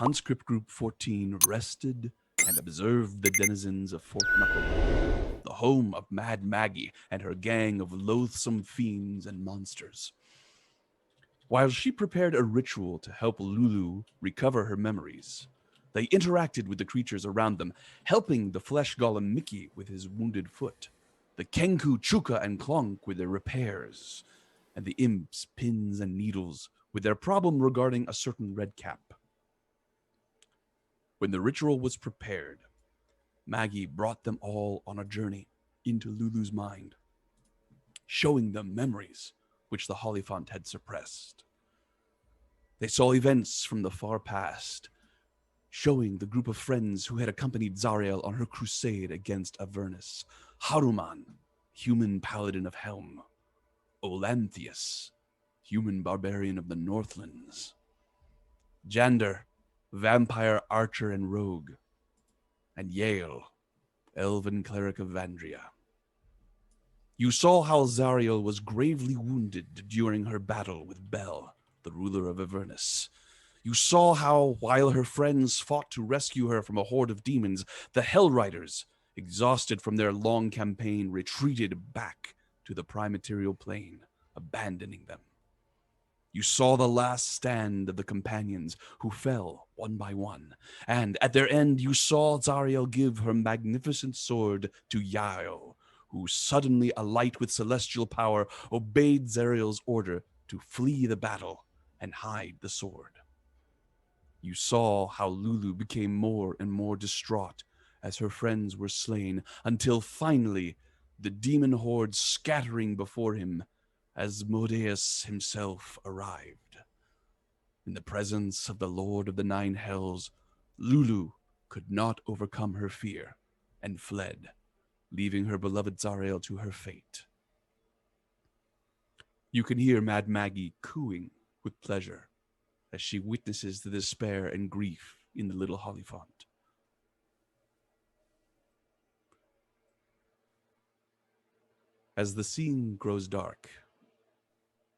conscript group 14 rested and observed the denizens of Fort Knuckle, the home of Mad Maggie and her gang of loathsome fiends and monsters. While she prepared a ritual to help Lulu recover her memories, they interacted with the creatures around them, helping the flesh golem Mickey with his wounded foot, the Kenku, Chuka, and Clonk with their repairs, and the imps, pins, and needles with their problem regarding a certain red cap. When the ritual was prepared, Maggie brought them all on a journey into Lulu's mind, showing them memories which the Hollyphant had suppressed. They saw events from the far past, showing the group of friends who had accompanied Zariel on her crusade against Avernus, Haruman, human paladin of Helm, Olanthius, human barbarian of the Northlands, Jander, vampire archer and rogue, and Yale, elven cleric of Vandria. You saw how Zariel was gravely wounded during her battle with Bel, the ruler of Avernus. You saw how, while her friends fought to rescue her from a horde of demons, the Hell Riders, exhausted from their long campaign, retreated back to the primaterial plane, abandoning them. You saw the last stand of the companions who fell one by one, and at their end you saw Zariel give her magnificent sword to Yael, who, suddenly alight with celestial power, obeyed Zariel's order to flee the battle and hide the sword. You saw how Lulu became more and more distraught as her friends were slain, until finally the demon horde scattering before him as Modeus himself arrived. In the presence of the Lord of the Nine Hells, Lulu could not overcome her fear and fled, leaving her beloved Zariel to her fate. You can hear Mad Maggie cooing with pleasure as she witnesses the despair and grief in the little Hollyphant. As the scene grows dark,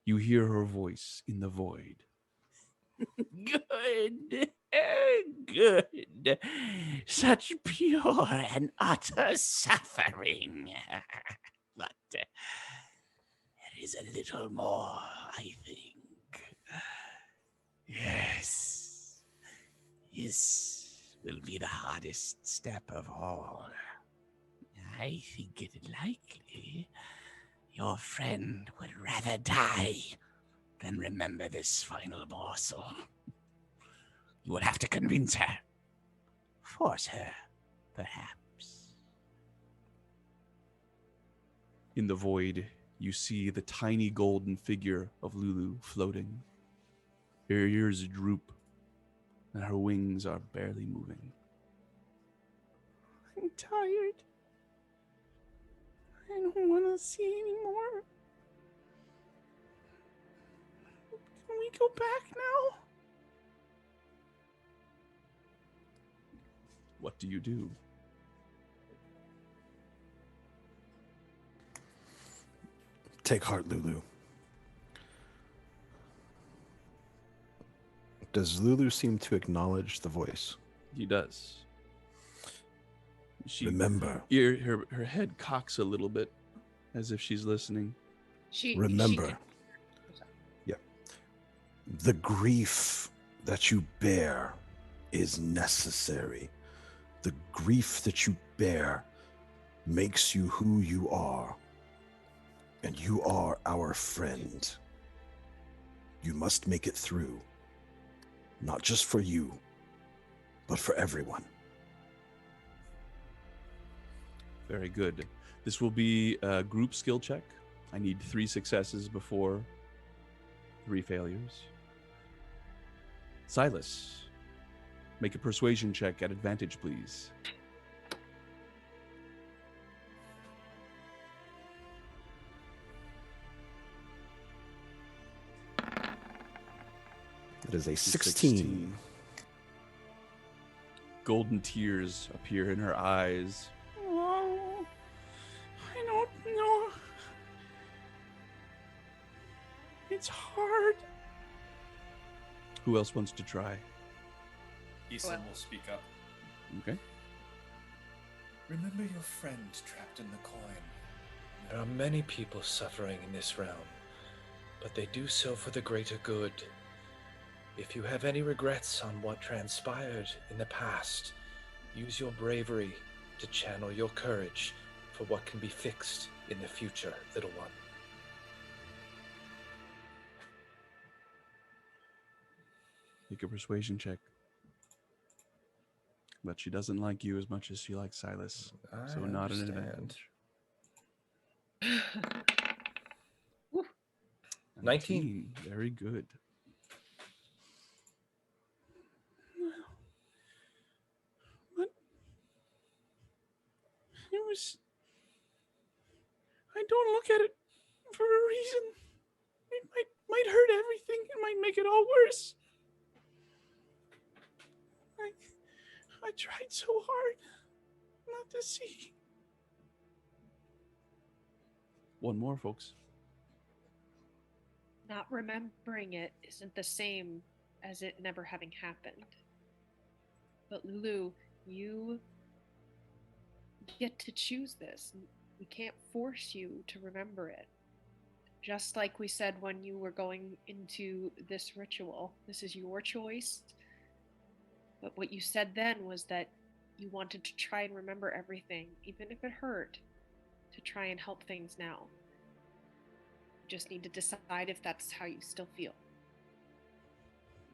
you hear her voice in the void. Good, good. Such pure and utter suffering. But there is a little more, I think. Yes. This will be the hardest step of all. I think it likely your friend would rather die than remember this final morsel. You will have to convince her. Force her, perhaps. In the void, you see the tiny golden figure of Lulu floating. Her ears droop, and her wings are barely moving. I'm tired. I don't want to see anymore. Can we go back now? What do you do? Take heart, Lulu. Does Lulu seem to acknowledge the voice? He does. Remember. Her head cocks a little bit, as if she's listening. Remember. Yeah. The grief that you bear is necessary. The grief that you bear makes you who you are. And you are our friend. You must make it through. Not just for you, but for everyone. Very good. This will be a group skill check. I need 3 successes before 3 failures. Silas, make a persuasion check at advantage, please. It is a 16. Golden tears appear in her eyes. Oh, I don't know. It's hard. Who else wants to try? Isom will speak up. Okay. Remember your friend trapped in the coin. There are many people suffering in this realm, but they do so for the greater good. If you have any regrets on what transpired in the past, use your bravery to channel your courage for what can be fixed in the future, little one. Make a persuasion check. But she doesn't like you as much as she likes Silas. So not an advantage. 19. Very good. But it was... I don't look at it for a reason. It might hurt everything. It might make it all worse. I tried so hard not to see. One more, folks. Not remembering it isn't the same as it never having happened. But Lulu, you get to choose this. We can't force you to remember it. Just like we said when you were going into this ritual, this is your choice. But what you said then was that you wanted to try and remember everything, even if it hurt, to try and help things now. You just need to decide if that's how you still feel.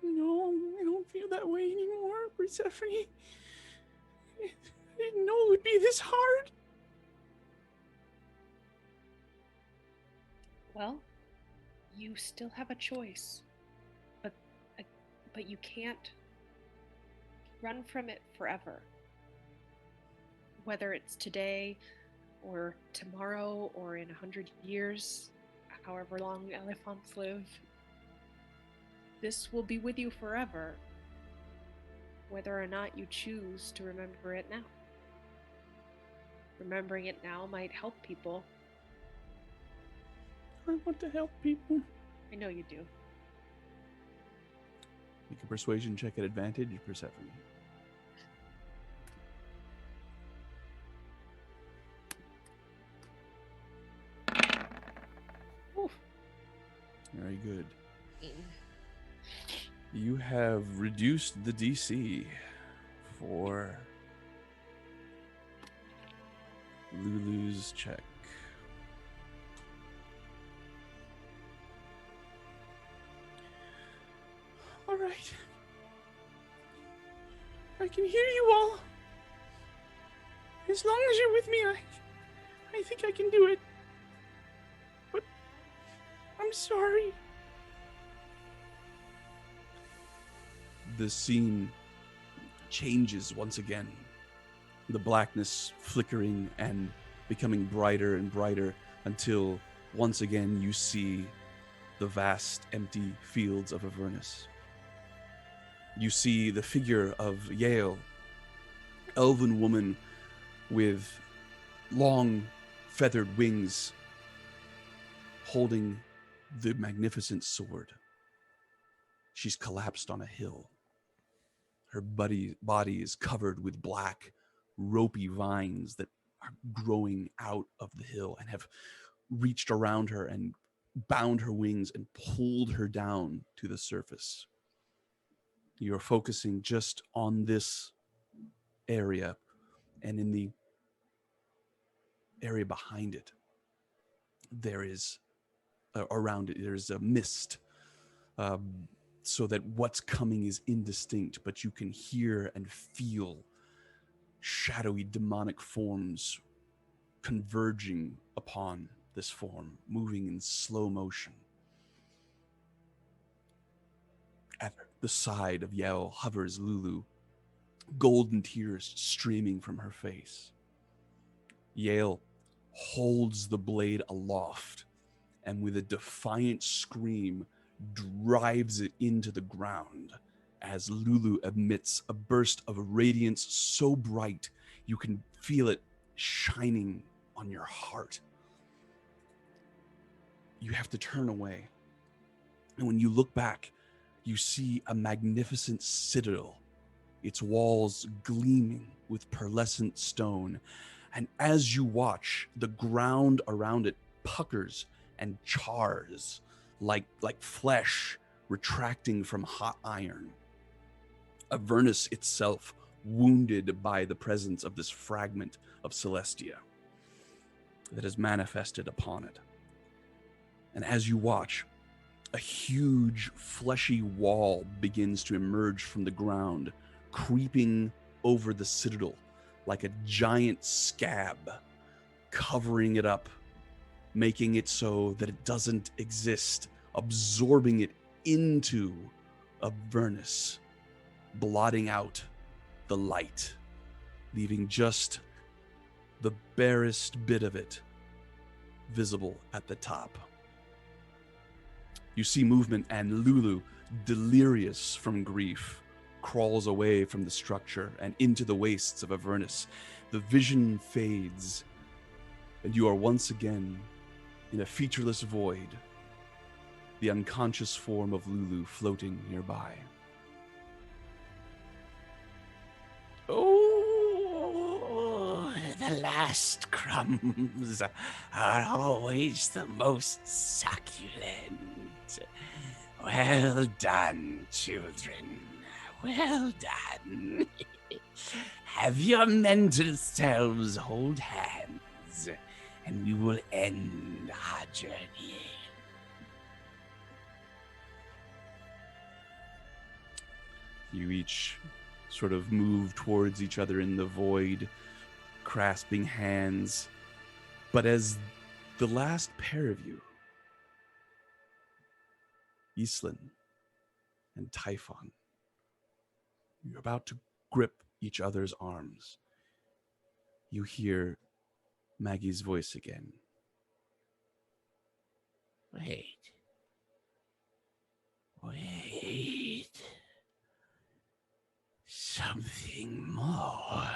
No, I don't feel that way anymore, Persephone. I didn't know it would be this hard. Well, you still have a choice, but you can't run from it forever. Whether it's today, or tomorrow, or in 100 years, however long elephants live, this will be with you forever, whether or not you choose to remember it now. Remembering it now might help people. I want to help people. I know you do. Make a persuasion check at advantage, Persephone. Oof. Very good. You have reduced the DC for Lulu's check. All right. I can hear you all. As long as you're with me, I think I can do it. But I'm sorry. The scene changes once again. The blackness flickering and becoming brighter and brighter until once again you see the vast empty fields of Avernus. You see the figure of Yale, elven woman with long feathered wings, holding the magnificent sword. She's collapsed on a hill. Her body is covered with black, ropey vines that are growing out of the hill and have reached around her and bound her wings and pulled her down to the surface. You're focusing just on this area, and in the area behind it, there is, around it, there's a mist, so that what's coming is indistinct, but you can hear and feel shadowy demonic forms converging upon this form, moving in slow motion. At the side of Yael hovers Lulu, golden tears streaming from her face. Yael holds the blade aloft and with a defiant scream drives it into the ground as Lulu emits a burst of radiance so bright you can feel it shining on your heart. You have to turn away. And when you look back, you see a magnificent citadel its walls gleaming with pearlescent stone. And as you watch, the ground around it puckers and chars like flesh retracting from hot iron. Avernus itself wounded by the presence of this fragment of Celestia that has manifested upon it. And as you watch, a huge fleshy wall begins to emerge from the ground, creeping over the citadel like a giant scab, covering it up, making it so that it doesn't exist, absorbing it into Avernus, blotting out the light, leaving just the barest bit of it visible at the top. You see movement, and Lulu, delirious from grief, crawls away from the structure and into the wastes of Avernus. The vision fades, and you are once again in a featureless void, the unconscious form of Lulu floating nearby. Oh, the last crumbs are always the most succulent. Well done, children. Well done. Have your mental selves hold hands, and we will end our journey. You each sort of move towards each other in the void, grasping hands. But as the last pair of you, Islin and Typhon, you're about to grip each other's arms, you hear Maggie's voice again. Wait. Something more.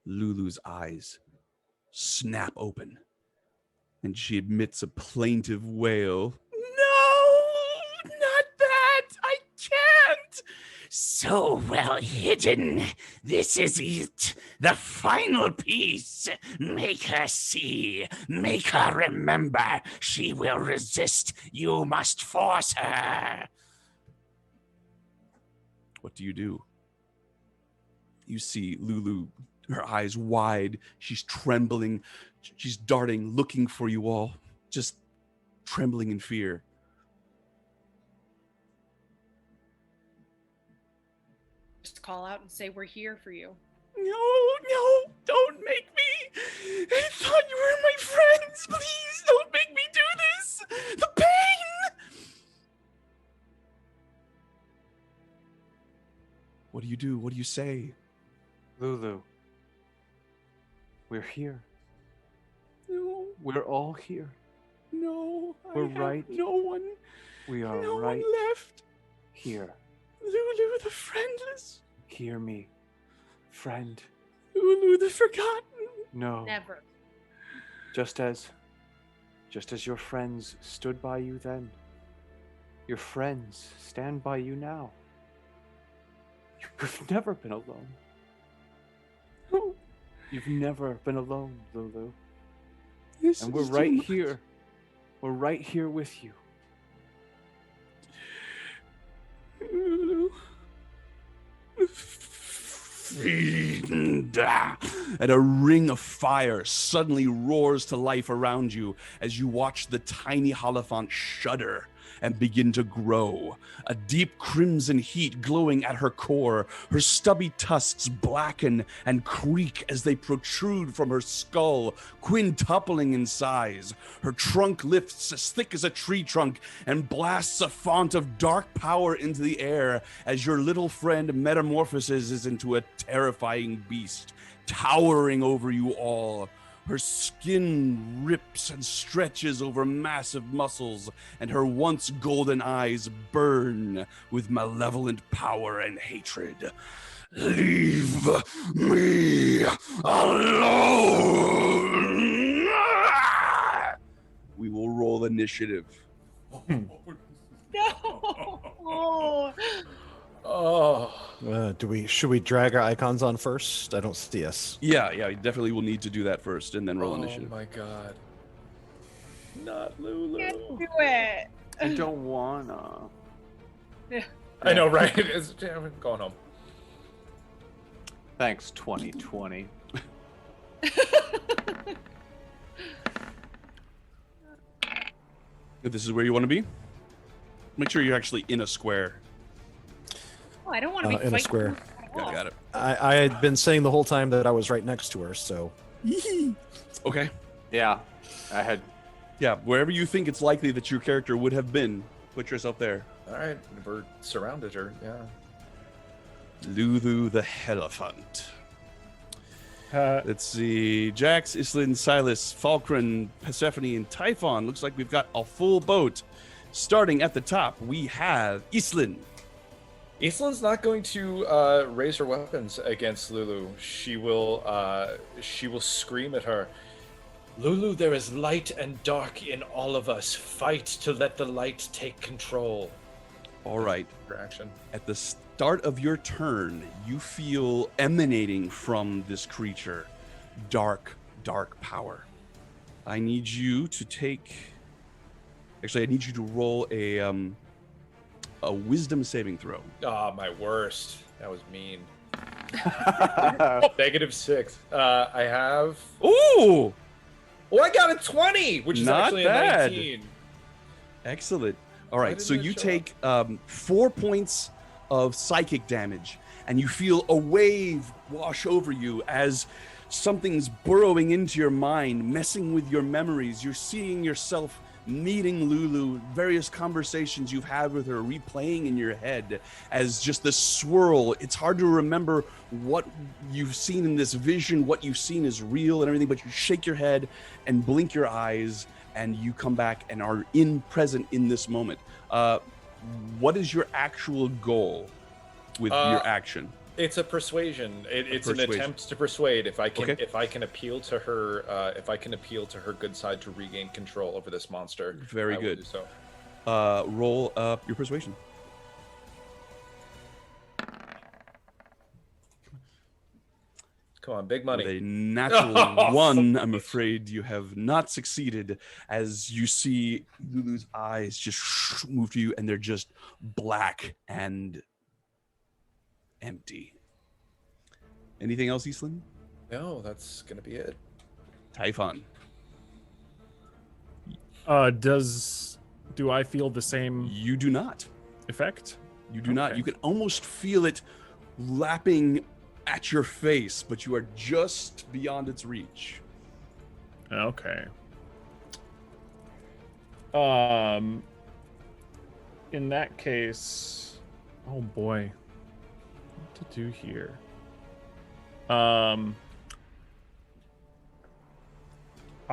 Lulu's eyes snap open, and she emits a plaintive wail. No, not that. I can't. So well hidden. This is it. The final piece. Make her see. Make her remember. She will resist. You must force her. What do? You see Lulu, her eyes wide. She's trembling. She's darting, looking for you all, just trembling in fear. Just call out and say, we're here for you. No, don't make me. I thought you were my friends. Please don't make me do this. The pain. What do you do? What do you say? Lulu, we're here. No, We're all here. no. We're I have right. no one. We are No right one left. here. Lulu the friendless. Hear me, friend. Lulu the forgotten. No. Never. Just as your friends stood by you then, your friends stand by you now. You've never been alone. Oh, You've never been alone, Lulu. this And we're is right too much. here. We're right here with you. Lulu. And a ring of fire suddenly roars to life around you as you watch the tiny Holophant shudder and begin to grow. A deep crimson heat glowing at her core. Her stubby tusks blacken and creak as they protrude from her skull, quintupling in size. Her trunk lifts as thick as a tree trunk and blasts a font of dark power into the air as your little friend metamorphoses into a terrifying beast, towering over you all. Her skin rips and stretches over massive muscles, and her once golden eyes burn with malevolent power and hatred. Leave me alone! We will roll initiative. No. Oh. Should we drag our icons on first? I don't see us. Yeah, you definitely will need to do that first and then roll Oh initiative. my god. Not Lulu. Can't do it. I don't wanna. I know, right? I'm going home. Thanks, 2020. If this is where you want to be, make sure you're actually in a square. Oh, I don't want to be In a fighting square. at Yeah, all. got it. I had been saying the whole time that I was right next to her, so Okay. Yeah, I had. Yeah, wherever you think it's likely that your character would have been, put yourself there. All right, we're surrounded her. Yeah. Lulu the Elephant. Let's see. Jax, Islin, Silas, Falkrunn, Persephone, and Typhon. Looks like we've got a full boat. Starting at the top, we have Islin. Islin's not going to raise her weapons against Lulu. She will scream at her. Lulu, there is light and dark in all of us. Fight to let the light take control. All right. For action. At the start of your turn, you feel emanating from this creature dark power. I need you to take. Actually, I need you to roll a wisdom saving throw. Ah, my worst. That was mean. -6. I have. Ooh! Oh, I got a 20, which is Not actually bad. a 19. Excellent. All right, didn't so it you show take 4 points of psychic damage, and you feel a wave wash over you as something's burrowing into your mind, messing with your memories. You're seeing yourself meeting Lulu, various conversations you've had with her replaying in your head as just this swirl. It's hard to remember what you've seen in this vision, what you've seen is real and everything, but you shake your head and blink your eyes and you come back and are present in this moment. What is your actual goal with your action? It's a persuasion. It's persuasion. an attempt to persuade. If I can, Okay. if I can appeal to her, good side to regain control over this monster. Very I will good. do so. Roll up your persuasion. Come on, big With money. a natural 1, I'm afraid you have not succeeded, as you see Lulu's eyes just move to you, and they're just black and empty. Anything else, Eastland? No, that's gonna be it. Typhon. Do I feel the same You do not. effect? You do not. Okay. You can almost feel it lapping at your face, but you are just beyond its reach. Okay. In that case, oh boy, what to do here? I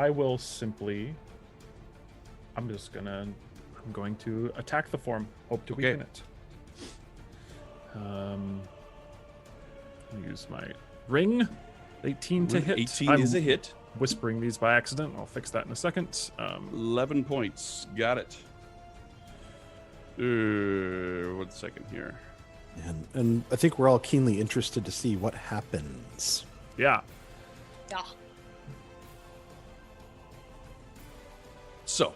will simply. I'm going to attack the form. Hope to weaken it. Use my ring. 18 to hit. 18 is a hit. Whispering these by accident. I'll fix that in a second. 11 points. Got it. 1 second here. and I think we're all keenly interested to see what happens. Yeah. Yeah. So,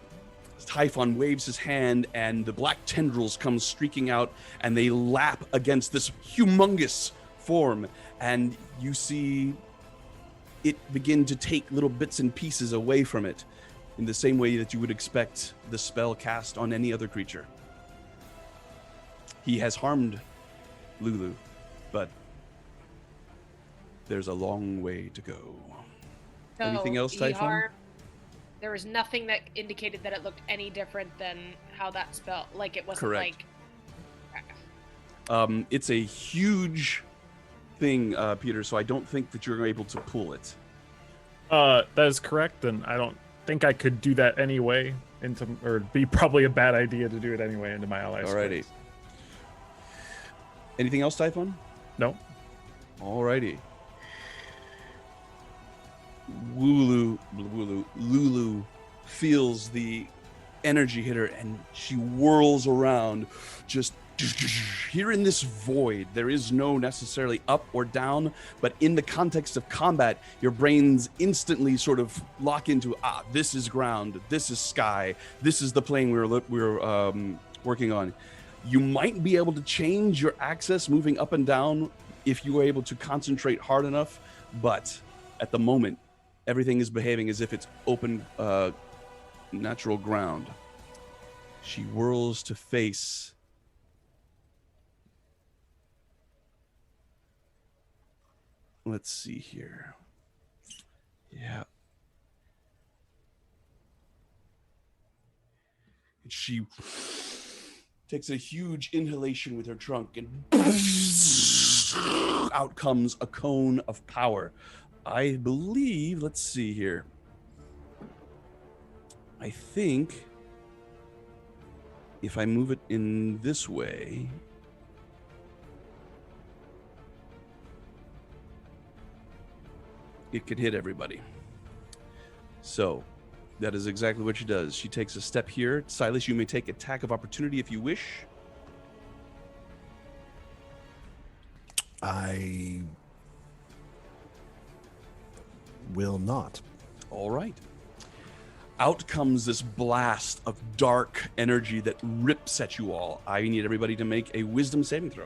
Typhon waves his hand, and the black tendrils come streaking out, and they lap against this humongous form, and you see it begin to take little bits and pieces away from it, in the same way that you would expect the spell cast on any other creature. He has harmed Lulu, but there's a long way to go. So Anything else, he Typhon? harmed- There was nothing that indicated that it looked any different than how that spell. Like it wasn't Correct. like. It's a huge thing, Peter, so I don't think that you're able to pull it. That is correct, and I don't think I could do that anyway. Or it'd be probably a bad idea to do it anyway into my allies. Alrighty. Anything else, Typhon? No. Alrighty. Lulu feels the energy hit her, and she whirls around, just Here in this void, there is no necessarily up or down, but in the context of combat, your brains instantly sort of lock into, this is ground, this is sky, this is the plane we're working on. You might be able to change your axis moving up and down if you were able to concentrate hard enough, but at the moment, everything is behaving as if it's open, natural ground. She whirls to face let's see here. Yeah. And she takes a huge inhalation with her trunk and out comes a cone of power. I believe, let's see here. I think if I move it in this way, it could hit everybody. So that is exactly what she does. She takes a step here. Silas, you may take attack of opportunity if you wish. I will not. All right. Out comes this blast of dark energy that rips at you all. I need everybody to make a wisdom saving throw.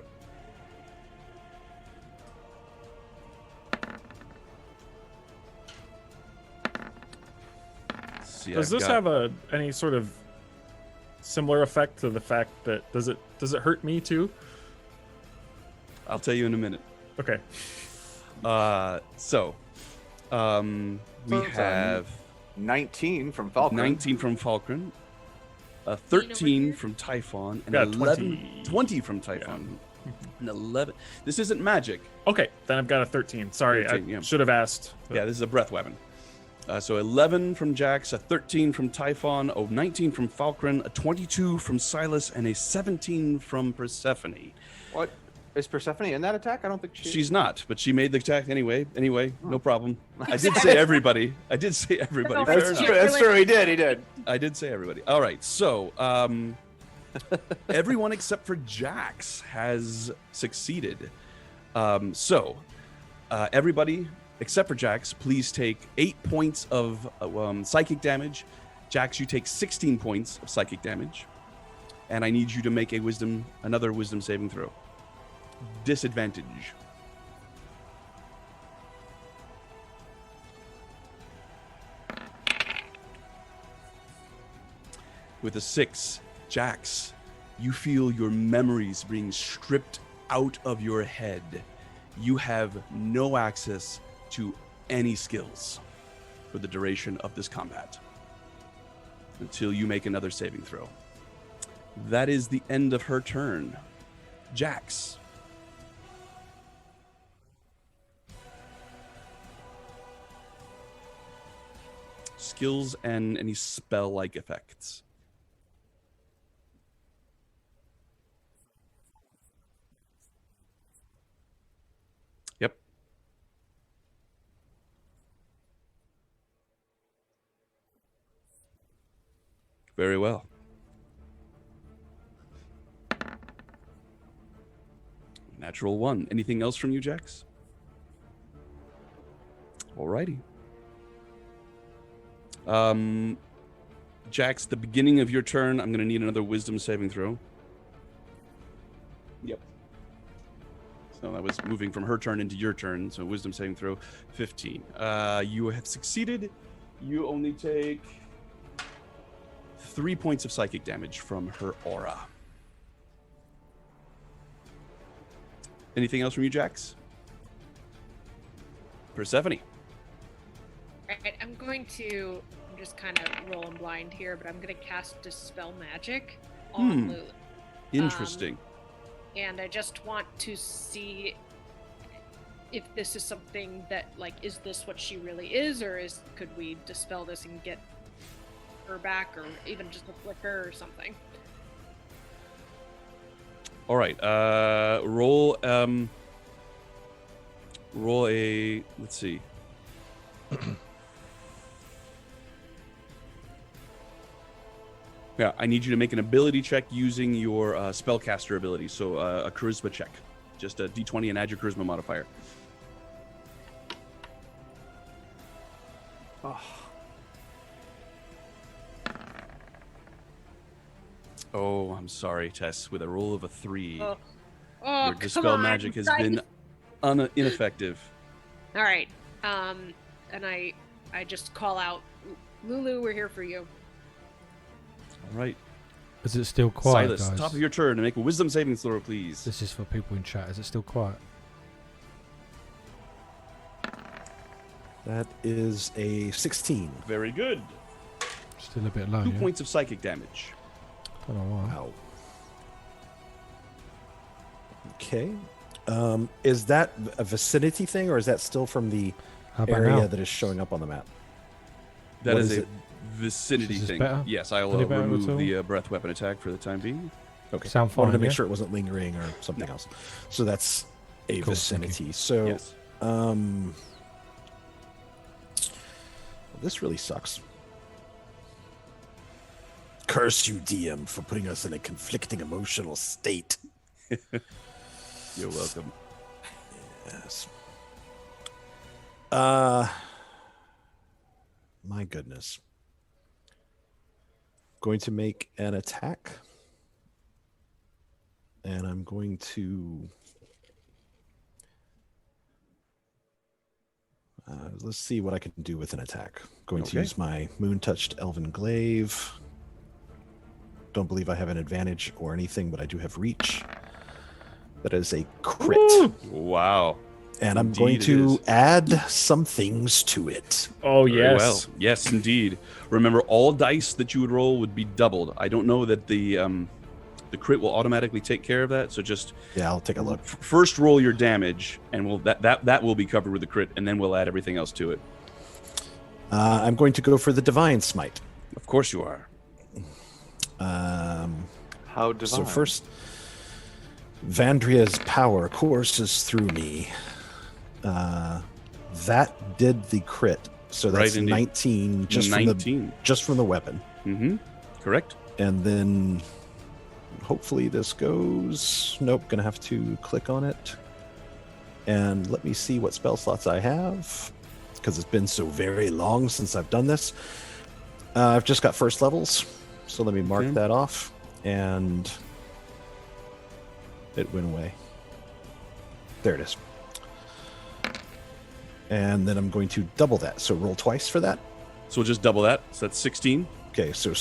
Does this have any sort of similar effect to the fact that does it hurt me too? I'll tell you in a minute. Okay. We have 19 from Falkrunn. 19 from Falkrunn, 13 from Typhon, and 20 from Typhon. Yeah. And 11. This isn't magic. Okay, then I've got a 13. Sorry, 13, I should have asked. Yeah, this is a breath weapon. So 11 from Jax, a 13 from Typhon, a 19 from Falkrunn, a 22 from Silas, and a 17 from Persephone. What? Is Persephone in that attack? I don't think she's not, but she made the attack anyway. No problem. I did say everybody. That's true. That's true. He did. I did say everybody. All right. So everyone except for Jax has succeeded. Everybody except for Jax, please take 8 points of psychic damage. Jax, you take 16 points of psychic damage, and I need you to make another wisdom saving throw. Disadvantage. With a 6, Jax, you feel your memories being stripped out of your head. You have no access to any skills for the duration of this combat until you make another saving throw. That is the end of her turn. Jax. Skills and any spell-like effects. Yep. Very well. Natural 1. Anything else from you, Jax? Alrighty. Jax, the beginning of your turn, I'm going to need another wisdom saving throw. Yep. So that was moving from her turn into your turn. So wisdom saving throw, 15. You have succeeded. You only take 3 points of psychic damage from her aura. Anything else from you, Jax? Persephone. Alright, I'm just kind of rolling blind here, but I'm going to cast Dispel Magic on Lulu. Interesting. And I just want to see if this is something that, is this what she really is, or could we dispel this and get her back, or even just a flicker or something? All right. Roll a. Let's see. Yeah, I need you to make an ability check using your spellcaster ability. So a charisma check. Just a d20 and add your charisma modifier. Oh, I'm sorry, Tess. With a roll of a 3, Oh, your dispel magic has been ineffective. All right. And I just call out, Lulu, we're here for you. All right. Is it still quiet, Silas, guys? top of your turn, and make a wisdom saving throw, please. This is for people in chat. Is it still quiet? That is a 16. Very good. Still a bit low. 2 yeah? points of psychic damage. Don't know why. Wow. Okay. Is that a vicinity thing, or is that still from the How about area now? that is showing up on the map? That What is is a it? vicinity Is this thing. better? Yes, I will Any better at remove all? the breath weapon attack for the time being. Okay. Sound Wanted to fine, make yeah? sure it wasn't lingering or something else. So that's a Cool, thank you. vicinity. So Yes. this really sucks. Curse you, DM, for putting us in a conflicting emotional state. You're welcome. Yes. My goodness. Going to make an attack. And I'm going to let's see what I can do with an attack. Going to Okay. use my moon-touched elven glaive. Don't believe I have an advantage or anything, but I do have reach. That is a crit. Woo! Wow. And I'm going Indeed it to is. add some things to it. Oh, Very yes. well. Yes, indeed. Remember, all dice that you would roll would be doubled. I don't know that the crit will automatically take care of that. So just Yeah, I'll take a look. first roll your damage, and that will be covered with the crit, and then we'll add everything else to it. I'm going to go for the divine smite. Of course you are. How divine? So first, Vandria's power courses through me. That did the crit. So that's Right, indeed. 19 just 19. from the weapon. Mm-hmm. Correct. And then hopefully this goes. Nope, gonna have to click on it. And let me see what spell slots I have, because it's been so very long since I've done this. I've just got first levels, so let me mark Okay. that off. And it went away. There it is. And then I'm going to double that. So roll twice for that. So we'll just double that. So that's 16, Okay, so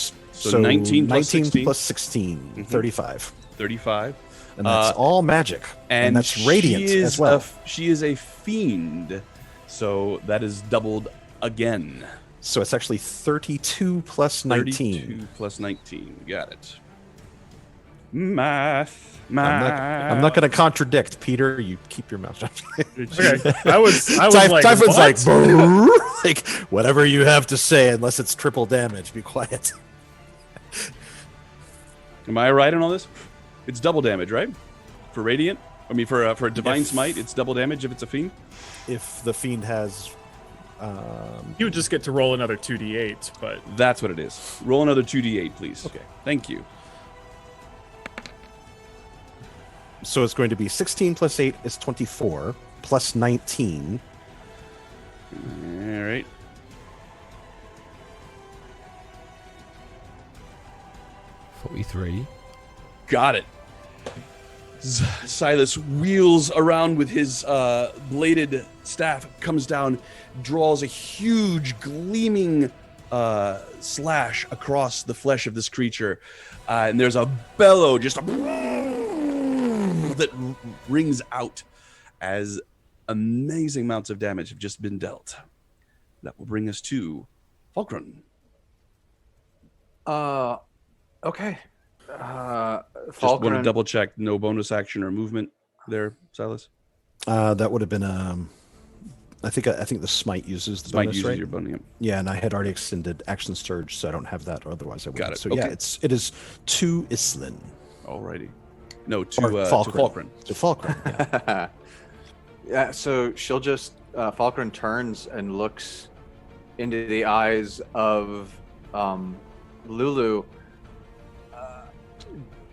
19 plus 16. plus 16, Mhm. 35. 35. And that's all magic. And that's radiant she is as well. She is a fiend, so that is doubled again. So it's actually 32 plus 19. 32 plus 19. Got it. Math. I'm not going to contradict, Peter. You keep your mouth shut. Okay. I was like, Typhon's like, what? "Brrr." Like, whatever you have to say, unless it's triple damage, be quiet. Am I right on all this? It's double damage, right? For radiant. I mean, for a divine If- smite, it's double damage if it's a fiend. If the fiend has, You would just get to roll another 2d8, but That's what it is. Roll another 2d8, please. Okay. Thank you. so it's going to be 16 plus 8 is 24 plus 19. All right. $43. Got it. Silas wheels around with his bladed staff, comes down, draws a huge gleaming slash across the flesh of this creature, and there's a bellow just that rings out as amazing amounts of damage have just been dealt. That will bring us to Falkrunn. Okay. Just want to Falkrunn, double check, no bonus action or movement there, Silas. That would have been I think the smite uses the Smite bonus, uses right? your bonus. Yep. Yeah, and I had already extended action surge, so I don't have that. Otherwise, I would. Got it. So yeah, Okay. it is to Islin Alrighty. No, to or Falkrunn. To Falkrunn. Yeah. yeah, so she'll just Falkrunn turns and looks into the eyes of Lulu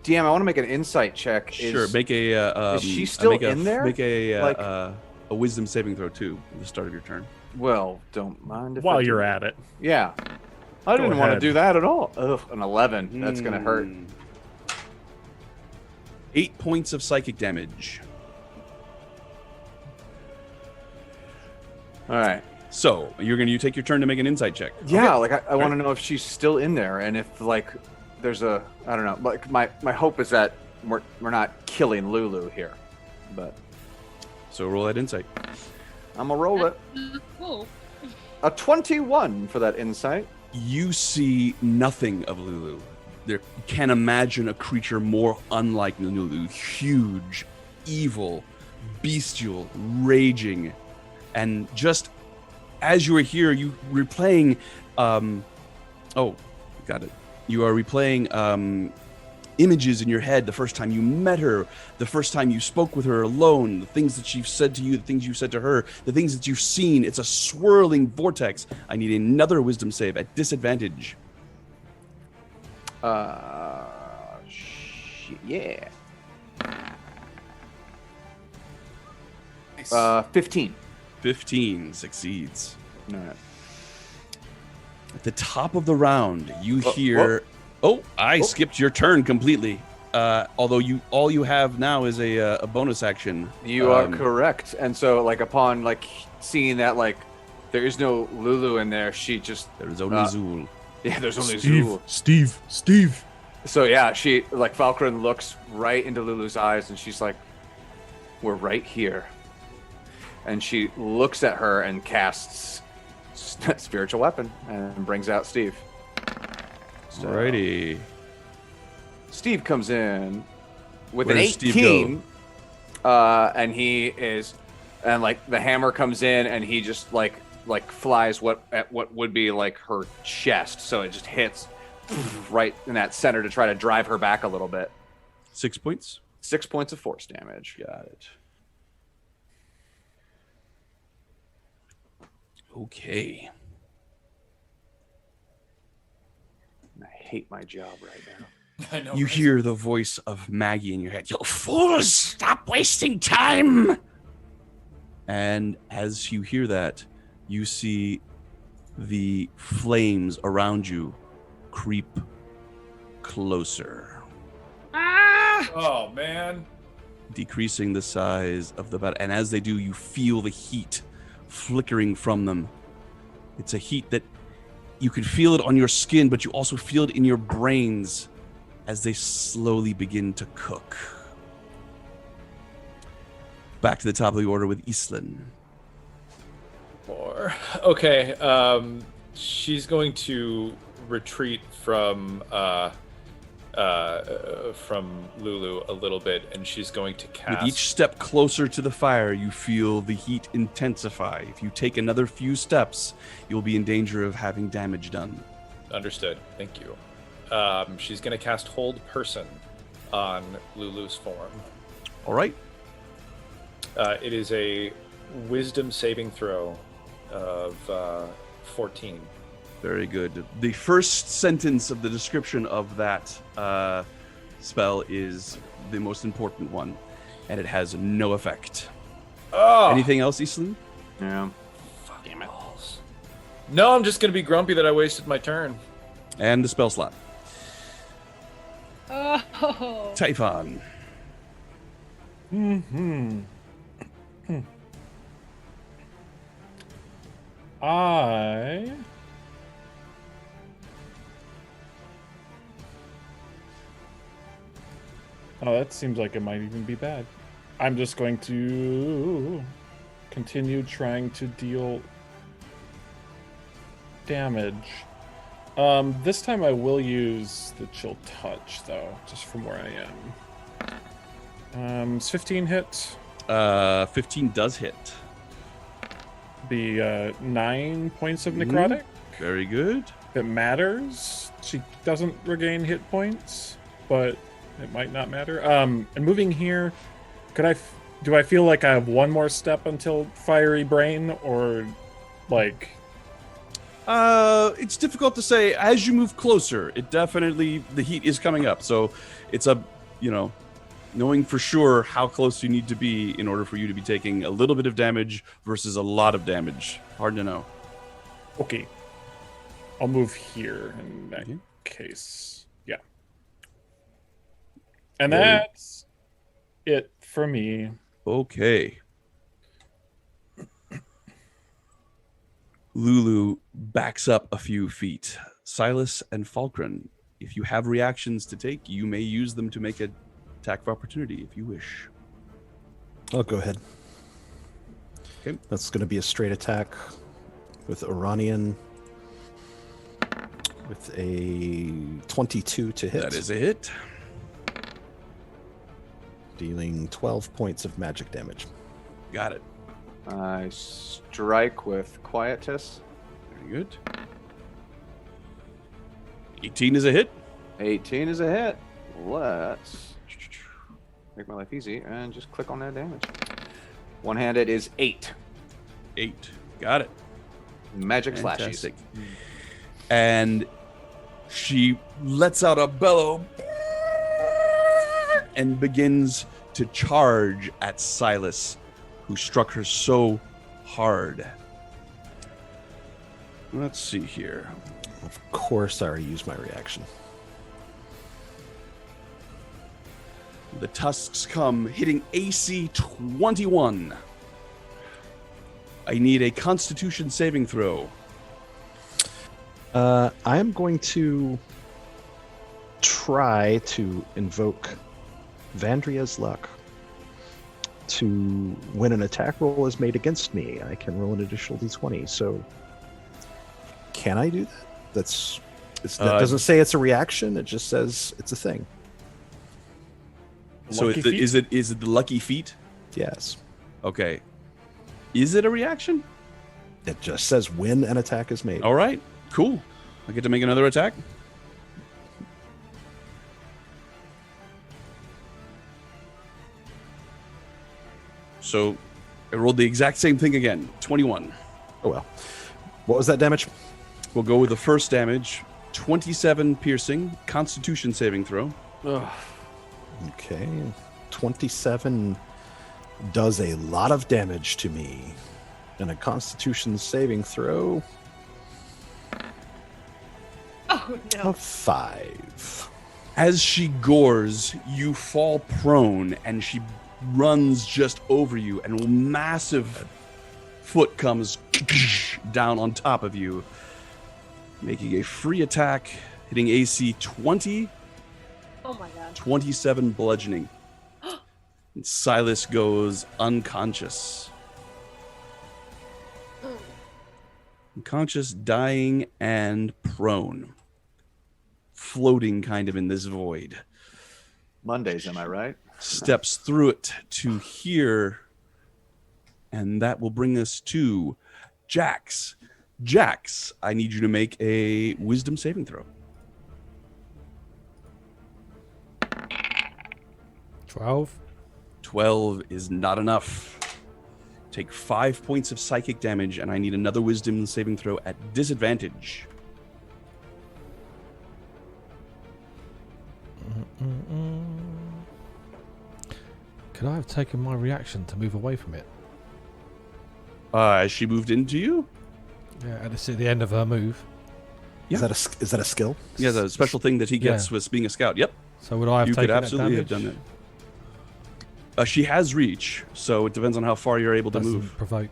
DM, I want to make an insight check. Sure, make a. Is she still in there? Make a Like- a wisdom saving throw too at the start of your turn. Well, don't mind if While I do. you're at it. Yeah. I didn't want to ahead. do that at all. Ugh, an 11. That's going to hurt. 8 points of psychic damage. All right. So you take your turn to make an insight check. Yeah, like I want to know if she's still in there, and if like there's a, I don't know. Like my hope is that we're not killing Lulu here, but So roll that insight. I'm gonna roll it. Oh. A 21 for that insight. You see nothing of Lulu. You can't imagine a creature more unlike Lulu. Huge, evil, bestial, raging. And just as you were here, you were replaying... oh, got it. You are replaying images in your head the first time you met her, the first time you spoke with her alone, the things that she said to you, the things you said to her, the things that you've seen. It's a swirling vortex. I need another wisdom save at disadvantage. Yeah. Nice. 15. 15 succeeds. All right. At the top of the round, you Oh, hear... Oh, I skipped your turn completely. Although all you have now is a bonus action. You are correct. And so, like, upon like seeing that, like, there is no Lulu in there, she just There is only Zool. yeah, there's only Zul. Steve. So yeah, she like Falkrunn looks right into Lulu's eyes, and she's like, "We're right here." And she looks at her and casts spiritual weapon and brings out Steve. So, Alrighty. Steve comes in with Where an does Steve 18, and he is, and like the hammer comes in, and he just like flies at what would be like her chest, so it just hits right in that center to try to drive her back a little bit. 6 points. 6 points of force damage. Got it. Okay. I hate my job right now. I know. You right? hear the voice of Maggie in your head. You Fools, stop wasting time! And as you hear that, you see the flames around you creep closer, Oh man. decreasing the size of the battle. And as they do, you feel the heat flickering from them. It's a heat that you can feel it on your skin, but you also feel it in your brains as they slowly begin to cook. Back to the top of the order with Islin. More. Okay. She's going to retreat from Lulu a little bit, and she's going to cast. With each step closer to the fire, you feel the heat intensify. If you take another few steps, you'll be in danger of having damage done. Understood. Thank you. She's going to cast Hold Person on Lulu's form. All right. It is a Wisdom saving throw of 14. Very good. The first sentence of the description of that spell is the most important one, and it has no effect. Oh! Anything else, Islin? Yeah. Damn it. No, I'm just going to be grumpy that I wasted my turn. And the spell slot. Oh. Typhon. Oh, that seems like it might even be bad. I'm just going to continue trying to deal damage. This time I will use the Chill Touch, though, just from where I am. It's 15 hit. 15 does hit. Be 9 points of necrotic. Very good. If it matters, she doesn't regain hit points, but it might not matter. And moving here, do I feel like I have one more step until Fiery Brain, or like? It's difficult to say. As you move closer, the heat is coming up. So it's knowing for sure how close you need to be in order for you to be taking a little bit of damage versus a lot of damage. Hard to know. Okay. I'll move here in that case. Yeah. And that's it for me. Okay. Lulu backs up a few feet. Silas and Falkrunn, if you have reactions to take, you may use them to make an attack of opportunity if you wish. I'll go ahead. Okay. That's going to be a straight attack with Iranian with a 22 to hit. That is a hit. Dealing 12 points of magic damage. Got it. I strike with Quietus. Very good. 18 is a hit. 18 is a hit. Let's make my life easy and just click on that damage. One-handed is 8. 8. Got it. Magic Fantastic. slashes. And she lets out a bellow and begins to charge at Silas, who struck her so hard. Let's see here. Of course, I already used my reaction. The tusks come, hitting AC 21. I need a Constitution saving throw. I am going to try to invoke Vandria's luck. To when an attack roll is made against me, I can roll an additional d20. So, can I do that? That doesn't say it's a reaction. It just says it's a thing. So is it the lucky feat? Yes. Okay. Is it a reaction? It just says when an attack is made. All right. Cool. I get to make another attack. So I rolled the exact same thing again. 21. Oh well. What was that damage? We'll go with the first damage. 27 piercing, Constitution saving throw. Ugh. Okay. 27 does a lot of damage to me. And a Constitution saving throw Oh no. of 5. As she gores, you fall prone and she runs just over you, and a massive foot comes down on top of you, making a free attack, hitting AC 20, Oh my god. 27 bludgeoning. And Silas goes unconscious. Unconscious, dying, and prone. Floating kind of in this void. Mondays, am I right? Steps through it to here, and that will bring us to Jax. Jax, I need you to make a wisdom saving throw. 12. 12 is not enough. Take 5 points of psychic damage, and I need another wisdom saving throw at disadvantage. Could I have taken my reaction to move away from it? As she moved into you? Yeah, at the end of her move. Yeah. Is that a skill? Yeah, the special thing that he gets was being a scout. Yep. So would I have You taken could absolutely have that done that. She has reach, so it depends on how far you're able to Doesn't move. provoke.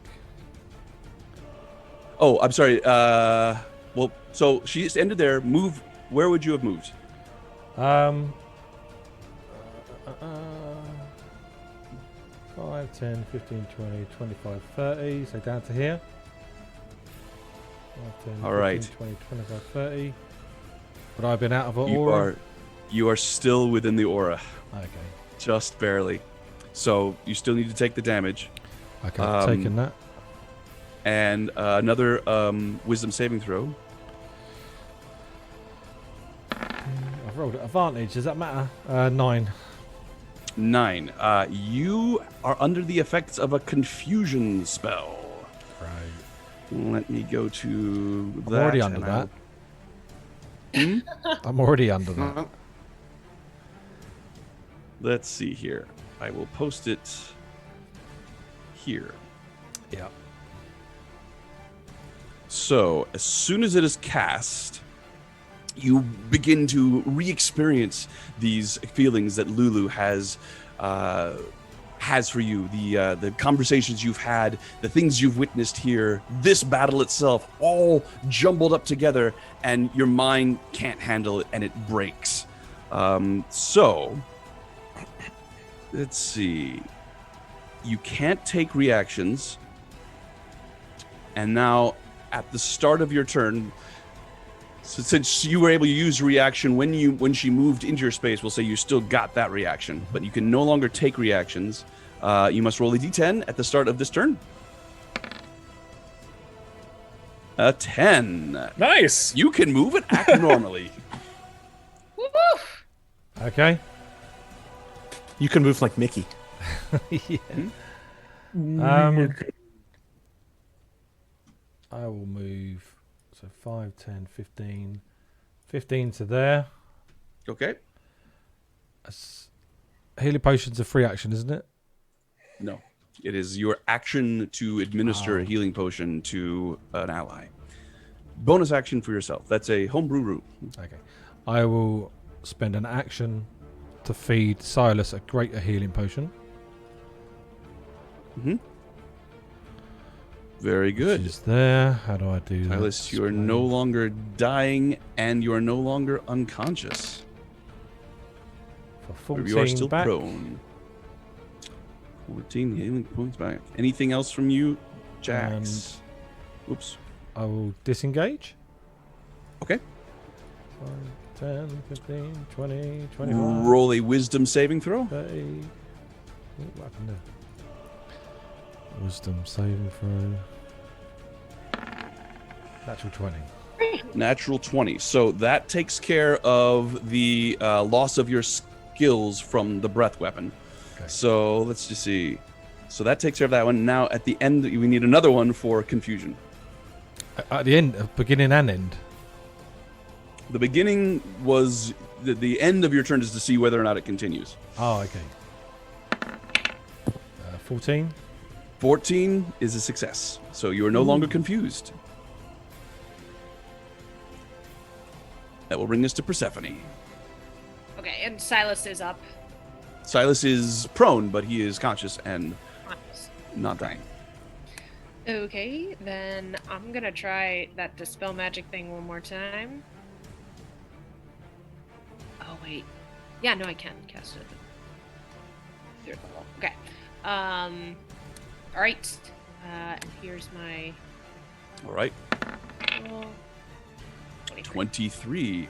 Oh, I'm sorry. Well, so she's ended there. Move. Where would you have moved? 5, 10, 15, 20, 25, 30. So down to here. 5, 10, All 15, right. 20, 25, 30. Would I have been out of her aura? You are still within the aura, Okay. just barely. So you still need to take the damage. I could have taken that. And another wisdom saving throw. I've rolled at advantage. Does that matter? 9. 9. You are under the effects of a confusion spell. Right. Let me go to I'm that. already under that. I'm already under that. Let's see here. I will post it here. Yeah. So, as soon as it is cast, you begin to re-experience these feelings that Lulu has for you. The conversations you've had, the things you've witnessed here, this battle itself, all jumbled up together, and your mind can't handle it, and it breaks. So, let's see. You can't take reactions, and now at the start of your turn, so since you were able to use reaction when she moved into your space, we'll say you still got that reaction, but you can no longer take reactions. You must roll a d10 at the start of this turn. A 10. Nice. You can move and act normally. Okay. You can move like Mickey. Yeah. I will move. So 5, 10, 15. 15 to there. Okay. Healing potion's a free action, isn't it? No. It is your action to administer a healing potion to an ally. Bonus action for yourself. That's a homebrew root. Okay. I will spend an action to feed Silas a greater healing potion. Mm-hmm. Very good. Which is there. How do I do that? Silas, you are no longer dying, and you are no longer unconscious. For 14 you are still back. prone. 14 healing points back. Anything else from you, Jax? Oops. I will disengage. Okay. 5, 10, 15, 20, 25. Roll a wisdom saving throw. 30. Ooh, what happened there? Wisdom saving throw. Natural 20. Natural 20. So that takes care of the loss of your skills from the breath weapon. Okay. So let's just see. So that takes care of that one. Now at the end, we need another one for confusion. At the end, beginning and end. The beginning was the end of your turn is to see whether or not it continues. Oh, okay. 14. 14 is a success. So you are no longer confused. That will bring us to Persephone. Okay, and Silas is up. Silas is prone, but he is conscious and not dying. Okay, then I'm gonna try that dispel magic thing one more time. Oh wait, yeah, no, I can cast it through the wall. Okay, all right, and here's my. All right. Roll. 23.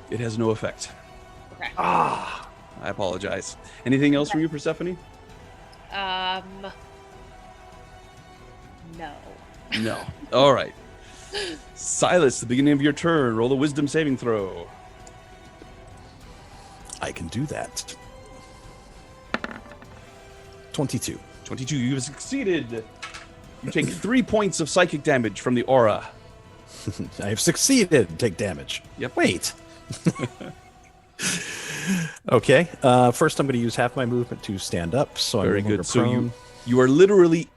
It has no effect. Okay. I apologize. Anything else from you, Persephone? No. No. All right. Silas, the beginning of your turn. Roll a wisdom saving throw. I can do that. 22. 22. You have succeeded. You take 3 points of psychic damage from the aura. I have succeeded. Take damage. Yep. Wait. Okay. First, I'm going to use half my movement to stand up. So Very I'm no longer good. So prone. you are literally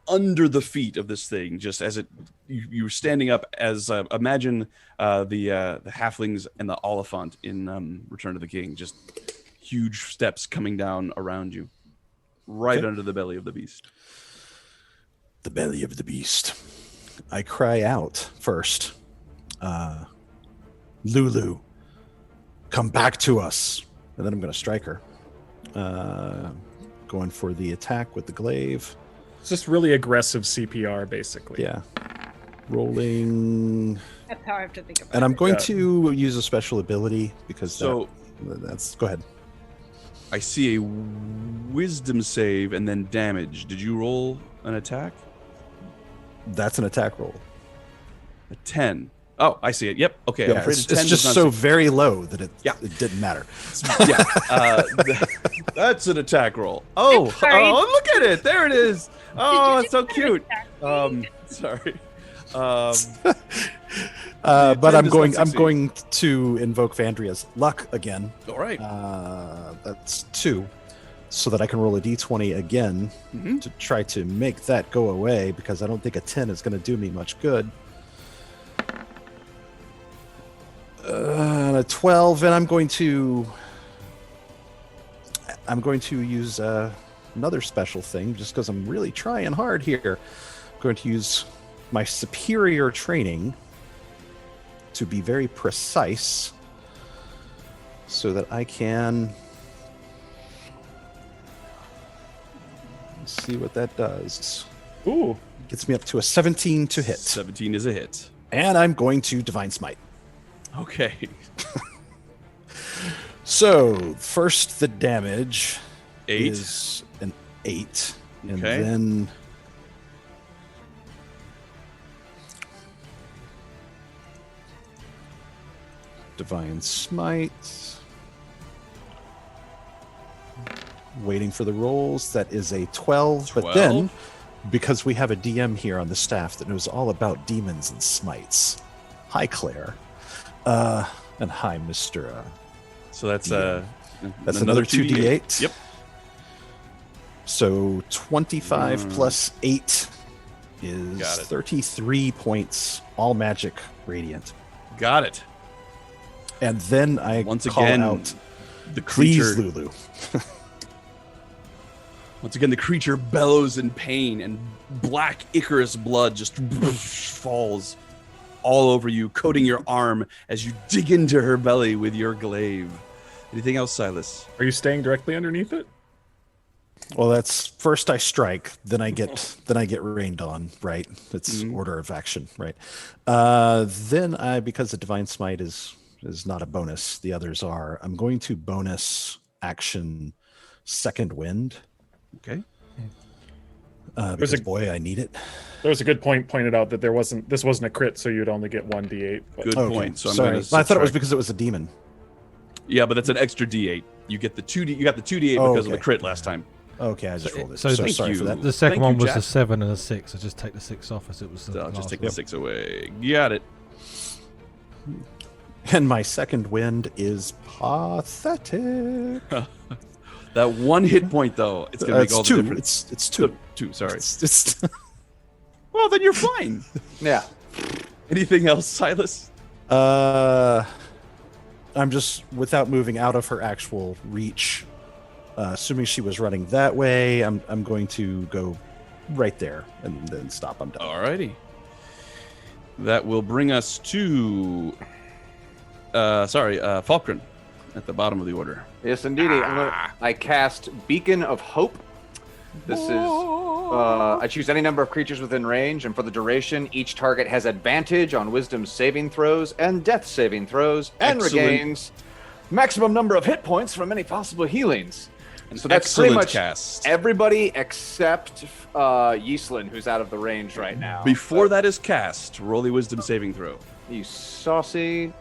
under the feet of this thing, just as it you're standing up. As imagine the halflings and the Oliphant in Return of the King, just huge steps coming down around you, right under the belly of the beast. The belly of the beast. I cry out first. Lulu, come back to us. And then I'm going to strike her. Going for the attack with the glaive. It's just really aggressive CPR, basically. Yeah. Rolling. That's how I have to think about it. And I'm going to use a special ability because that's. Go ahead. I see a wisdom save and then damage. Did you roll an attack? That's an attack roll. A 10. Oh, I see it. Yep. Okay. I'm Yeah, afraid it's, a 10 it's just does not so very low that it didn't matter. yeah, that's an attack roll. Oh, sorry. oh, look at it! There it is. Oh, it's so cute. Sorry. But 10 I'm does going. not I'm succeed. going to invoke Vandria's luck again. All right. That's 2, so that I can roll a d20 again to try to make that go away, because I don't think a 10 is going to do me much good. A 12, and I'm going to use another special thing, just because I'm really trying hard here. I'm going to use my superior training to be very precise, so that I can see what that does. Ooh. Gets me up to a 17 to hit. 17 is a hit. And I'm going to Divine Smite. Okay. So, first the damage 8. is an 8. And Okay. then Divine Smite. Waiting for the rolls. That is a 12. But then, because we have a DM here on the staff that knows all about demons and smites. Hi, Claire. And hi, Mr. So that's That's another 2d8. Yep. So 25 plus 8 is Got it. 33 points, all magic radiant. Got it. And then I Once call again, out, the please, creature. Lulu. Once again, the creature bellows in pain, and black Icarus blood just falls all over you, coating your arm as you dig into her belly with your glaive. Anything else, Silas? Are you staying directly underneath it? Well, that's first I strike, then I get rained on, right? It's order of action, right? Then I, because the Divine Smite is not a bonus, the others are. I'm going to bonus action Second Wind. Okay. Because boy, I need it. There was a good point pointed out that this wasn't a crit, so you'd only get 1d8. But... Good Okay, point. So I'm sorry. gonna Well, I thought it was subtract- because it was a demon. Yeah, but that's an extra D8. You get the 2D. You got the 2D8 because of the crit last time. Okay, I just rolled it. so So thank sorry you. for that. The second Thank one you, was a Jack. 7 and a 6. So just take the 6 off as it was the So I'll just last take one. the 6 away. Got it. And my second wind is pathetic. That one hit point, though, it's gonna make all it's the two. difference. It's two. Two. Sorry. It's Well, then you're fine. Yeah. Anything else, Silas? I'm just, without moving out of her actual reach, assuming she was running that way, I'm going to go right there and then stop. I'm done. Alrighty. That will bring us to Falkrunn at the bottom of the order. Yes, indeedy. I cast Beacon of Hope. This is I choose any number of creatures within range, and for the duration, each target has advantage on Wisdom saving throws and Death saving throws, and Excellent. regains maximum number of hit points from any possible healings. An So that's excellent pretty much cast. everybody except Yislin, who's out of the range right now. Before that is cast, roll the Wisdom saving throw. You saucy.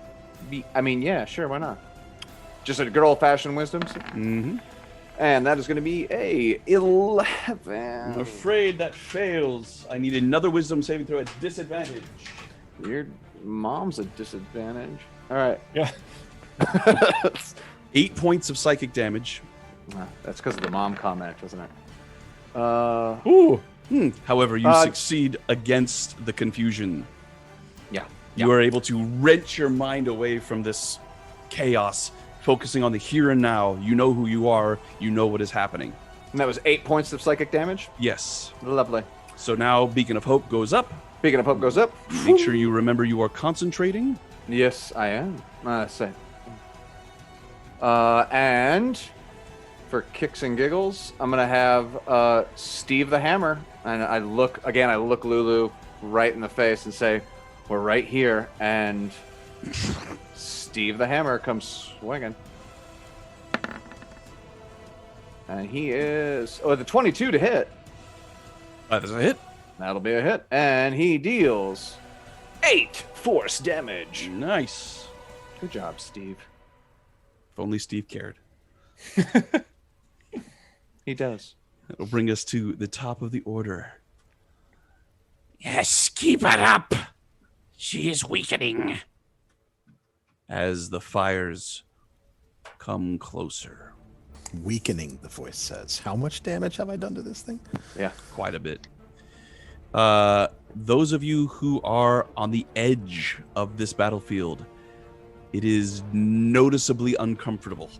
I mean, yeah, sure, why not? Just a good old-fashioned Wisdom. Mm-hmm. And that is going to be a 11. I'm afraid that fails. I need another Wisdom saving throw at disadvantage. Your mom's a disadvantage. All right. Yeah. 8 points of psychic damage. That's because of the mom comment, isn't it? Ooh. However, you succeed against the confusion. Yeah. You are able to wrench your mind away from this chaos, focusing on the here and now. You know who you are. You know what is happening. And that was 8 points of psychic damage? Yes. Lovely. So now Beacon of Hope goes up. Beacon of Hope goes up. Make sure you remember you are concentrating. Yes, I am. Say. And for kicks and giggles, I'm going to have Steve the Hammer. And I look Lulu right in the face and say, we're right here. And Steve the Hammer comes swinging. And he is... Oh, the 22 to hit. That is a hit. That'll be a hit. And he deals 8 force damage. Nice. Good job, Steve. If only Steve cared. He does. That'll bring us to the top of the order. Yes, keep her up. She is weakening. As the fires come closer. Weakening, the voice says. How much damage have I done to this thing? Yeah. Quite a bit. Those of you who are on the edge of this battlefield, it is noticeably uncomfortable.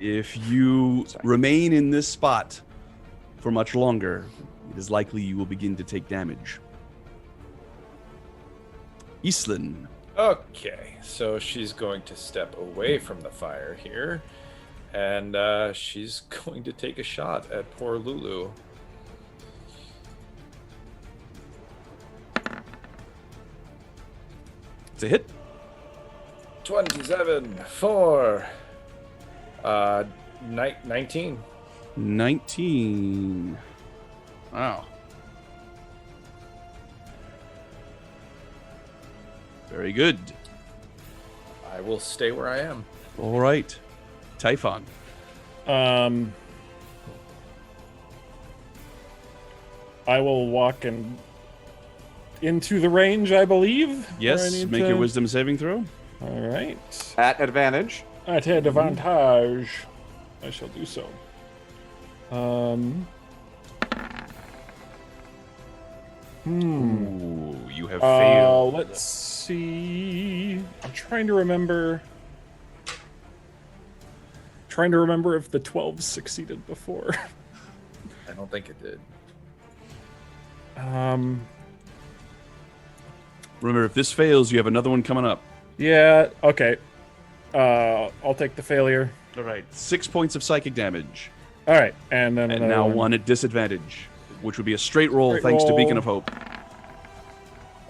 If you remain in this spot for much longer, it is likely you will begin to take damage. Islin. Okay, so she's going to step away from the fire here, and she's going to take a shot at poor Lulu. It's a hit. 27 for 19. 19. Wow. Very good. I will stay where I am. All right. Typhon. I will walk into the range, I believe. Yes, make your wisdom saving throw. All right. At advantage. At advantage. I shall do so. Ooh, you have failed. Let's see. I'm trying to remember. If the 12 succeeded before. I don't think it did. Remember, if this fails, you have another one coming up. Yeah, okay. I'll take the failure. All right. 6 points of psychic damage. All right, and then And another now one at disadvantage, which would be a straight roll thanks to Beacon of Hope.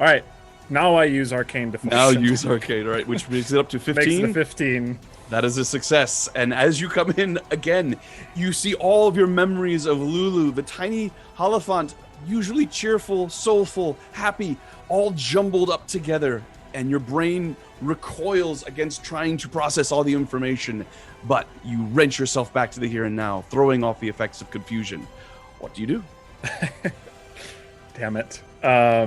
All right, now I use Arcane Deflection. Now use Arcade, all right, which makes it up to 15. Makes the 15. That is a success. And as you come in again, you see all of your memories of Lulu, the tiny Holophant, usually cheerful, soulful, happy, all jumbled up together. And your brain recoils against trying to process all the information, but you wrench yourself back to the here and now, throwing off the effects of confusion. What do you do? Damn it. I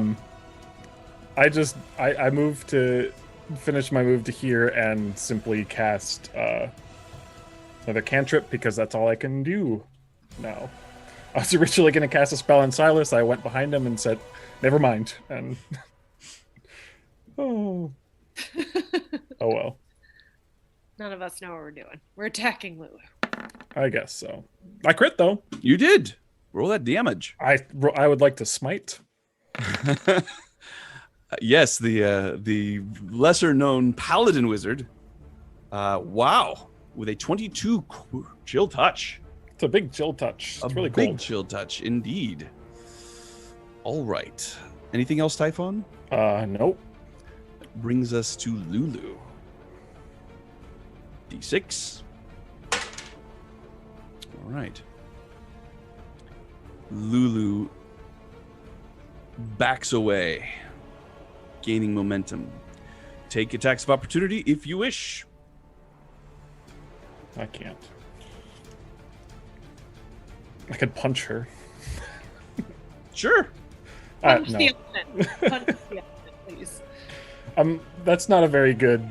move to finish my move to here and simply cast another cantrip because that's all I can do now. I was originally going to cast a spell on Silas. I went behind him and said, never mind. And oh well. None of us know what we're doing. We're attacking Lulu. I guess so. I crit though. You did. Roll that damage. I would like to smite. Yes, the lesser known paladin wizard. Wow, with a 22 chill touch. It's a big chill touch. It's really big cool. chill touch indeed. All right. Anything else, Typhon? Nope. That brings us to Lulu. D6. All right. Lulu backs away, gaining momentum. Take attacks of opportunity if you wish. I can't. I could punch her. Sure. Punch No. the opponent. Punch the opponent, please. That's not a very good.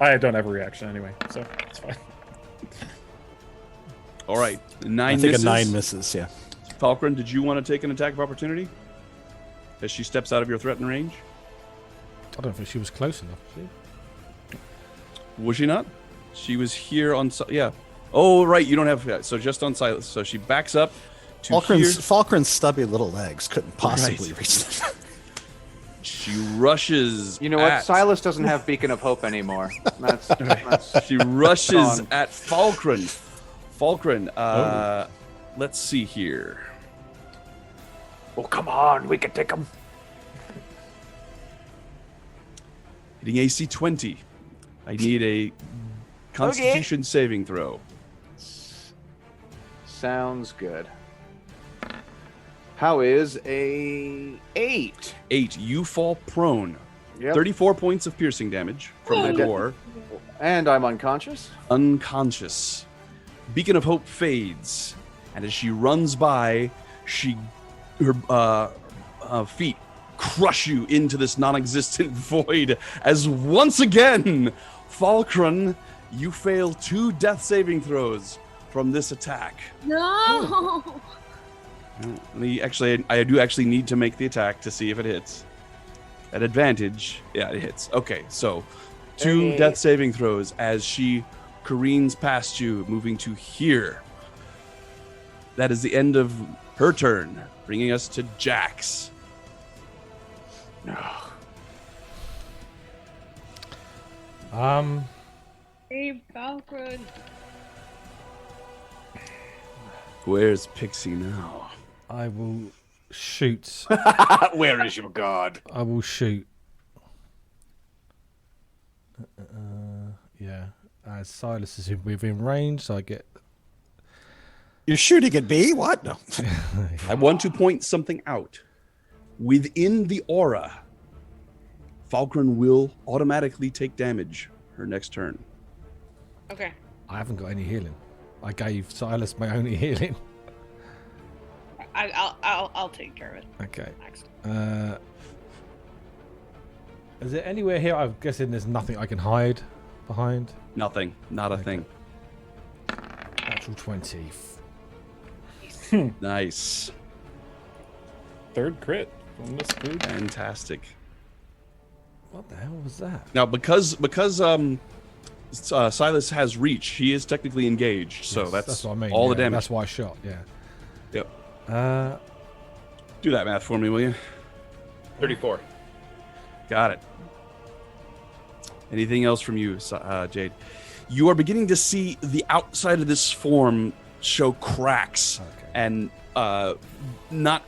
I don't have a reaction anyway, so it's fine. All right. I 9 think misses. a 9 misses, yeah. Falkrunn, did you want to take an attack of opportunity as she steps out of your threatened range? I don't think she was close enough. Was she not? She was here on... Yeah. Oh, right. You don't have... So just on Silas. So she backs up to Falkrunn's stubby little legs couldn't possibly Right. reach them. She rushes. You know what? at- Silas doesn't have Beacon of Hope anymore. That's She rushes gone. at Falkrunn. Falkrunn, let's see here. Oh, come on. We can take him. Hitting AC 20. I need a Constitution saving throw. Sounds good. How is a 8? 8. You fall prone. Yep. 34 points of piercing damage from the door. And I'm unconscious. Unconscious. Beacon of Hope fades, and as she runs by, her feet crush you into this non-existent void. As once again, Falkrunn, you fail 2 death saving throws from this attack. No. I do actually need to make the attack to see if it hits. At advantage, yeah, it hits. Okay, so 2 death saving throws as she careens past you, moving to here. That is the end of her turn, bringing us to Jax. Hey, Falkrunn. Where's Pixie now? I will shoot. Where is your god? I will shoot. Yeah. As Silas is within range, so I get. You're shooting at me? What? No. I want to point something out. Within the aura, Falkrunn will automatically take damage her next turn. Okay. I haven't got any healing. I gave Silas my only healing. I'll take care of it. Okay. Next. Is there anywhere here? I'm guessing there's nothing I can hide behind. Nothing. Not a thing. Natural 20. Nice. 3rd crit from this group. Fantastic. What the hell was that? Now, because Silas has reach, he is technically engaged. So Yes, that's what I mean. all the yeah, damage. That's why I shot. Yeah. Yep. Do that math for me, will you? 34. Got it. Anything else from you, Jade? You are beginning to see the outside of this form show cracks and not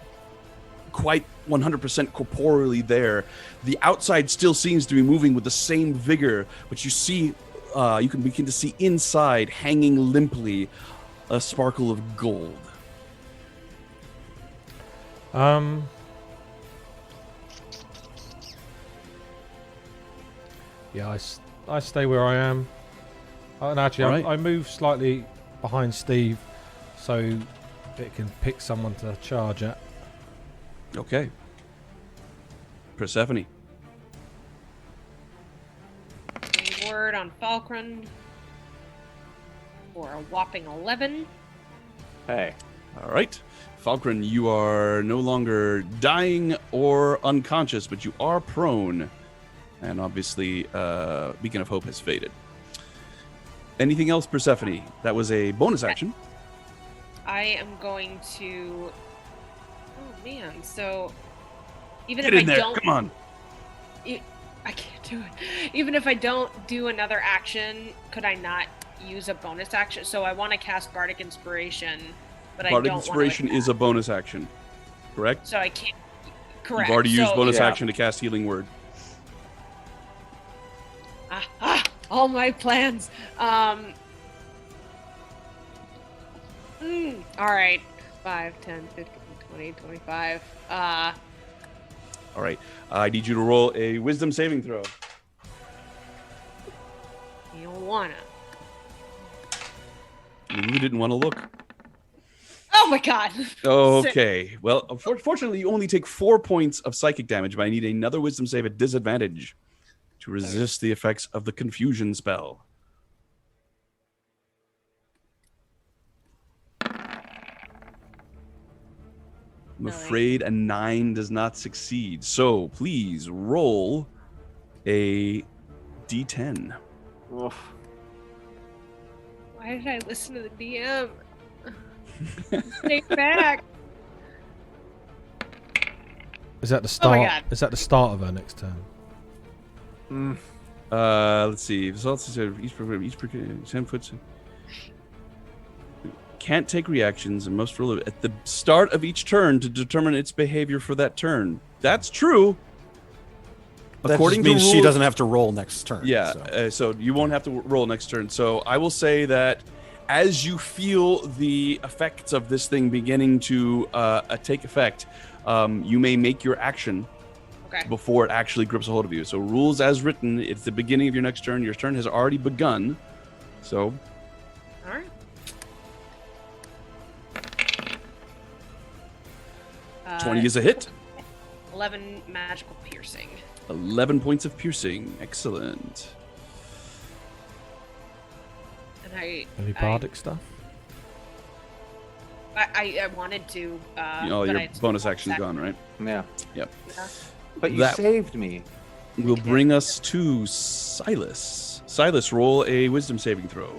quite 100% corporeally there. The outside still seems to be moving with the same vigor, but you see, you can begin to see inside, hanging limply, a sparkle of gold. Yeah, I stay where I am. And actually, Right. I move slightly behind Steve so it can pick someone to charge at. Okay. Persephone. A word on Falkrunn for a whopping 11. Hey. All right. Falkrunn, you are no longer dying or unconscious, but you are prone. And obviously, Beacon of Hope has faded. Anything else, Persephone? That was a bonus action. I am going to. Oh man! So even Get if in I there. don't, Come on. I can't do it. Even if I don't do another action, could I not use a bonus action? So I want to cast Bardic Inspiration, but Bardic I don't Inspiration want to is a bonus action, correct? So I can't. Correct. You've already used So- bonus Yeah. action to cast Healing Word. All my plans. All right. 5, 10, 15, 20, 25. All right. I need you to roll a Wisdom saving throw. You don't wanna. You didn't want to look. Oh my god. Okay. Well, unfortunately, you only take 4 points of psychic damage, but I need another Wisdom save at disadvantage to resist the effects of the confusion spell. I'm afraid a 9 does not succeed. So please roll a d10. Oof. Why did I listen to the DM? Take back. Is that the start? God. Is that the start of her next turn? Let's see. Results each 10 foot. Can't take reactions and must roll at the start of each turn to determine its behavior for that turn. That's true. That According just means to she rule- doesn't have to roll next turn. Yeah, so. so you won't have to roll next turn. So I will say that as you feel the effects of this thing beginning to take effect, you may make your action before it actually grips a hold of you. So rules as written, it's the beginning of your next turn. Your turn has already begun. So... All right. 20 is a hit. 11 magical piercing. 11 points of piercing. Excellent. And I... Any bardic stuff? I wanted to... your bonus action's gone, right? Yeah. Yep. Yeah. But you saved me. Will bring us to Silas. Silas, roll a wisdom saving throw.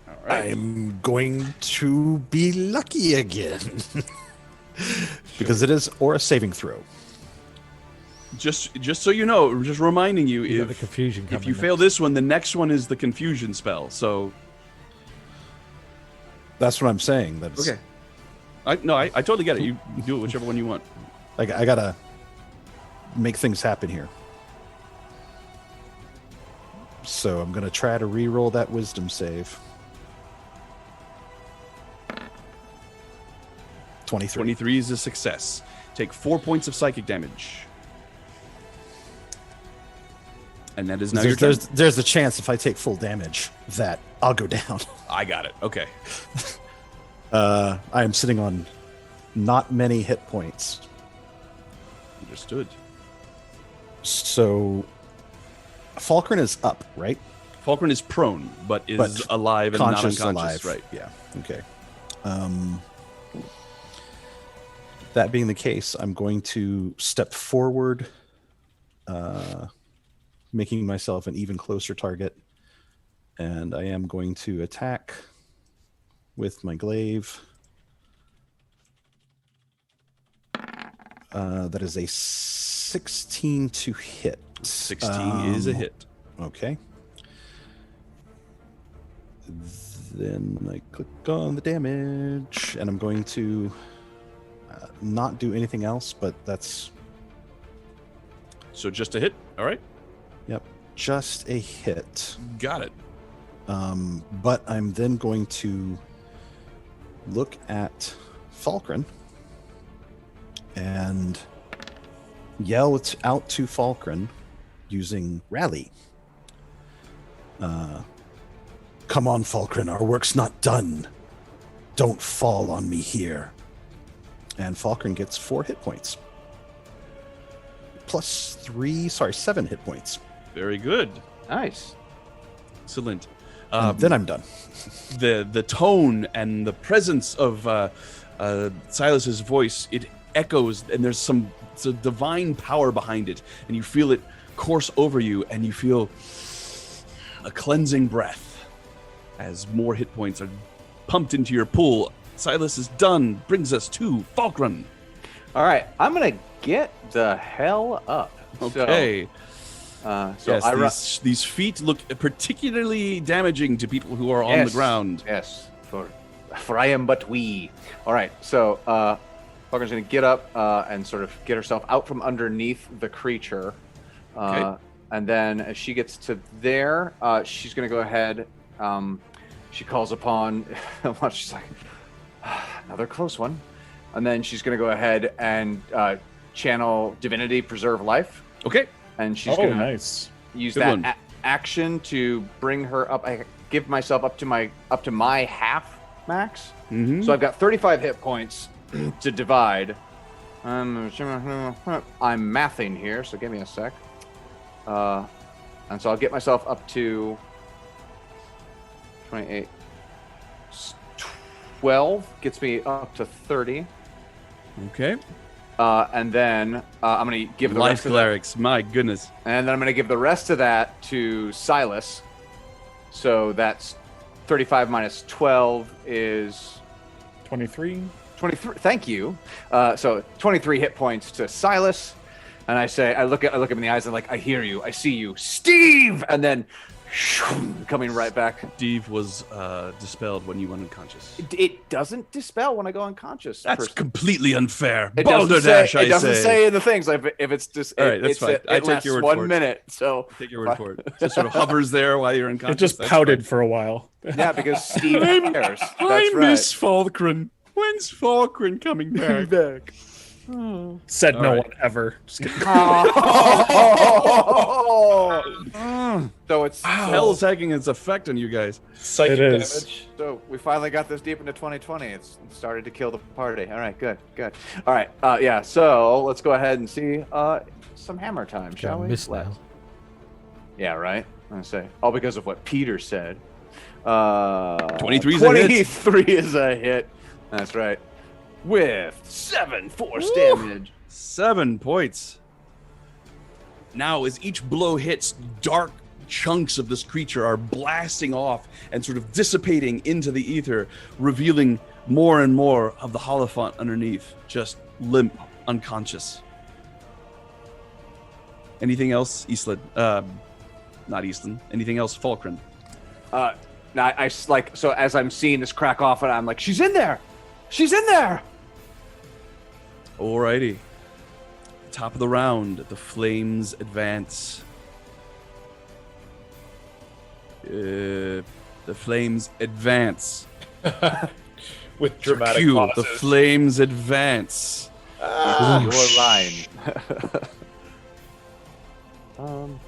All right. I'm going to be lucky again. Because it is or a saving throw. Just so you know, just reminding you, You got the confusion if coming you fail this one, the next one is the confusion spell. So that's what I'm saying. That's okay. I totally get it. You do it whichever one you want. Like I gotta make things happen here. So I'm gonna try to re-roll that wisdom save. 23. 23 is a success. Take 4 points of psychic damage. And that is now your turn. There's a chance if I take full damage that I'll go down. I got it. Okay. I am sitting on not many hit points. Understood. So Falkrunn is up, right? Falkrunn is prone, but is alive and not unconscious. Alive. Right. Yeah. Okay. That being the case, I'm going to step forward, making myself an even closer target. And I am going to attack with my glaive. That is a 16 to hit. 16 is a hit. Okay. Then I click on the damage, and I'm going to not do anything else, but that's... So just a hit? All right. Yep. Just a hit. Got it. But I'm then going to look at Falkrunn and yell out to Falkrunn using Rally. Come on, Falkrunn, our work's not done. Don't fall on me here. And Falkrunn gets 4 hit points. Plus 7 hit points. Very good. Nice. Excellent. Then I'm done. The tone and the presence of Silas's voice, it echoes, and there's some divine power behind it, and you feel it course over you, and you feel a cleansing breath as more hit points are pumped into your pool. Silas is done. Brings us to Falkrunn. All right, I'm gonna get the hell up. Okay. Yes, these feet look particularly damaging to people who are on the ground. Yes, for I am but we. All right, so Falkrunn's going to get up and sort of get herself out from underneath the creature. Okay. And then as she gets to there, she's going to go ahead. She calls upon, she's like, another close one. And then she's going to go ahead and channel Divinity Preserve Life. Okay. And she's going to use that action to bring her up. I give myself up to my half max. Mm-hmm. So I've got 35 hit points to divide. I'm mathing here, so give me a sec. And so I'll get myself up to 28. 12 gets me up to 30. Okay. And then I'm going to give the rest of clerics, my goodness. And then I'm going to give the rest of that to Silas. So that's 35 minus 12 is 23. 23. Thank you. So 23 hit points to Silas. And I look him in the eyes and like, I hear you, I see you, Steve. And then coming right back. Steve was dispelled when you went unconscious. It doesn't dispel when I go unconscious. That's completely unfair. It doesn't Balderdash, it doesn't say in the things. Like, if it's just, all right, that's fine. I take lasts your word 1 for it. minute. So take your word for it. It just sort of hovers there while you're unconscious. It just pouted for a while. Yeah, because Steve cares. That's I right. miss Falkrunn. When's Falkrunn coming back? Said All no right. one ever. Just kidding. So it's Hell's taking its effect on you guys. Psychic It is. damage. So we finally got this deep into 2020. It's started to kill the party. All right, good. All right, yeah. So let's go ahead and see some hammer time, shall we? Miss now. Yeah, right. I'm gonna say all because of what Peter said. 23 is a hit. 23 is a hit. That's right. With 7 force damage. 7 points. Now, as each blow hits, dark chunks of this creature are blasting off and sort of dissipating into the ether, revealing more and more of the Holofont underneath, just limp, unconscious. Anything else, Eastland? Not Eastland. Anything else, Falkrunn? I like, so as I'm seeing this crack off, and I'm like, she's in there. She's in there. Alrighty. Top of the round, the flames advance. The flames advance. With dramatic Cue, pauses. the flames advance. Your line.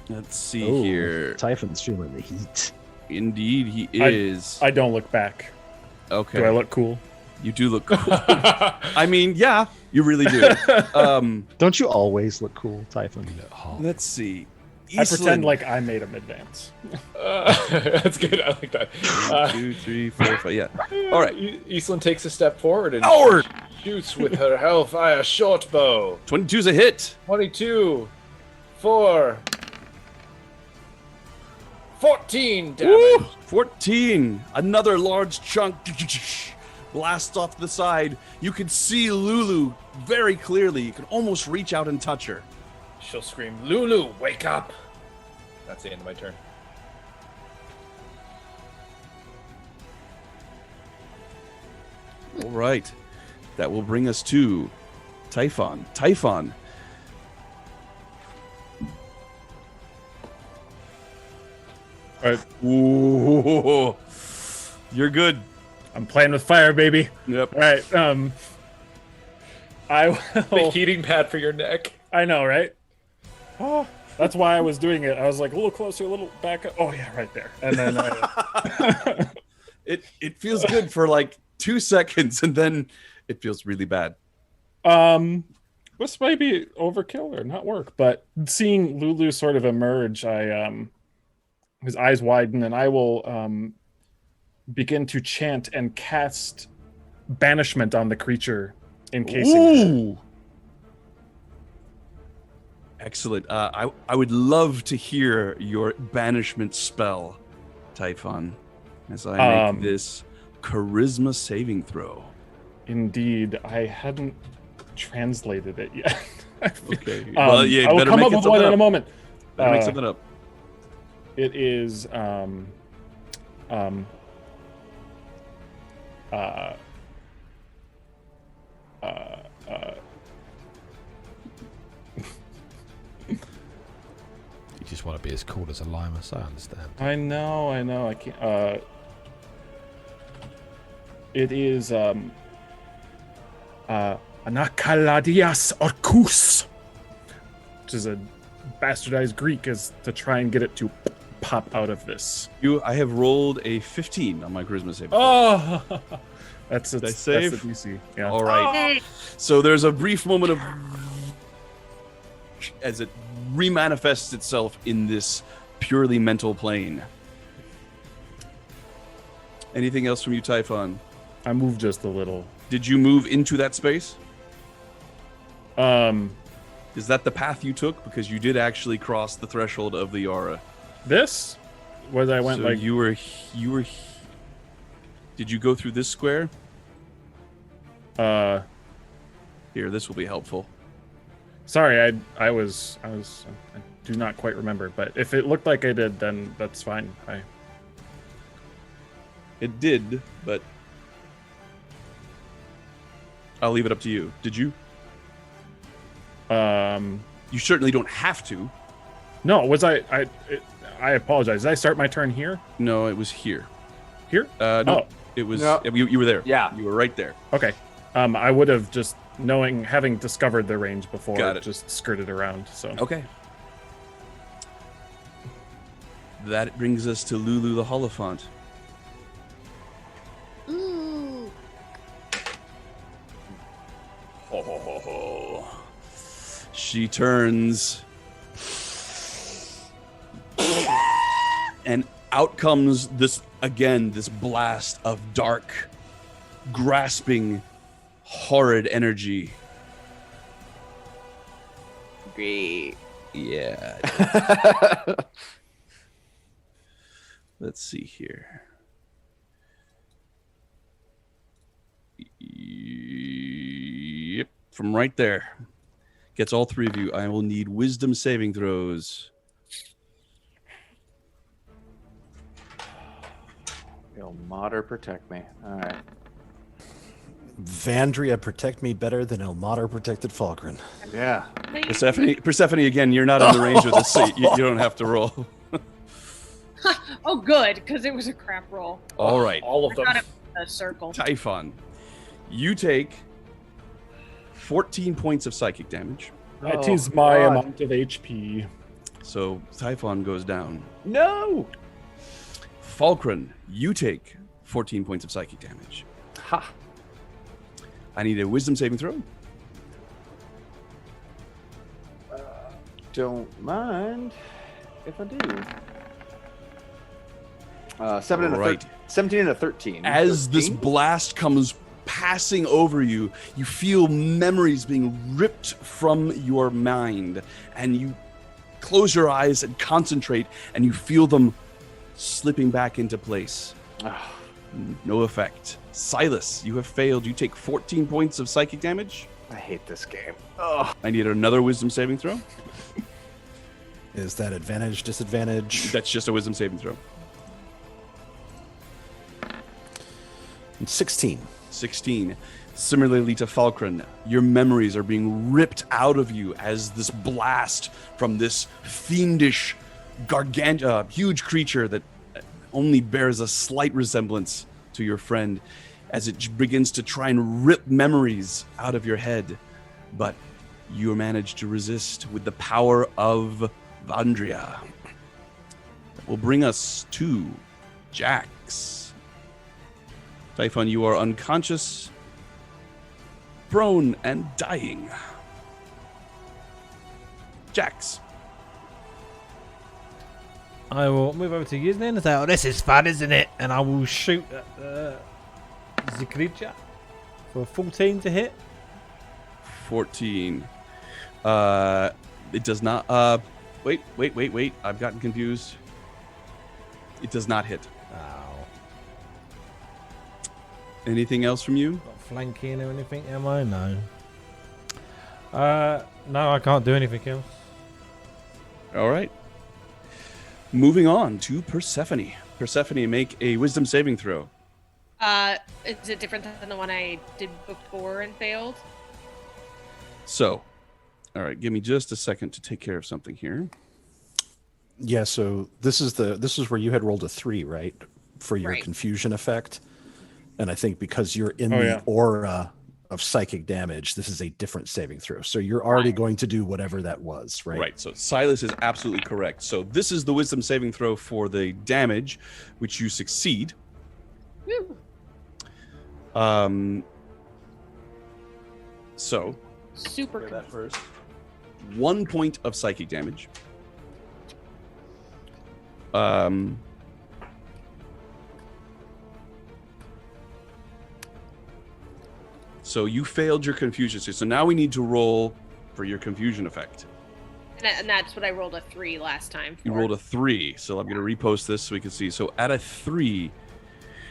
Let's see Oh, here. Typhon's feeling the heat. Indeed, he is. I don't look back. Okay. Do I look cool? You do look cool. I mean, yeah, you really do. Don't you always look cool, Typhon? Let's see. I pretend like I made him advance. That's good. I like that. 1, 2, 3, 4, 5. Yeah. All right. Eastland takes a step forward and Forward! shoots with her hellfire short bow. 22's a hit. 22, 4, 14 damage. Woo! 14. Another large chunk blasts off to the side. You can see Lulu very clearly. You can almost reach out and touch her. She'll scream, "Lulu, wake up!" That's the end of my turn. All right. That will bring us to Typhon. Typhon. All right. Ooh. You're good. I'm playing with fire, baby. Yep. All right. I The will. heating pad for your neck. I know, right? Oh, that's why I was doing it. I was like a little closer, a little back up. Oh yeah, right there. And then It feels good for like 2 seconds, and then it feels really bad. this may be overkill or not work, but seeing Lulu sort of emerge, his eyes widen, and I will begin to chant and cast banishment on the creature, encasing her. Ooh. Excellent. I would love to hear your banishment spell, Typhon, as I make this charisma saving throw. Indeed, I hadn't translated it yet. Okay. Well, yeah, I will better come make up it with something one in up. a moment. Better make something up. It is You just want to be as cool as a limus, I understand. I know, I can't it is Anakaladias Orkus, which is a bastardized Greek, is to try and get it to pop out of this. I have rolled a 15 on my charisma saving throw. Oh, that's Did I that's save? the DC. Yeah. All right. So there's a brief moment of as it remanifests itself in this purely mental plane. Anything else from you, Typhon? I moved just a little. Did you move into that space? Is that the path you took? Because you did actually cross the threshold of the aura. This? Where I went So like you were. Did you go through this square? Here, this will be helpful. Sorry, I was do not quite remember. But if it looked like I did, then that's fine. It did, but I'll leave it up to you. Did you? You certainly don't have to. No, was I apologize. Did I start my turn here? No, it was here. Here? No, it was. No. You were there. Yeah, you were right there. Okay. I would have just having discovered the range before, Got it. Just skirted around. So okay. That brings us to Lulu the Holophant. Ooh. Ho, ho, ho, ho. She turns, and out comes this blast of dark, grasping, horrid energy. Great. Yeah. Let's see here. Yep, from right there. Gets all three of you. I will need wisdom saving throws. Ilmater, protect me. All right. Vandria protect me better than Ilmater protected Falkrunn. Yeah. Persephone, again, you're not in the range of the seat. You don't have to roll. Oh, good, because it was a crap roll. All right. All of them. A circle. Typhon, you take 14 points of psychic damage. That is my amount of HP. So Typhon goes down. No! Falkrunn, you take 14 points of psychic damage. Ha! I need a wisdom saving throw. Don't mind if I do. 17 and a 13. As this blast comes passing over you, you feel memories being ripped from your mind, and you close your eyes and concentrate, and you feel them slipping back into place. No effect. Silas, you have failed. You take 14 points of psychic damage. I hate this game. I need another wisdom saving throw. Is that advantage, disadvantage? That's just a wisdom saving throw. 16. 16. Similarly to Falkrunn, your memories are being ripped out of you as this blast from this fiendish, huge creature that only bears a slight resemblance to your friend, as it begins to try and rip memories out of your head. But you manage to resist with the power of Vandria. That will bring us to Jax. Typhon, you are unconscious, prone, and dying. Jax. I will move over to Yuznin and say, "Oh, this is fun, isn't it?" And I will shoot at the creature for 14 to hit. 14. It does not. Wait. I've gotten confused. It does not hit. Oh. Anything else from you? Not flanking or anything, am I? No. No, I can't do anything else. All right. Moving on to Persephone. Persephone, make a wisdom saving throw. Is it different than the one I did before and failed? So, all right, give me just a second to take care of something here. Yeah, so this is where you had rolled a 3, right? For your confusion effect. And I think because you're in the aura of psychic damage, this is a different saving throw. So you're already going to do whatever that was, right? Right. So Silas is absolutely correct. So this is the wisdom saving throw for the damage, which you succeed. Woo. So super that first. 1 point of psychic damage. So you failed your confusion. So now we need to roll for your confusion effect. And that's what I rolled a 3 last time for. You rolled a 3. So I'm going to repost this so we can see. So at a 3,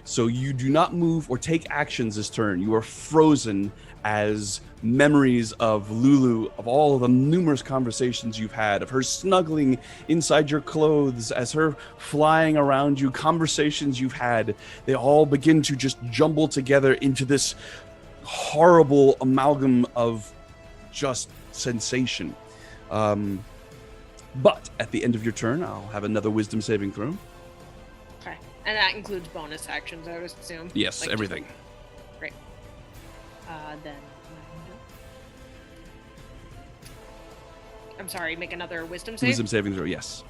so you do not move or take actions this turn. You are frozen as memories of Lulu, of all the numerous conversations you've had, of her snuggling inside your clothes, as her flying around you, conversations you've had, they all begin to just jumble together into this horrible amalgam of just sensation. But at the end of your turn, I'll have another wisdom saving throw. Okay. And that includes bonus actions, I would assume. Yes, Like, everything. Great. Then I'm sorry, make another wisdom save? Wisdom saving throw, yes.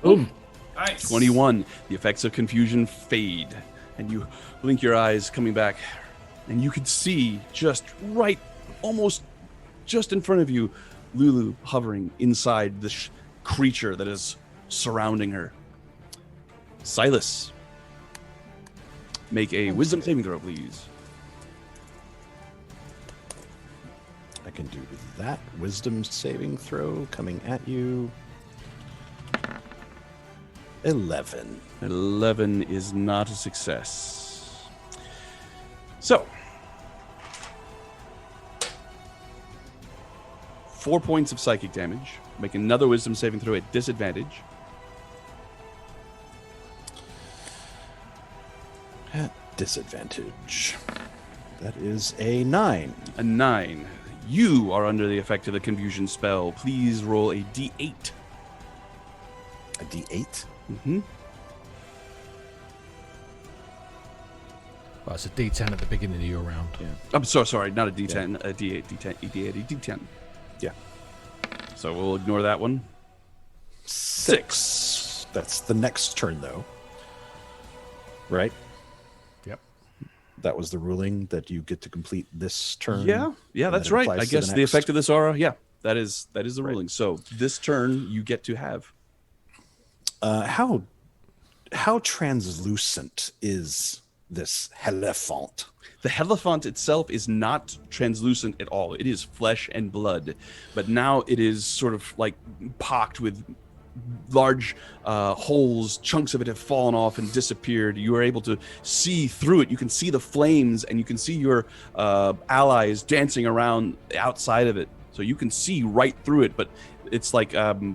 Boom. Nice. 21. The effects of confusion fade, and you blink your eyes coming back, and you can see just right, almost just in front of you, Lulu hovering inside this creature that is surrounding her. Silas, make a wisdom saving throw, please. I can do that. Wisdom saving throw coming at you. 11. 11 is not a success. So, 4 points of psychic damage. Make another wisdom saving throw at disadvantage. At disadvantage. That is a 9. A 9. You are under the effect of the confusion spell. Please roll a d8. A d8? Mm-hmm. Well, it's a D10 at the beginning of your round. Yeah. I'm so sorry, not a d10, a d8, d10, d8, a d10. Yeah. So we'll ignore that one. 6. That's the next turn, though. Right? Yep. That was the ruling that you get to complete this turn. Yeah, that's right. I guess the effect of this aura, that is the Right. ruling. So this turn you get to have. How translucent is this Helephant? The Helephant itself is not translucent at all. It is flesh and blood, but now it is sort of like pocked with large holes. Chunks of it have fallen off and disappeared. You are able to see through it. You can see the flames, and you can see your allies dancing around outside of it. So you can see right through it, but it's like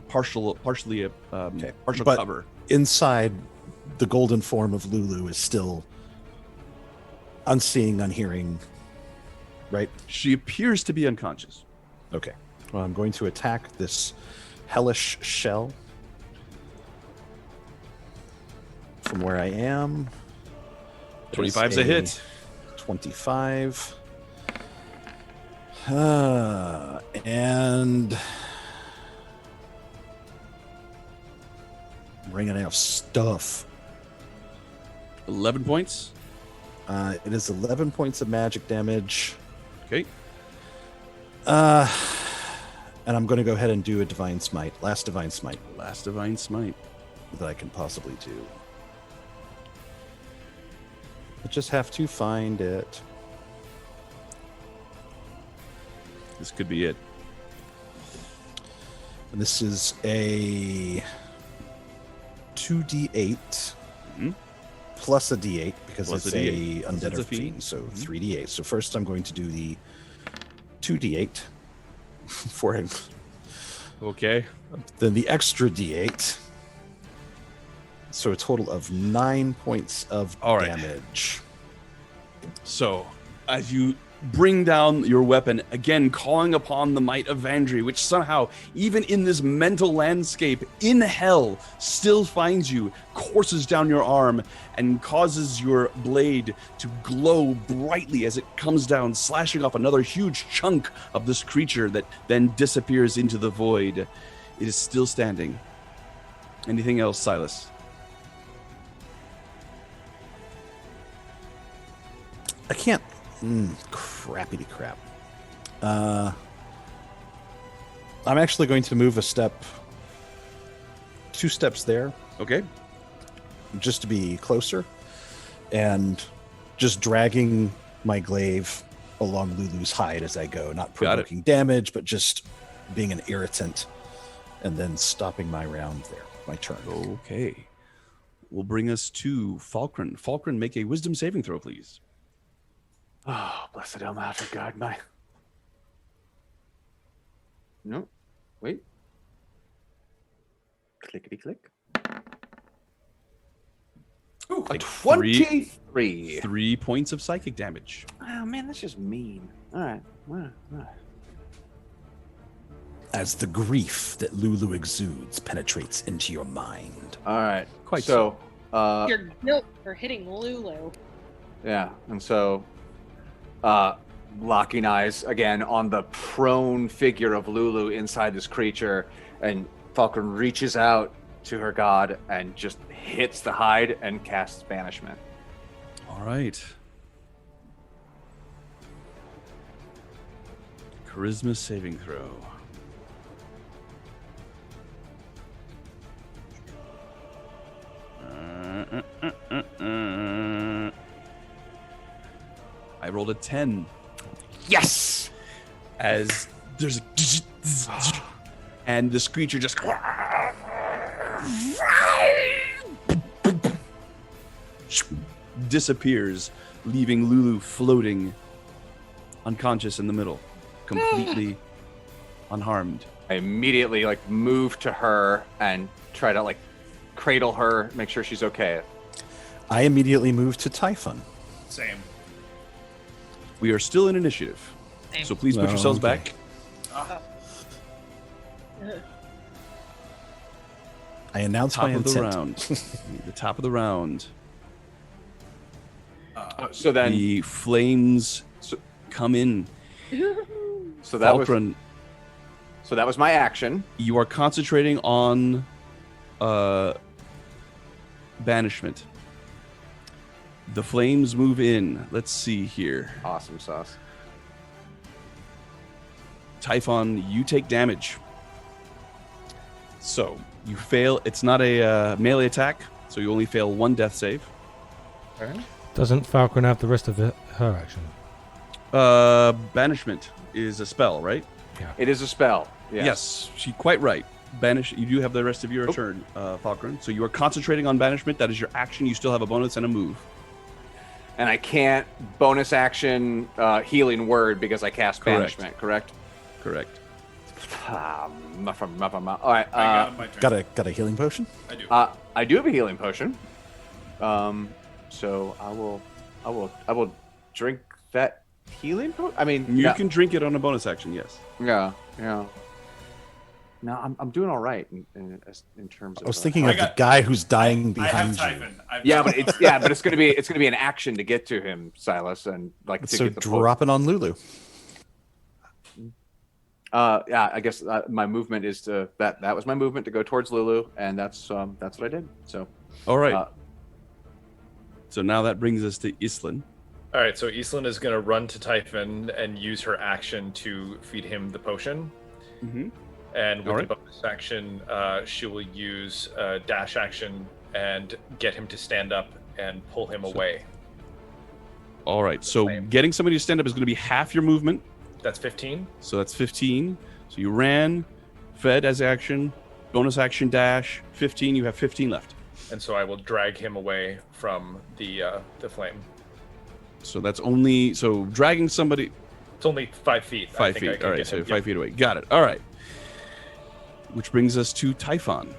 partially a partial But cover. inside, the golden form of Lulu is still unseeing, unhearing, right? She appears to be unconscious. Okay. Well, I'm going to attack this hellish shell from where I am. 25's a hit. 25. And I'm running out of stuff. 11 points. It is 11 points of magic damage. Okay. And I'm going to go ahead and do a divine smite. Last divine smite Last divine smite. that I can possibly do. I just have to find it. This could be it. And this is a 2d8 plus a d8 because Plus it's a a D8. undead It's or a fiend. fiend. So 3d8. So first I'm going to do the 2d8 for him. Okay. Then the extra d8. So a total of 9 points of All right. damage. So, as you bring down your weapon, again calling upon the might of Vandria, which somehow, even in this mental landscape in hell, still finds you, courses down your arm, and causes your blade to glow brightly as it comes down, slashing off another huge chunk of this creature that then disappears into the void. It is still standing. Anything else, Silas? I can't. Crappity crap. I'm actually going to move 2 steps there, Okay. just to be closer, and just dragging my glaive along Lulu's hide as I go, not Got it. provoking damage, but just being an irritant, and then stopping my round there, my turn. Okay. Will bring us to Falkrunn. Falkrunn, make a wisdom saving throw, please. Oh, blessed Elmater, guide my. No, wait. Clickety click. Ooh, A 23. 3 points of psychic damage. Oh man, that's just mean. All right. As the grief that Lulu exudes penetrates into your mind. All right. Quite so. Your guilt for hitting Lulu. Yeah, and so, locking eyes again on the prone figure of Lulu inside this creature, and Falkrunn reaches out to her god and just hits the hide and casts banishment. All right. Charisma saving throw. I rolled a 10. Yes! As there's a and this creature just disappears, leaving Lulu floating unconscious in the middle, completely unharmed. I immediately move to her and try to cradle her, make sure she's okay. I immediately move to Typhon. Same. We are still in initiative, so please put yourselves back. I announce my Top of the intent. round. The top of the round. So then The flames come in. so that was Falkrunn, my action. you are concentrating on banishment. The flames move in. Let's see here. Awesome sauce. Typhon, you take damage. So you fail. It's not a melee attack, so you only fail 1 death save. Doesn't Falkrunn have the rest of her action? Banishment is a spell, right? It is a spell. Yes, she's quite right. Banish. You do have the rest of your turn, Falkrunn. So you are concentrating on banishment. That is your action. You still have a bonus and a move. And I can't bonus action healing word because I cast banishment, correct? Correct. All right. I got my turn. Got a healing potion? I do. I do have a healing potion. So I will drink that healing potion. I mean, You can drink it on a bonus action. Yes. Yeah. No, I'm doing all right in terms of. I was thinking of the guy who's dying I have behind you. Typhon. but it's gonna be an action to get to him, Silas, and to So get the drop it on Lulu. Yeah, I guess my movement is to that was my movement to go towards Lulu, and that's what I did. So. All right. So now that brings us to Islin. All right, so Islin is going to run to Typhon and use her action to feed him the potion. Mm-hmm. And with the bonus action, she will use dash action and get him to stand up and pull him away. All right. So getting somebody to stand up is going to be half your movement. That's 15. So that's 15. So you ran, fed as action, bonus action dash, 15. You have 15 left. And so I will drag him away from the flame. So that's only dragging somebody. It's only 5 feet. 5 feet. All right. So 5 feet away. Got it. All right. Which brings us to Typhon.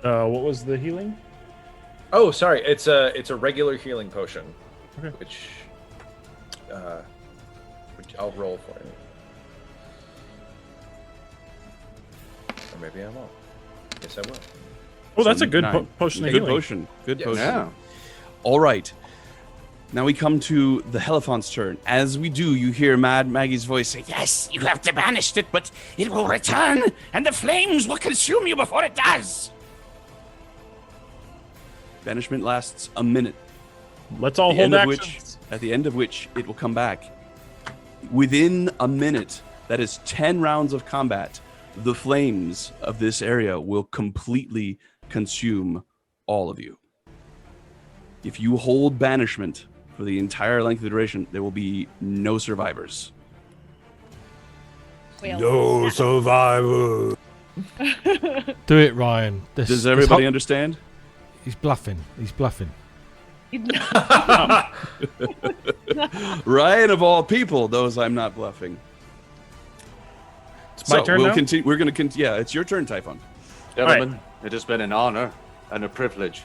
What was the healing? Oh, sorry. It's a regular healing potion, which I'll roll for you. Or maybe I won't. Yes, I will. Oh, that's a good 9. potion of Good healing. potion. Good Yes. potion. Yeah. All right. Now we come to the Helephant's turn. As we do, you hear Mad Maggie's voice say, Yes, you have to banish it, but it will return, and the flames will consume you before it does. banishment lasts a minute. Let's all At the hold end of actions. at the end of which it will come back. Within a minute, that is 10 rounds of combat, the flames of this area will completely consume all of you. If you hold banishment for the entire length of the duration, there will be no survivors. Well, No survivor. Do it, Ryan. Does everybody understand? He's bluffing. He's bluffing. Ryan of all people, those I'm not bluffing. It's my turn we'll now? continue. We're going to continue. Yeah, it's your turn, Typhon. Gentlemen, it has been an honor and a privilege.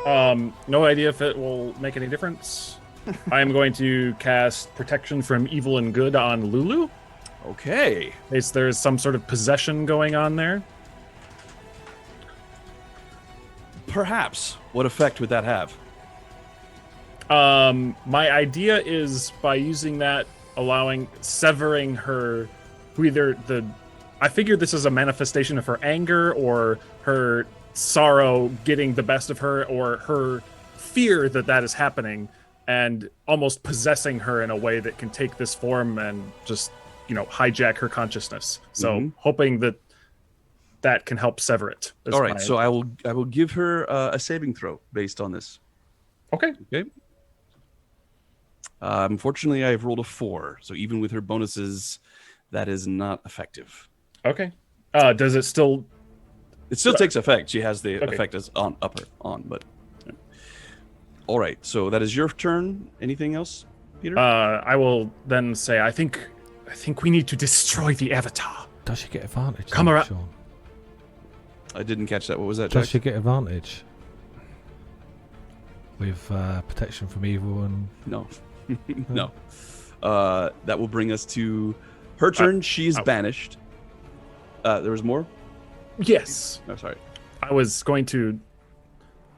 No idea if it will make any difference. I am going to cast Protection from Evil and Good on Lulu. Okay. In case there's some sort of possession going on there. Perhaps. What effect would that have? My idea is by using that, severing her, I figure this is a manifestation of her anger or her sorrow getting the best of her or her fear that is happening and almost possessing her in a way that can take this form and just, hijack her consciousness. So hoping that can help sever it. All right, so I will give her a saving throw based on this. Okay. Unfortunately, I've rolled a 4, so even with her bonuses, that is not effective. Okay. Does it still? It still takes effect. She has the effect as on. But all right. So that is your turn. Anything else, Peter? I will then say I think we need to destroy the avatar. Does she get advantage? Come around. Sean? I didn't catch that. What was that, Does Jax? she get advantage with protection from evil and? No, no. That will bring us to her turn. She is banished. There was more? Yes. Oh, sorry. I was going to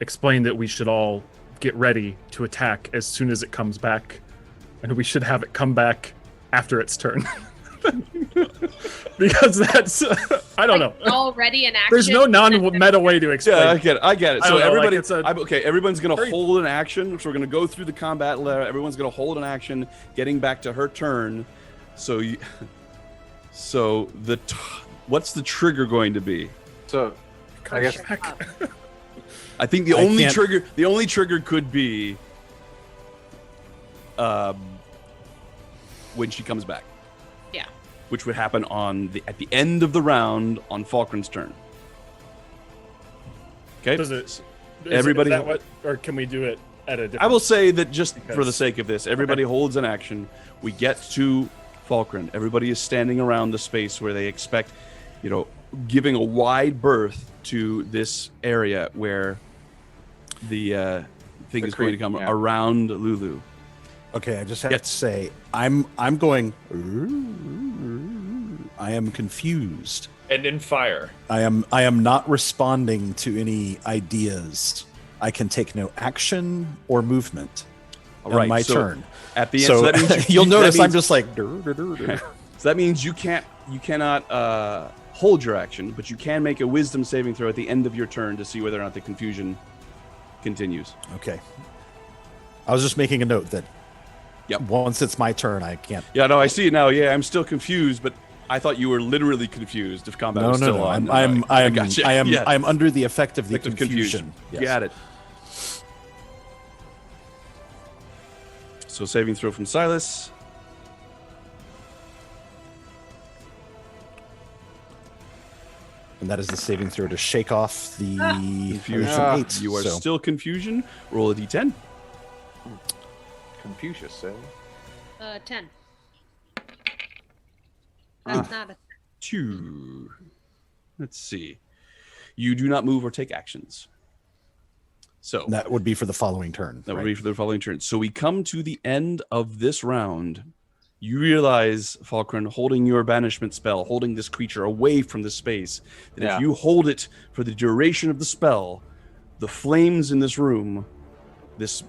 explain that we should all get ready to attack as soon as it comes back, and we should have it come back after its turn. Because that's I don't know. Already in action. There's no non-meta way to explain. Yeah, I get it. So everybody, everyone's going to very- hold an action. So we're going to go through the combat layer. Everyone's going to hold an action, getting back to her turn. So what's the trigger going to be? So I guess I think the only trigger could be when she comes back. Yeah. Which would happen at the end of the round on Falkrunn's turn. Okay. Everybody, is that what, or can we do it at a different? I will say that just for the sake of this, everybody holds an action. We get to Falkrunn. Everybody is standing around the space where they expect, giving a wide berth to this area where the thing is going to come around Lulu. Okay, I just have to say, I'm going. I am confused. And in fire. I am not responding to any ideas. I can take no action or movement on my turn. At the end, so that means you'll notice I'm just like. So that means you cannot hold your action, but you can make a wisdom saving throw at the end of your turn to see whether or not the confusion continues. Okay. I was just making a note that once it's my turn, I can't. Yeah, no, I see it now. Yeah, I'm still confused, but I thought you were literally confused if combat was still on. I'm under the effect of the confusion. Yes. Got it. So saving throw from Silas. And that is the saving throw to shake off the confusion. 8. You are still confusion. Roll a d10. Confucius, 10. That's not a 2. Let's see. You do not move or take actions. So that would be for the following turn. That would be for the following turn. So we come to the end of this round. You realize, Falkrunn, holding your banishment spell, holding this creature away from the space, that if you hold it for the duration of the spell, the flames in this room, this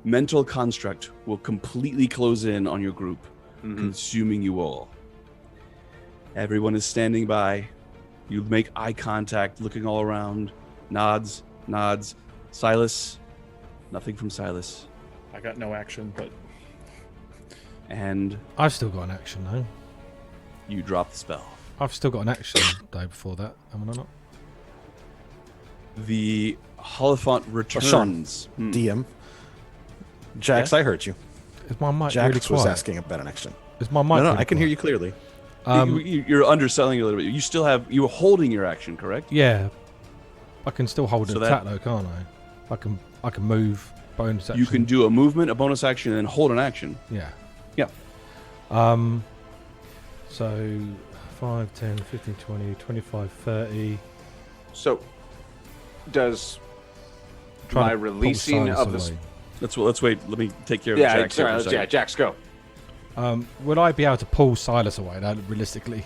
mental construct, will completely close in on your group, consuming you all. Everyone is standing by. You make eye contact, looking all around. Nods. Silas, nothing from Silas. I got no action, but... And... I've still got an action, though. You drop the spell. I've still got an action, though, before that. Am I not? The Holifont returns. DM. Jax, I heard you. Is my mic Jax really quiet? was asking about an action. Is my mic No, really I can hear quiet? you clearly. You're underselling it a little bit. You were holding your action, correct? Yeah. I can still hold an So attack, though, can't I? I can move. Bonus action. You can do a movement, a bonus action, and then hold an action. Yeah. Yeah. So 5, 10, 15, 20, 25, 30. So, does my releasing of this? Let's wait. Let me take care of Jax. Sorry, yeah, Jax, go. Would I be able to pull Silas away, realistically,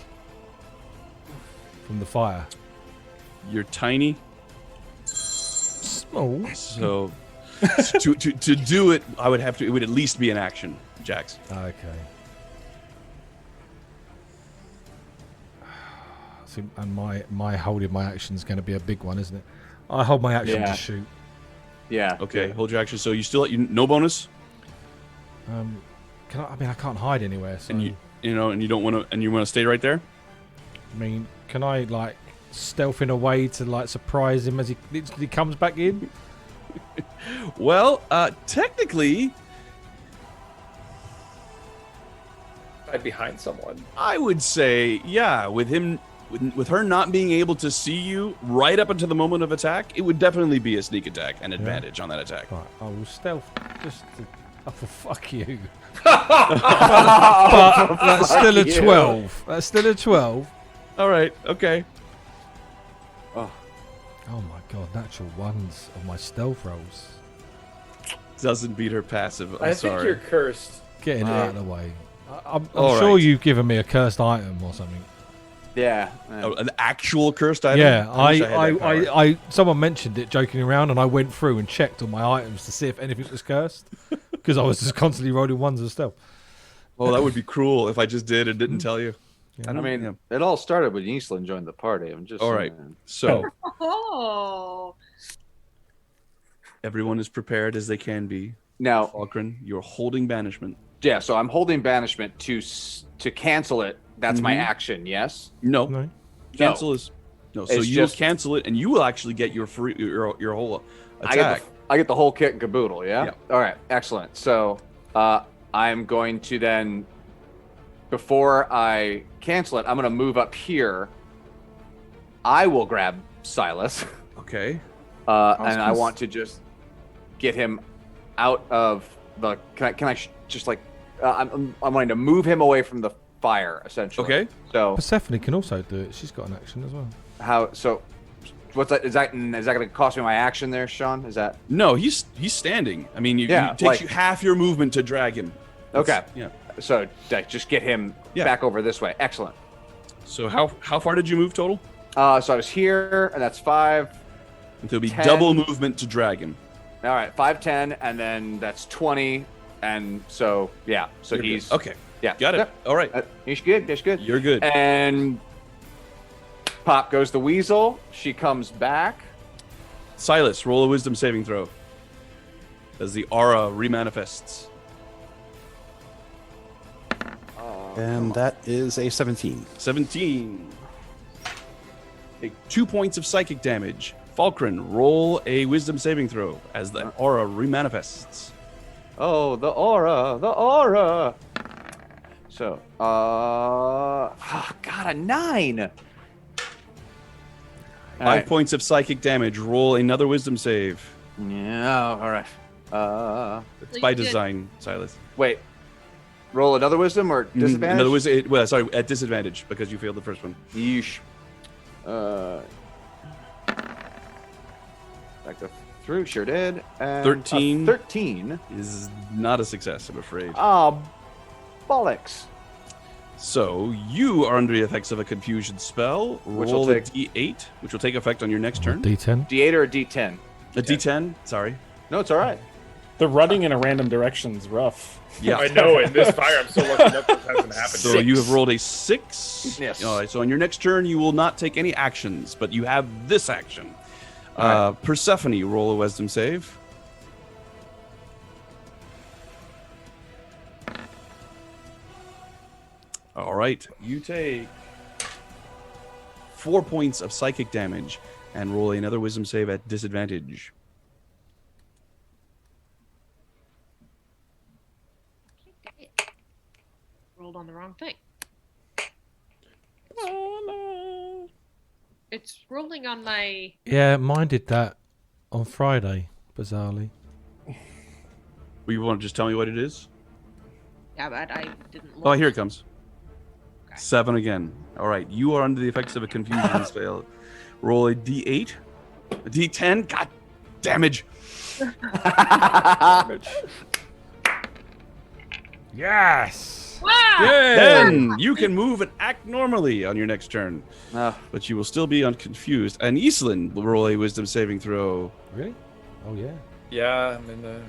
from the fire? You're tiny. Small. So to do it, I would have to. It would at least be an action, Jax. Okay. See, and my holding my action is going to be a big one, isn't it? I hold my action to shoot. Yeah. Okay. Yeah. Hold your action. So you still no bonus. Can I mean, I can't hide anywhere. So. And you don't want to, and you want to stay right there. I mean, can I like stealth in a way to like surprise him as he comes back in? Well, technically, Hide behind someone. I would say, yeah, with her not being able to see you right up until the moment of attack, it would definitely be a sneak attack and advantage on that attack. Right, I will stealth just to, for fuck you. but that's still a 12. That's still a 12. All right, okay. Oh my god, natural ones of my stealth rolls. Doesn't beat her passive. I sorry. think you're cursed. Getting it out of the way. I'm sure you've given me a cursed item or something. Yeah. Oh, an actual cursed item? Yeah, I someone mentioned it joking around, and I went through and checked all my items to see if anything was cursed, because I was just constantly rolling ones as stealth. Oh, that would be cruel if I just did and didn't tell you. I mean, it all started when Eastland joined the party. I'm just all right. So Oh. everyone is prepared as they can be. Now, Falkrunn, you're holding banishment. Yeah, so I'm holding banishment to cancel it. That's my action. Yes. No. Cancel is no. So you will cancel it, and you will actually get your free your whole attack. I get the whole kit and caboodle. Yeah? Yep. All right. Excellent. So I'm going to then, before I cancel it, I'm going to move up here. I will grab Silas. Okay. And I want to just get him out of the. Can I just like? I'm wanting to move him away from the fire, essentially. Okay. So Persephone can also do it. She's got an action as well. How so? What's that? Is that going to cost me my action there, Sean? Is that? No, he's standing. I mean, it takes you half your movement to drag him. Okay. Yeah. So just get him back over this way. Excellent. So how far did you move total? So I was here, and that's 5. And there'll be 10. double movement to drag him. All right, 5, 10, and then that's 20, and so yeah. So You're he's good. Okay. Yeah. Got it. Yep. All right. He's good. That's good. You're good. And pop goes the weasel. She comes back. Silas, roll a wisdom saving throw. As the aura remanifests. And that is a 17. 17. Take 2 points of psychic damage. Falkrunn, roll a wisdom saving throw as the aura remanifests. Oh, the aura, the aura. So, God, a 9. 5 points of psychic damage. Roll another wisdom save. Yeah, all right. It's by design, Silas. Wait. Roll another wisdom or disadvantage? Another wisdom. Well, sorry, at disadvantage because you failed the first one. Yeesh. Back through, sure did. And 13. 13 is not a success, I'm afraid. Oh, bollocks. So you are under the effects of a confusion spell. Roll a D8, which will take effect on your next turn. D10. D8 or a D10? A D10. Sorry. No, it's all right. The running in a random direction is rough. Yeah, I know. In this fire, I'm so lucky that hasn't happened. So you have rolled a 6. Yes. All right. So on your next turn, you will not take any actions, but you have this action. Right. Persephone, roll a wisdom save. All right. You take 4 points of psychic damage and roll another wisdom save at disadvantage. Rolled on the wrong thing. It's rolling on my. Yeah, mine did that on Friday. bizarrely. Well, you want to just tell me what it is? Yeah, but I didn't look. Oh, here it comes. Okay. 7 again. All right, you are under the effects of a confusion spell. Roll a d8, a d10. God, damage. Yes. Wow! Then you can move and act normally on your next turn, Ah. but you will still be unconfused. And Iselin will roll a wisdom saving throw. Really? Oh yeah. Yeah, I'm in the.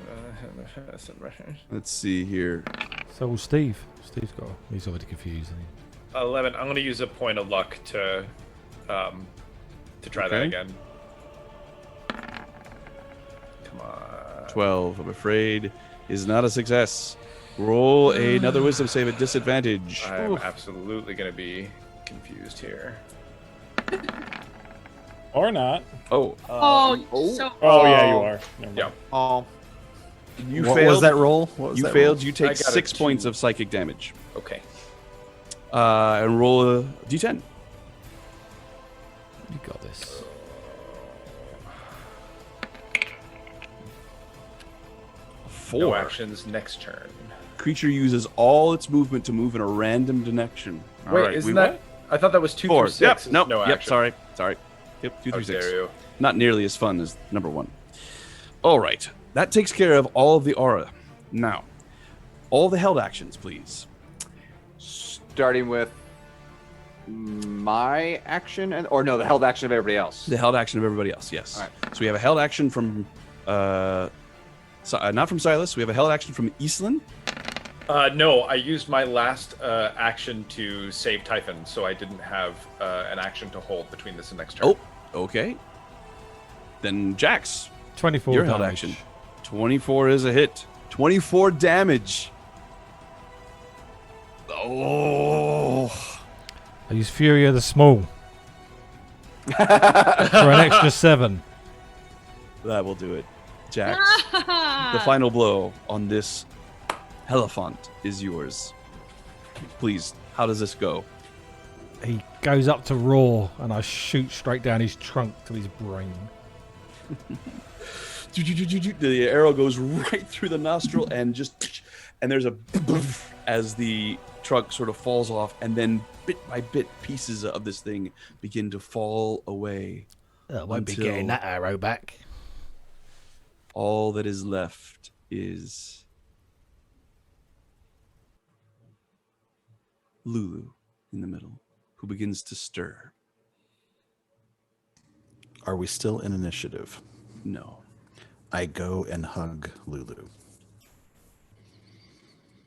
Let's see here. So will Steve. Steve's got. He's already confused. Isn't he? 11. I'm going to use a point of luck to try that Okay. again. Come on. 12, I'm afraid, is not a success. Roll another wisdom save at disadvantage. I'm absolutely going to be confused here. Or not. Oh, So Oh, yeah, you are. Never mind. Yeah. Oh, you What failed. was that roll? What was You that failed. roll? You I take got a 6 points 2. of psychic damage. Okay. And roll a d10. You got this. No 4. actions next turn. Creature uses all its movement to move in a random direction. All Wait, right, isn't we that? what? I thought that was 2 4. through 6. Yep. is Nope. No Yep. action. Sorry. Yep. 2 How through 6. dare you? Not nearly as fun as number 1. All right. That takes care of all of the aura. Now, all the held actions, please. starting with my action or no, the held action of everybody else. The held action of everybody else, yes. All right. So we have a held action from, not from Silas. We have a held action from Iselin. No, I used my last action to save Typhon, so I didn't have an action to hold between this and next turn. Oh, okay. Then Jax, 24 your damage. held action. 24 is a hit. 24 damage. Oh. I use Fury of the Small. For an extra 7. That will do it. Jax, the final blow on this Elephant is yours. Please, how does this go? He goes up to roar, and I shoot straight down his trunk to his brain. The arrow goes right through the nostril and there's a as the trunk sort of falls off, and then bit by bit pieces of this thing begin to fall away. I won't be Until- getting that arrow back. All that is left is Lulu in the middle, who begins to stir. Are we still in initiative? No. I go and hug Lulu.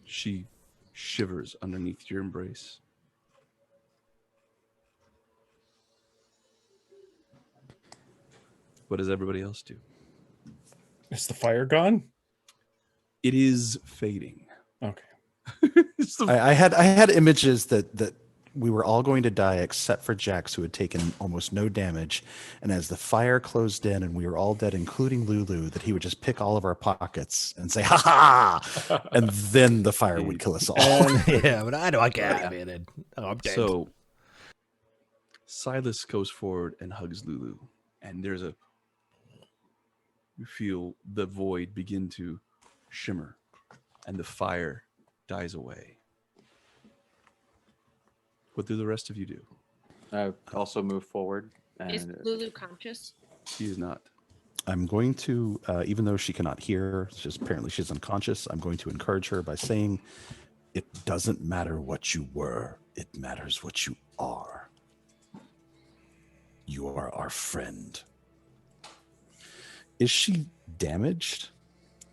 She shivers underneath your embrace. What does everybody else do? Is the fire gone? It is fading. Okay. It's the- I had images that we were all going to die except for Jax, who had taken almost no damage. And as the fire closed in and we were all dead, including Lulu, that he would just pick all of our pockets and say, "Ha ha!" And then the fire would kill us all. Yeah, but how do I get out of here then? Oh, I'm dead. So Silas goes forward and hugs Lulu, and there's a you feel the void begin to shimmer, and the fire dies away. What do the rest of you do? I also move forward. Is And Lulu conscious? She is not. I'm going to, even though she cannot hear, apparently she's unconscious, I'm going to encourage her by saying, it doesn't matter what you were, it matters what you are. You are our friend. Is she damaged?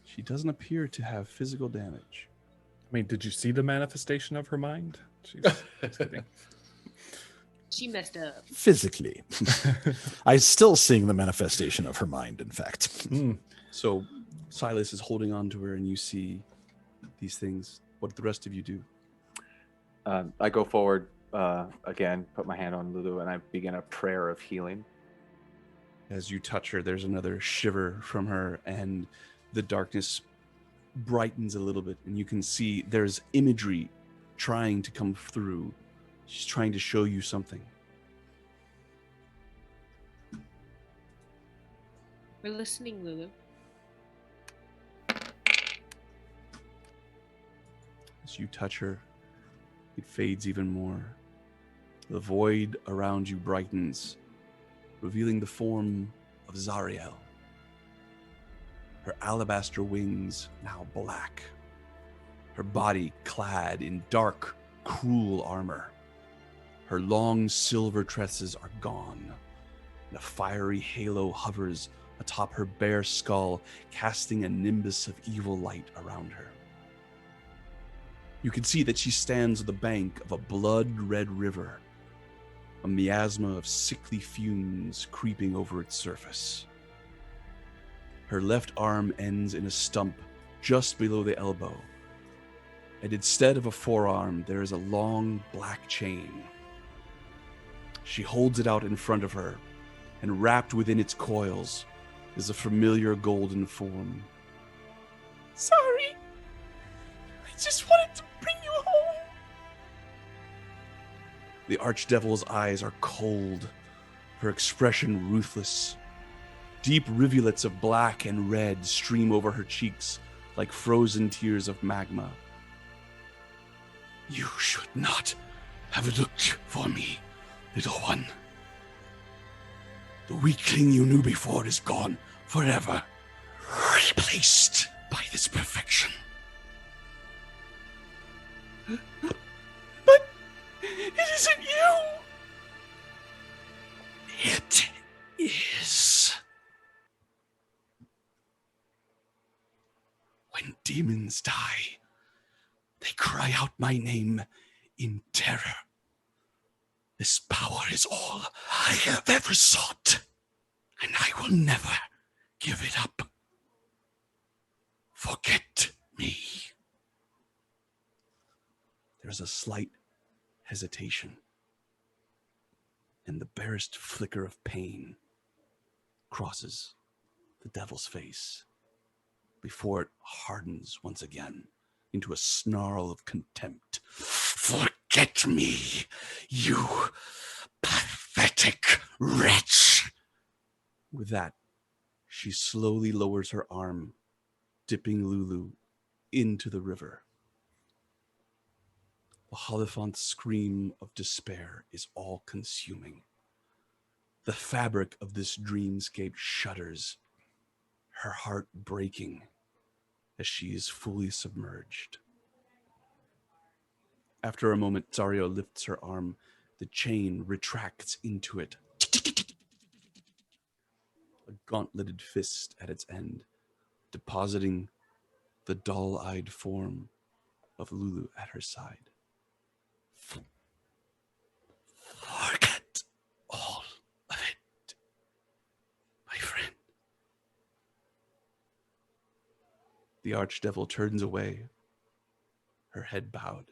She doesn't appear to have physical damage. I mean, did you see the manifestation of her mind? She's kidding. She messed up. Physically. I'm still seeing the manifestation of her mind, in fact. So Silas is holding on to her, and you see these things. What do the rest of you do? I go forward again, put my hand on Lulu, and I begin a prayer of healing. As you touch her, there's another shiver from her, and the darkness brightens a little bit, and you can see there's imagery trying to come through. She's trying to show you something. We're listening, Lulu. As you touch her, it fades even more. The void around you brightens, revealing the form of Zariel. Her alabaster wings now black, her body clad in dark, cruel armor. Her long silver tresses are gone, and a fiery halo hovers atop her bare skull, casting a nimbus of evil light around her. You can see that she stands on the bank of a blood-red river, a miasma of sickly fumes creeping over its surface. Her left arm ends in a stump just below the elbow, and instead of a forearm, there is a long black chain. She holds it out in front of her, and wrapped within its coils is a familiar golden form. Sorry. I just wanted to bring you home. The archdevil's eyes are cold, her expression ruthless. Deep rivulets of black and red stream over her cheeks like frozen tears of magma. You should not have looked for me, little one. The weakling you knew before is gone forever, replaced by this perfection. But it isn't you! It is. When demons die, they cry out my name in terror. This power is all I have ever sought, and I will never give it up. Forget me. There's a slight hesitation, and the barest flicker of pain crosses the devil's face before it hardens once again into a snarl of contempt. Forget me, you pathetic wretch. With that, she slowly lowers her arm, dipping Lulu into the river. The Holophant's scream of despair is all-consuming. The fabric of this dreamscape shudders, her heart breaking as she is fully submerged. After a moment, Zariel lifts her arm. The chain retracts into it. A gauntleted fist at its end, depositing the dull-eyed form of Lulu at her side. Forget all of it, my friend. The archdevil turns away, her head bowed.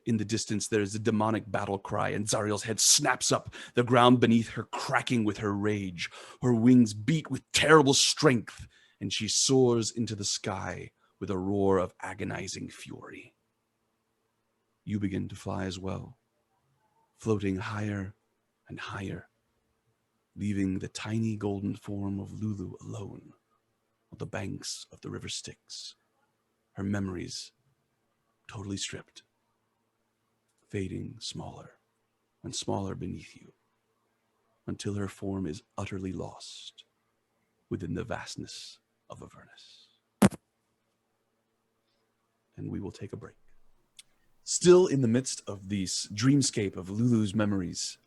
In the distance, there is a demonic battle cry, and Zariel's head snaps up, the ground beneath her cracking with her rage. Her wings beat with terrible strength, and she soars into the sky with a roar of agonizing fury. You begin to fly as well, floating higher and higher, leaving the tiny golden form of Lulu alone on the banks of the river Styx, her memories totally stripped, fading smaller and smaller beneath you, until her form is utterly lost within the vastness of Avernus. And we will take a break. Still in the midst of this dreamscape of Lulu's memories,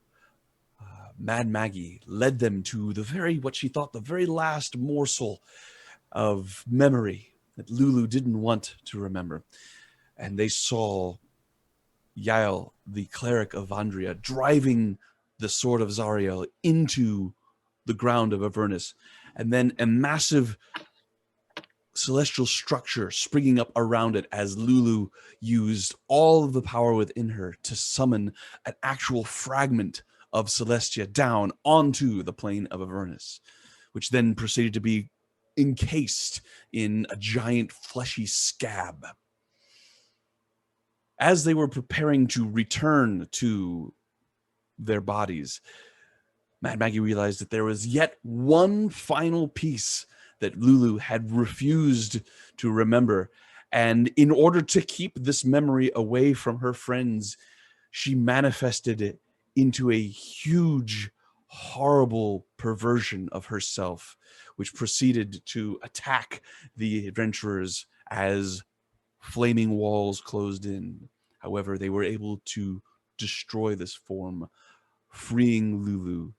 Mad Maggie led them to what she thought the very last morsel of memory that Lulu didn't want to remember. And they saw Yael, the cleric of Vandria, driving the sword of Zariel into the ground of Avernus, and then a massive celestial structure springing up around it as Lulu used all of the power within her to summon an actual fragment of Celestia down onto the plane of Avernus, which then proceeded to be encased in a giant fleshy scab. As they were preparing to return to their bodies, Mad Maggie realized that there was yet one final piece that Lulu had refused to remember, And in order to keep this memory away from her friends, she manifested it into a huge, horrible perversion of herself, which proceeded to attack the adventurers as flaming walls closed in. However, they were able to destroy this form, freeing Lulu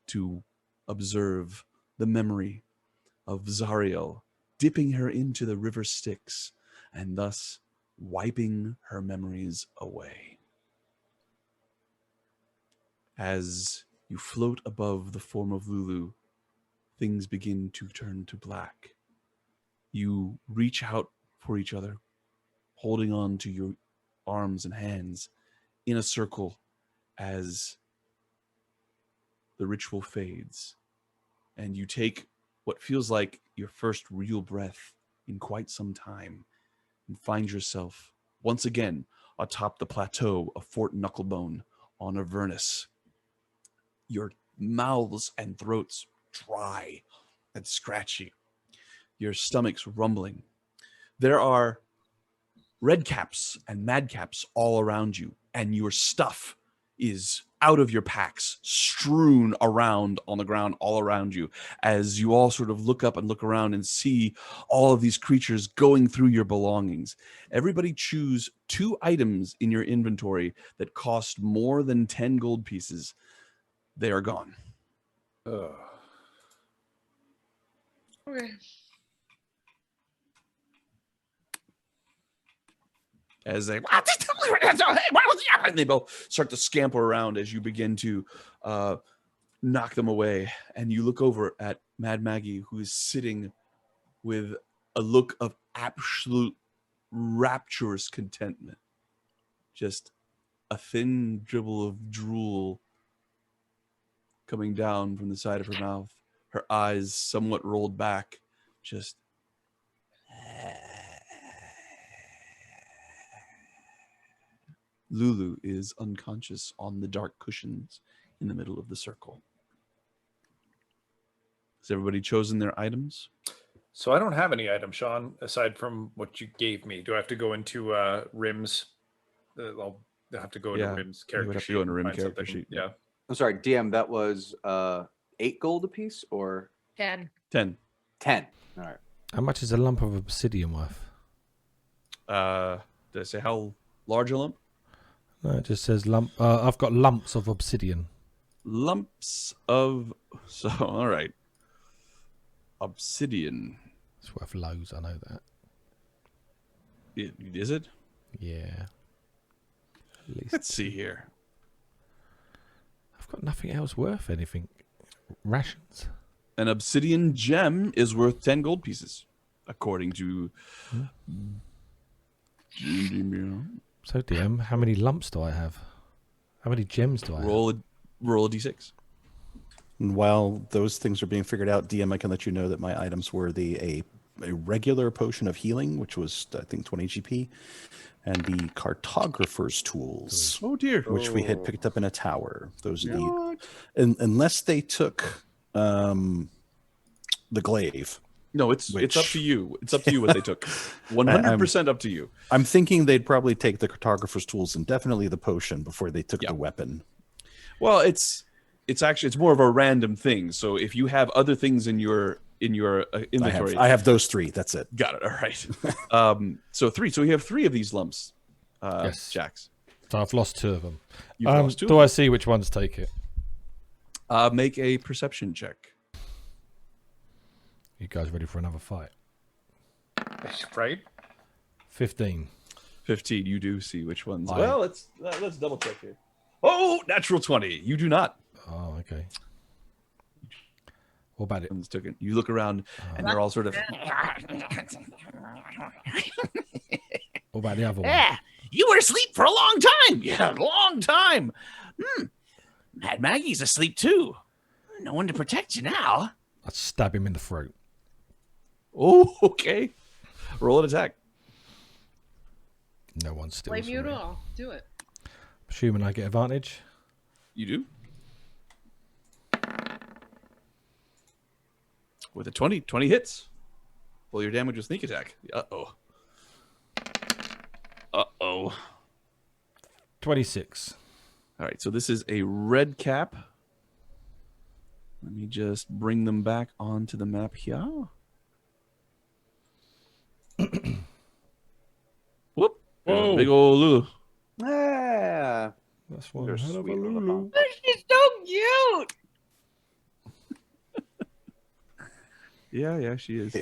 to observe the memory of Zariel, dipping her into the river Styx, and thus wiping her memories away. As you float above the form of Lulu, things begin to turn to black. You reach out for each other, holding on to your arms and hands in a circle as the ritual fades, and you take what feels like your first real breath in quite some time, and find yourself once again atop the plateau of Fort Knucklebone on Avernus. Your mouths and throats dry and scratchy, your stomachs rumbling. There are redcaps and madcaps all around you, and your stuff is out of your packs, strewn around on the ground all around you, as you all sort of look up and look around and see all of these creatures going through your belongings. Everybody choose 2 items in your inventory that cost more than 10 gold pieces. They are gone. Okay. As they both start to scamper around as you begin to knock them away, and you look over at Mad Maggie, who is sitting with a look of absolute rapturous contentment. Just a thin dribble of drool coming down from the side of her mouth, her eyes somewhat rolled back, just Lulu is unconscious on the dark cushions in the middle of the circle. Has everybody chosen their items? So I don't have any items, Sean, aside from what you gave me. Do I have to go into Rhimb's? I'll have to go into Rhimb's character sheet. You would have to go into Rhimb find character something. sheet. Yeah. I'm sorry, DM, that was 8 gold apiece or 10. 10. 10. All right. How much is a lump of obsidian worth? Did I say how large a lump? No, it just says lump. I've got lumps of obsidian. Lumps of... So, all right. Obsidian. It's worth loads, I know that. Is it? Yeah. At least. Let's see here. I've got nothing else worth anything. Rations. An obsidian gem is worth 10 gold pieces, according to... So, DM, how many lumps do I have? How many gems do I have? Roll a d6. And while those things are being figured out, DM, I can let you know that my items were a regular potion of healing, which was, I think, 20 GP, and the cartographer's tools. Oh, dear. Which we had picked up in a tower. Those are unless they took the glaive. No, it's up to you. It's up to you what they took. 100% up to you. I'm thinking they'd probably take the cartographer's tools and definitely the potion before they took the weapon. Well, it's more of a random thing. So if you have other things in your inventory, I have those 3. That's it. Got it. All right. So 3. So we have 3 of these lumps. Yes, Jax. So I've lost 2 of them. You've lost 2. Do I see which ones take it? Make a perception check. You guys ready for another fight? Right? 15. 15. You do see which ones. Well, let's double check here. Oh, natural 20. You do not. Oh, okay. What about it? You look around, and they're all sort of... What about the other one? Yeah, you were asleep for a long time. Yeah, a long time. Mad Maggie's asleep too. No one to protect you now. I'd stab him in the throat. Oh, okay. Roll an attack. No one steals. Blame you at all. Do it. Assuming I get advantage. You do. With a 20 hits. Well, your damage with sneak attack. Uh-oh. low. 26. All right, so this is a red cap. Let me just bring them back onto the map here. Whoop. Whoa. Big old Lulu. Yeah. That's one You're hell of a sweet little Lulu. She's so cute. Yeah, she is.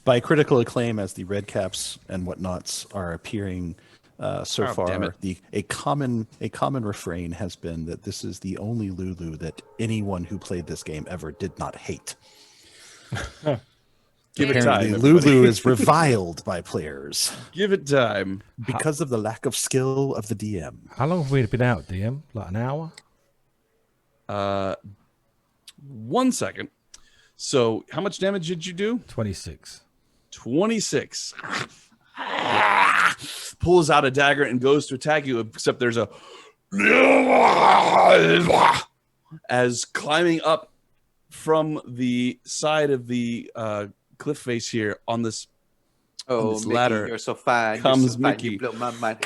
By critical acclaim, as the red caps and whatnots are appearing so Oh, damn far, it. a common refrain has been that this is the only Lulu that anyone who played this game ever did not hate. Give it Apparently, time, everybody. Lulu is reviled by players Give it time. because of the lack of skill of the DM. How long have we been out, DM? Like an hour? 1 second. So, how much damage did you do? 26. 26. Pulls out a dagger and goes to attack you, except there's a as climbing up from the side of the cliff face here on this Oh, Mickey, ladder you're so fine. comes You're so fine. Mickey. You blow my mind.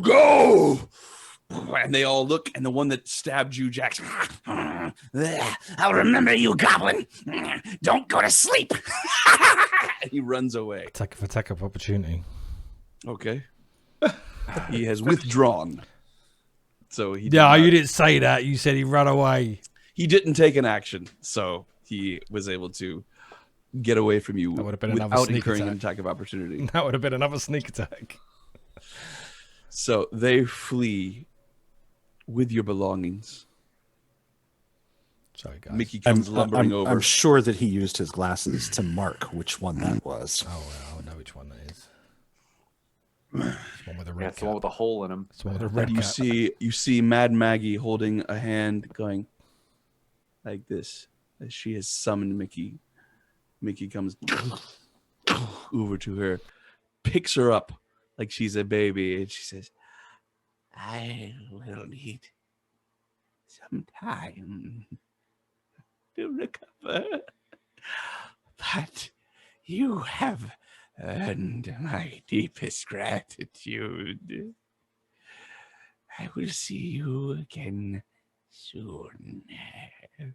Go! And they all look, and the one that stabbed you, Jax. I'll remember you, goblin. Don't go to sleep. He runs away. Attack of opportunity. Okay. He has withdrawn. So he Yeah, did you not- didn't say that. You said he ran away. He didn't take an action, so he was able to get away from you That would have been another without sneak incurring an attack. attack of opportunity. That would have been another sneak attack. So they flee with your belongings. Sorry, guys. Mickey comes lumbering over. I'm sure that he used his glasses to mark which one that was. Oh, well, I know which one that is. It's one with a red Yeah, it's the one with a hole in him. It's one with a red you cap. you see Mad Maggie holding a hand, going like this as she has summoned Mickey. Mickey comes over to her, picks her up like she's a baby, and she says, I will need some time to recover. But you have earned my deepest gratitude. I will see you again soon. and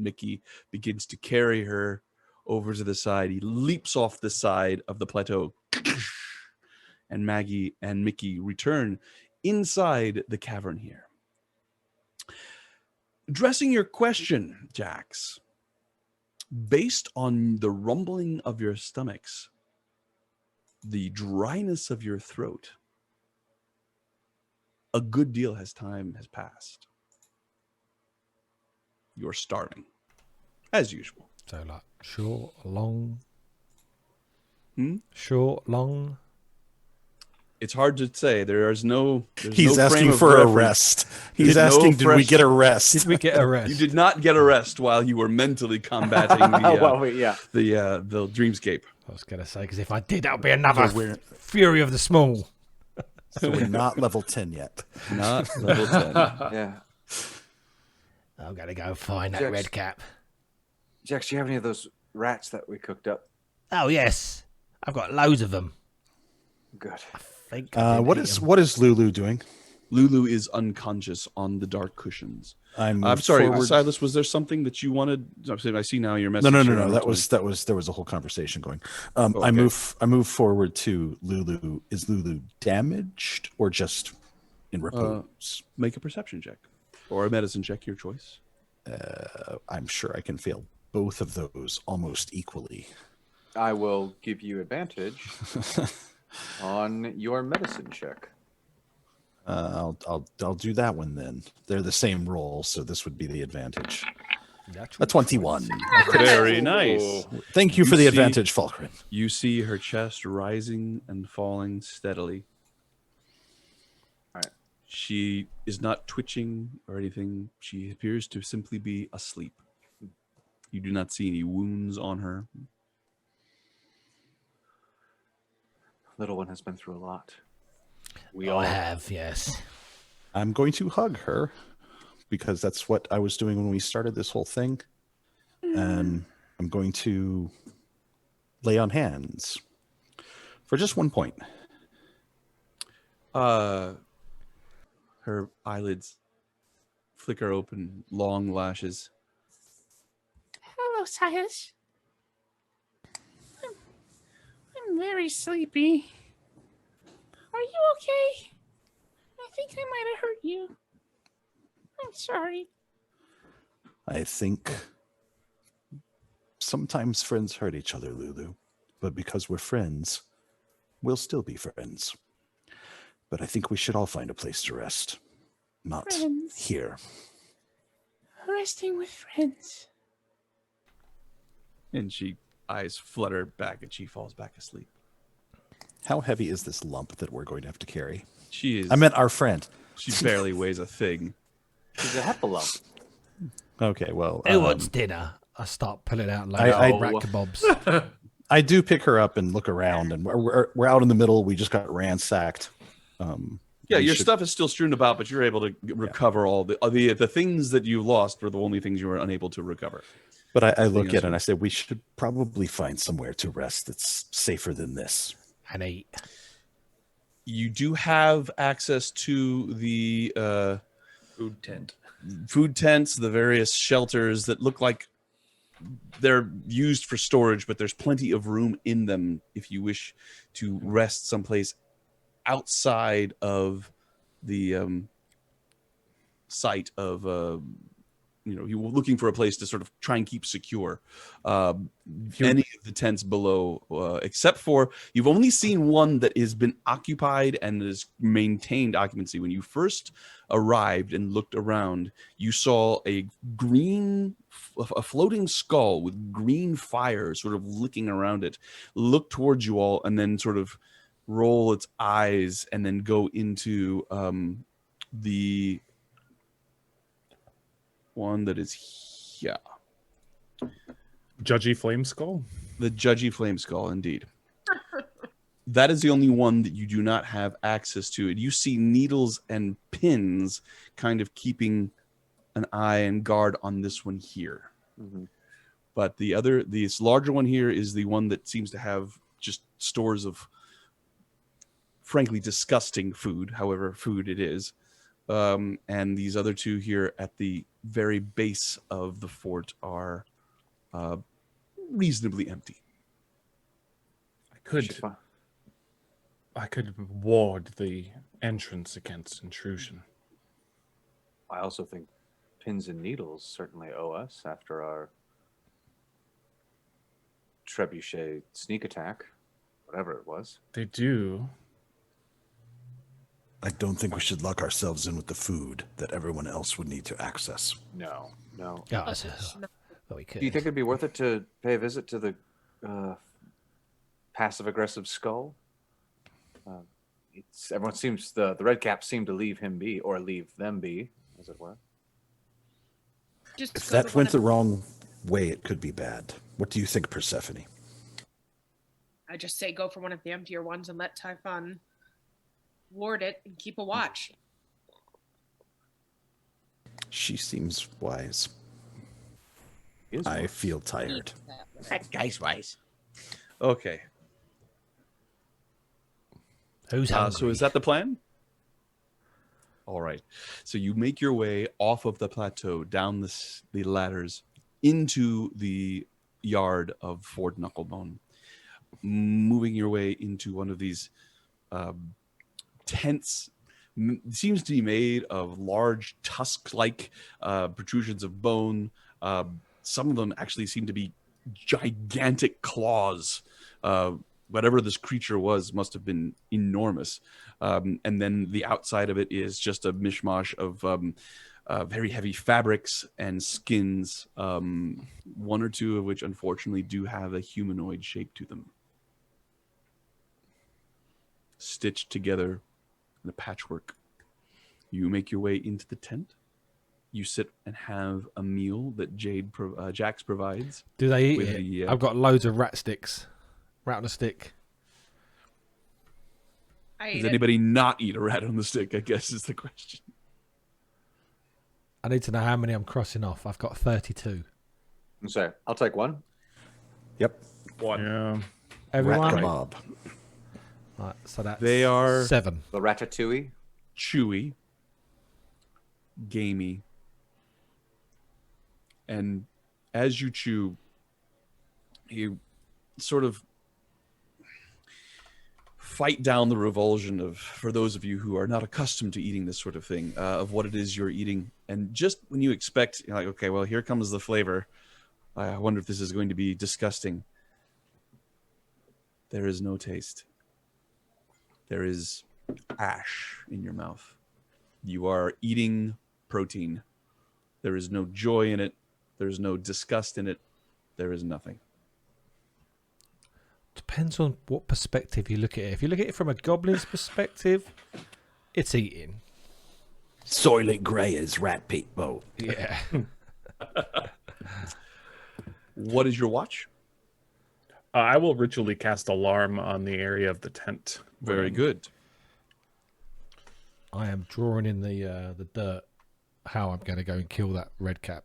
Mickey begins to carry her over to the side. He leaps off the side of the plateau, and Maggie and Mickey return inside the cavern here. Addressing your question, Jax, based on the rumbling of your stomachs, the dryness of your throat, a good deal has passed. You're starving, as usual. So, like, short, long. Short, long. It's hard to say. There's He's no asking frame of for a reference. rest. He's asking, did we get a rest? Did we get a rest? You did not get a rest while you were mentally combating the dreamscape. I was going to say, because if I did, that would be another Fury of the Small. So we're not level 10 yet. Not level 10. Yeah. I'm going to go find that Jax. red cap. Jax, do you have any of those rats that we cooked up? Oh, yes. I've got loads of them. Good. I think I did What eat is 'em. what is Lulu doing? Lulu is unconscious on the dark cushions. I'm sorry, Silas. Was there something that you wanted? I see now your message. No. here. That was there was a whole conversation going. Okay. I move forward to Lulu. Is Lulu damaged or just in repose? Make a perception check or a medicine check, your choice. I'm sure I can fail both of those almost equally. I will give you advantage on your medicine check. I'll do that one then. They're the same roll, so this would be the advantage. A 21. Very nice. Thank you for the advantage, Falkrunn. You see her chest rising and falling steadily. All right. She is not twitching or anything. She appears to simply be asleep. You do not see any wounds on her. Little one has been through a lot. We I all have, yes. I'm going to hug her because that's what I was doing when we started this whole thing. And I'm going to lay on hands. For just 1 point. Her eyelids flicker open, long lashes. Hello, Silas. I'm very sleepy. Are you okay? I think I might have hurt you. I'm sorry. I think sometimes friends hurt each other, Lulu. But because we're friends, we'll still be friends. But I think we should all find a place to rest. Not Friends. here. Resting with friends. And she eyes flutter back and she falls back asleep. How heavy is this lump that we're going to have to carry? She is. I meant our friend. She barely weighs a thing. She's a hepalump. Okay, well. Who wants dinner? I start pulling out loads I- of rack kebabs. I do pick her up and look around, and we're out in the middle. We just got ransacked. Yeah, we your should- stuff is still strewn about, but you're able to recover all the things that you lost were the only things you were unable to recover. But I look at it and I say, we should probably find somewhere to rest that's safer than this. And eat. You do have access to the food tents, the various shelters that look like they're used for storage, but there's plenty of room in them if you wish to rest someplace outside of the site of you were looking for a place to sort of try and keep secure. Any of the tents below, except for you've only seen one that has been occupied and has maintained occupancy. When you first arrived and looked around, you saw a floating skull with green fire sort of licking around it, look towards you all, and then sort of roll its eyes and then go into the one that is here. Judgy Flame Skull? The Judgy Flame Skull, indeed. That is the only one that you do not have access to. You see needles and pins kind of keeping an eye and guard on this one here. Mm-hmm. But this larger one here is the one that seems to have just stores of frankly disgusting food, however food it is. And these other two here at the very base of the fort are reasonably empty. I could ward the entrance against intrusion. I also think pins and needles certainly owe us after our trebuchet sneak attack, whatever it was. They do. I don't think we should lock ourselves in with the food that everyone else would need to access. No. Yeah, we could. Do you think it'd be worth it to pay a visit to the passive-aggressive skull? Everyone seems the red caps seem to leave him be, or leave them be, as it were. If that went the wrong way, it could be bad. What do you think, Persephone? I just say go for one of the emptier ones and let Typhon ward it and keep a watch. She seems wise. I feel tired. That guy's wise. Okay. Who's hungry? So is that the plan? All right. So you make your way off of the plateau, down the ladders, into the yard of Fort Knucklebone, moving your way into one of these tents. Seems to be made of large tusk-like protrusions of bone. Some of them actually seem to be gigantic claws. Whatever this creature was must have been enormous. And then the outside of it is just a mishmash of very heavy fabrics and skins, one or two of which unfortunately do have a humanoid shape to them. Stitched together in a patchwork. You make your way into the tent. You sit and have a meal that Jax provides. Do they eat it? I've got loads of rat sticks. Rat on a stick. Does anybody not eat a rat on the stick, I guess is the question. I need to know how many I'm crossing off. I've got 32. I'm sorry. I'll take one. Yep. One. Yeah. Everyone? Rat kebab. Right, so that's They are 7. The ratatouille. chewy, gamey, and as you chew, you sort of fight down the revulsion of, for those of you who are not accustomed to eating this sort of thing, of what it is you're eating. And just when you expect, you're like, okay, well, here comes the flavor. I wonder if this is going to be disgusting. There is no taste. There is ash in your mouth. You are eating protein. There is no joy in it. There's no disgust in it. There is nothing. Depends on what perspective you look at it. If you look at it from a goblin's perspective, it's eating. Soylent Grey is rat people. Yeah. What is your watch? I will ritually cast alarm on the area of the tent. Very good. I am drawing in the dirt how I'm going to go and kill that red cap.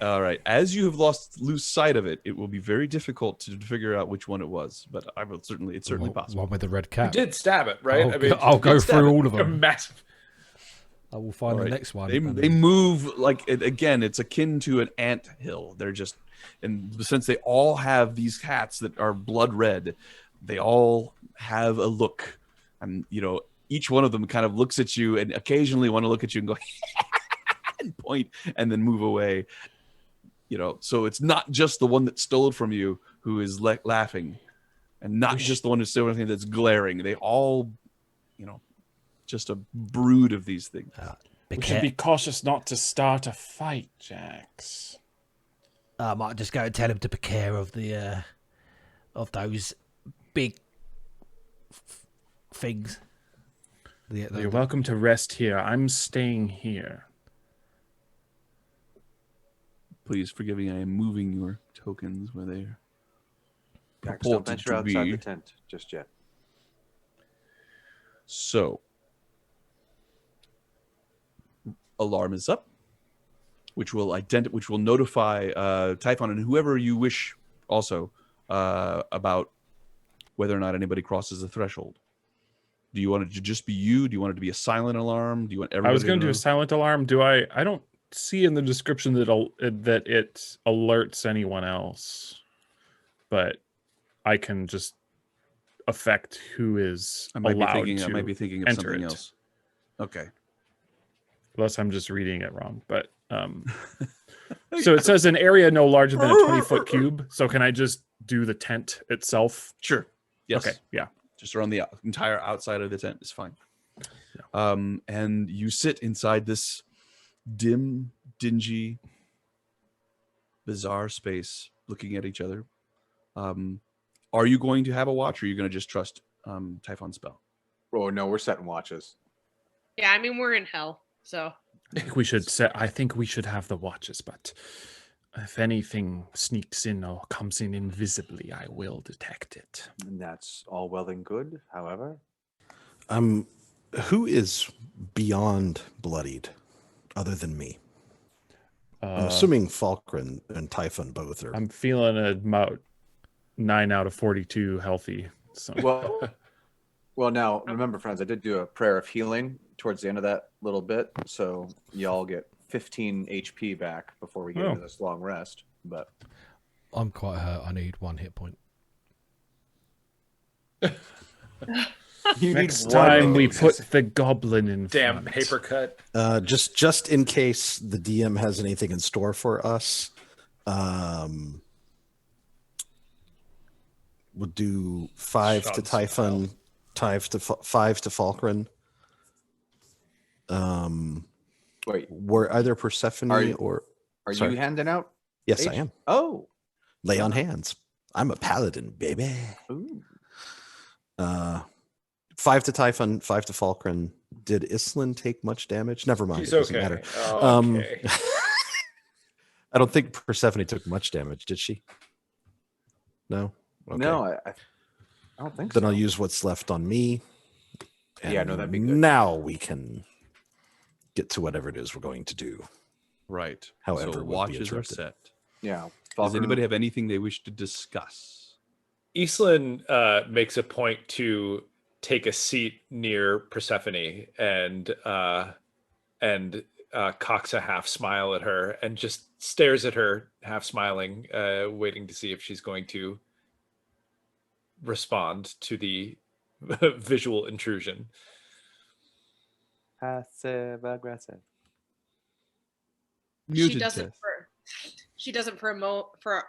All right. As you have lose sight of it, it will be very difficult to figure out which one it was. But I will certainly, it's certainly possible. One with the red You cap. did stab it, right? I'll go you did stab through it. all of them. Massive. I will find All the right. next one. They move like, again, it's akin to an ant hill. They're just, and since they all have these hats that are blood red, they all have a look. And, you know, each one of them kind of looks at you and occasionally want to look at you and go, and point and then move away. You know, so it's not just the one that stole it from you who is laughing, and not just the one who stole anything that's glaring. They all, you know, just a brood of these things. We should be cautious not to start a fight, Jax. I might just go and tell him to be care of those big things. You're welcome to rest here. I'm staying here. Please forgive me. I am moving your tokens where they are Jax, don't purported venture to outside be. the tent just yet. So, alarm is up, which will notify Typhon and whoever you wish also about whether or not anybody crosses the threshold. Do you want it to just be you? Do you want it to be a silent alarm? Do you want everybody? I was going to do know? a silent alarm. I don't see in the description that it alerts anyone else, but I can just affect who is allowed to I might be thinking of enter something it. else. Okay. Unless I'm just reading it wrong, but so it says an area no larger than a 20-foot cube. So can I just do the tent itself? Sure. Yes. Okay. Yeah. Just around the entire outside of the tent is fine. And you sit inside this dim, dingy, bizarre space looking at each other. Are you going to have a watch, or are you going to just trust Typhon's spell? Oh, no, we're setting watches. Yeah, I mean, we're in hell, so. I think we should have the watches, but if anything sneaks in or comes in invisibly, I will detect it. And that's all well and good. However, Who is beyond bloodied other than me? I'm assuming Falkrunn and Typhon both are. I'm feeling about 9 out of 42 healthy. So. Well, now remember, friends, I did do a prayer of healing towards the end of that little bit, so y'all get 15 HP back before we get into this long rest. But I'm quite hurt. I need 1 hit point. Next time we put the goblin in Damn front. paper cut. Just in case the DM has anything in store for us, we'll do 5 to Typhon, 5 to Falkrunn. wait, Were either Persephone Are you- or are Sorry. you handing out? yes, I H? am. Oh, Lay on hands. I'm a paladin, baby. ooh. 5 to Typhon, 5 to Falkrunn. Did Islin take much damage? Never mind. She's It doesn't okay. matter. Oh, okay. I don't think Persephone took much damage, did she? No? Okay. No, I don't think Then so. I'll use what's left on me. Yeah, no, that'd be good. Now we can get to whatever it is we're going to do. Right. However, so would be watches are interrupted. set. Yeah. Does anybody have anything they wish to discuss? Eastland makes a point to take a seat near Persephone and cocks a half smile at her and just stares at her, half smiling, waiting to see if she's going to respond to the visual intrusion. Passive aggressive. Muted She doesn't for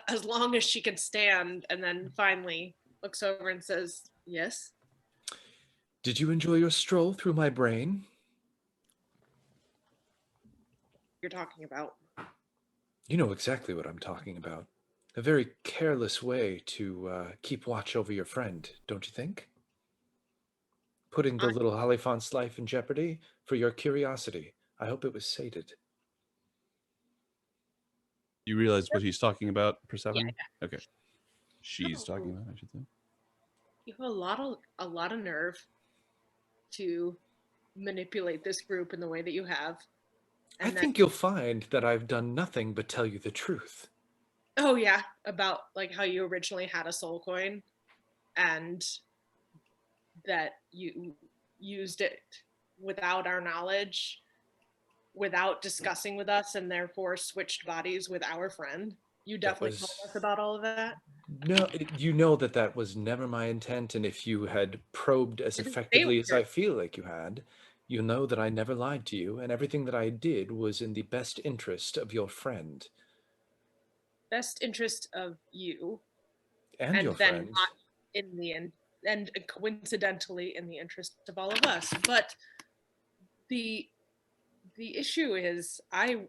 as long as she can stand, and then finally looks over and says, "Yes." Did you enjoy your stroll through my brain? You're talking about. You know exactly what I'm talking about. A very careless way to keep watch over your friend, don't you think? Putting the little Halifant's life in jeopardy for your curiosity. I hope it was sated. You realize what he's talking about, Persephone? Yeah. Okay. She's talking about, I should say. You have a lot of nerve to manipulate this group in the way that you have. I think you'll find that I've done nothing but tell you the truth. Oh yeah, about like how you originally had a soul coin and that you used it without our knowledge, without discussing with us, and therefore switched bodies with our friend. You definitely told us about all of that. No, you know that was never my intent, and if you had probed as effectively as I feel like you had, you know that I never lied to you, and everything that I did was in the best interest of your friend. Best interest of you. And your then friend. Not in the end, and coincidentally in the interest of all of us. But the issue is I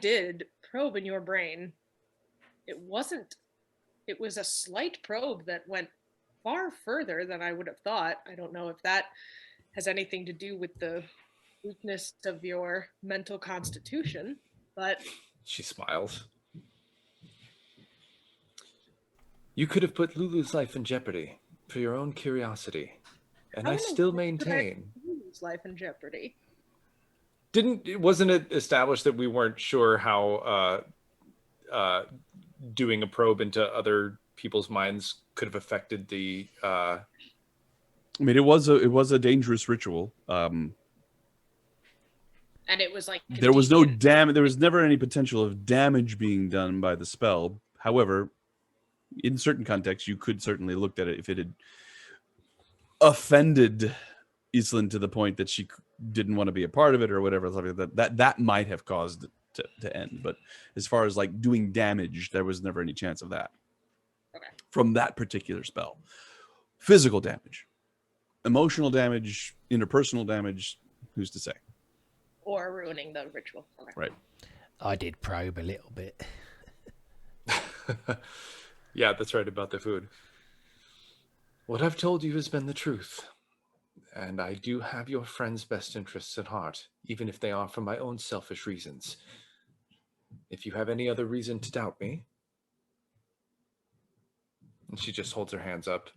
did probe in your brain. It was a slight probe that went far further than I would have thought. I don't know if that has anything to do with the weakness of your mental constitution, but... She smiles. You could have put Lulu's life in jeopardy for your own curiosity, and I still maintain... Lulu's life in jeopardy. Wasn't it established that we weren't sure how doing a probe into other people's minds could have affected the... I mean, it was a dangerous ritual. And it was like there was no damage. There was never any potential of damage being done by the spell. However, in certain contexts, you could certainly looked at it if it had offended Island to the point that she didn't want to be a part of it or whatever. That might have caused it to end. But as far as like doing damage, there was never any chance of that. Okay. From that particular spell. Physical damage. Emotional damage, interpersonal damage, who's to say? Or ruining the ritual. Okay. Right. I did probe a little bit. Yeah, that's right about the food. What I've told you has been the truth. And I do have your friend's best interests at heart, even if they are for my own selfish reasons. If you have any other reason to doubt me... And she just holds her hands up.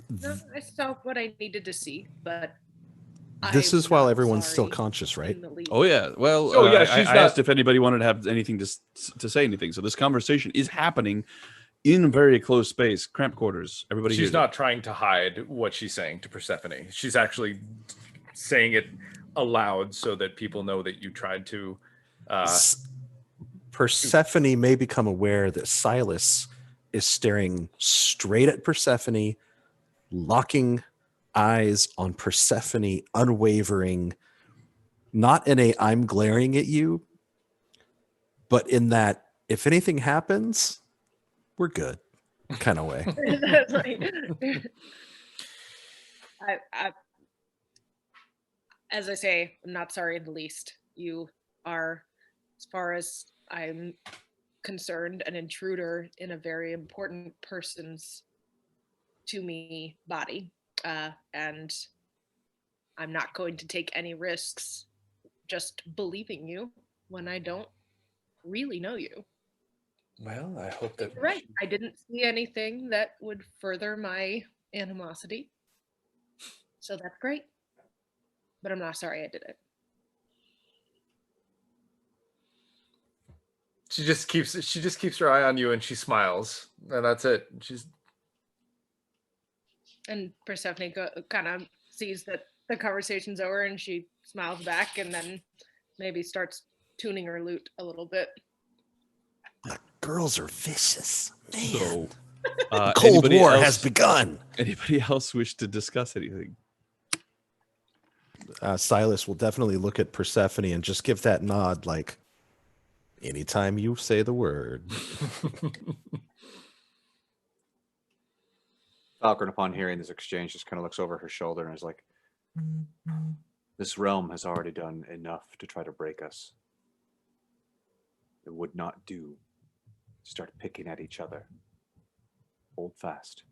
No, I saw what I needed to see, but... This is while everyone's still conscious, right? Oh yeah. Well, I asked if anybody wanted to have anything to say anything. So this conversation is happening in very close space, cramped quarters. Everybody. She's not trying to hide what she's saying to Persephone. She's actually saying it aloud so that people know that you tried to. Persephone may become aware that Silas is staring straight at Persephone, locking eyes on Persephone, unwavering, not in a I'm glaring at you, but in that if anything happens, we're good kind of way. As I say, I'm not sorry in the least. You are, as far as I'm concerned, an intruder in a very important person's, to me, body. And I'm not going to take any risks just believing you when I don't really know you. Well, I hope that... You're right. I didn't see anything that would further my animosity. So that's great. But I'm not sorry I did it. She just keeps her eye on you, and she smiles, and that's it. And Persephone kind of sees that the conversation's over, and she smiles back, and then maybe starts tuning her lute a little bit. The girls are vicious, man. So, the Cold War has begun. Anybody else wish to discuss anything? Silas will definitely look at Persephone and just give that nod, like, anytime you say the word. Falkrunn, upon hearing this exchange, just kind of looks over her shoulder and is like, this realm has already done enough to try to break us. It would not do to start picking at each other. Hold fast.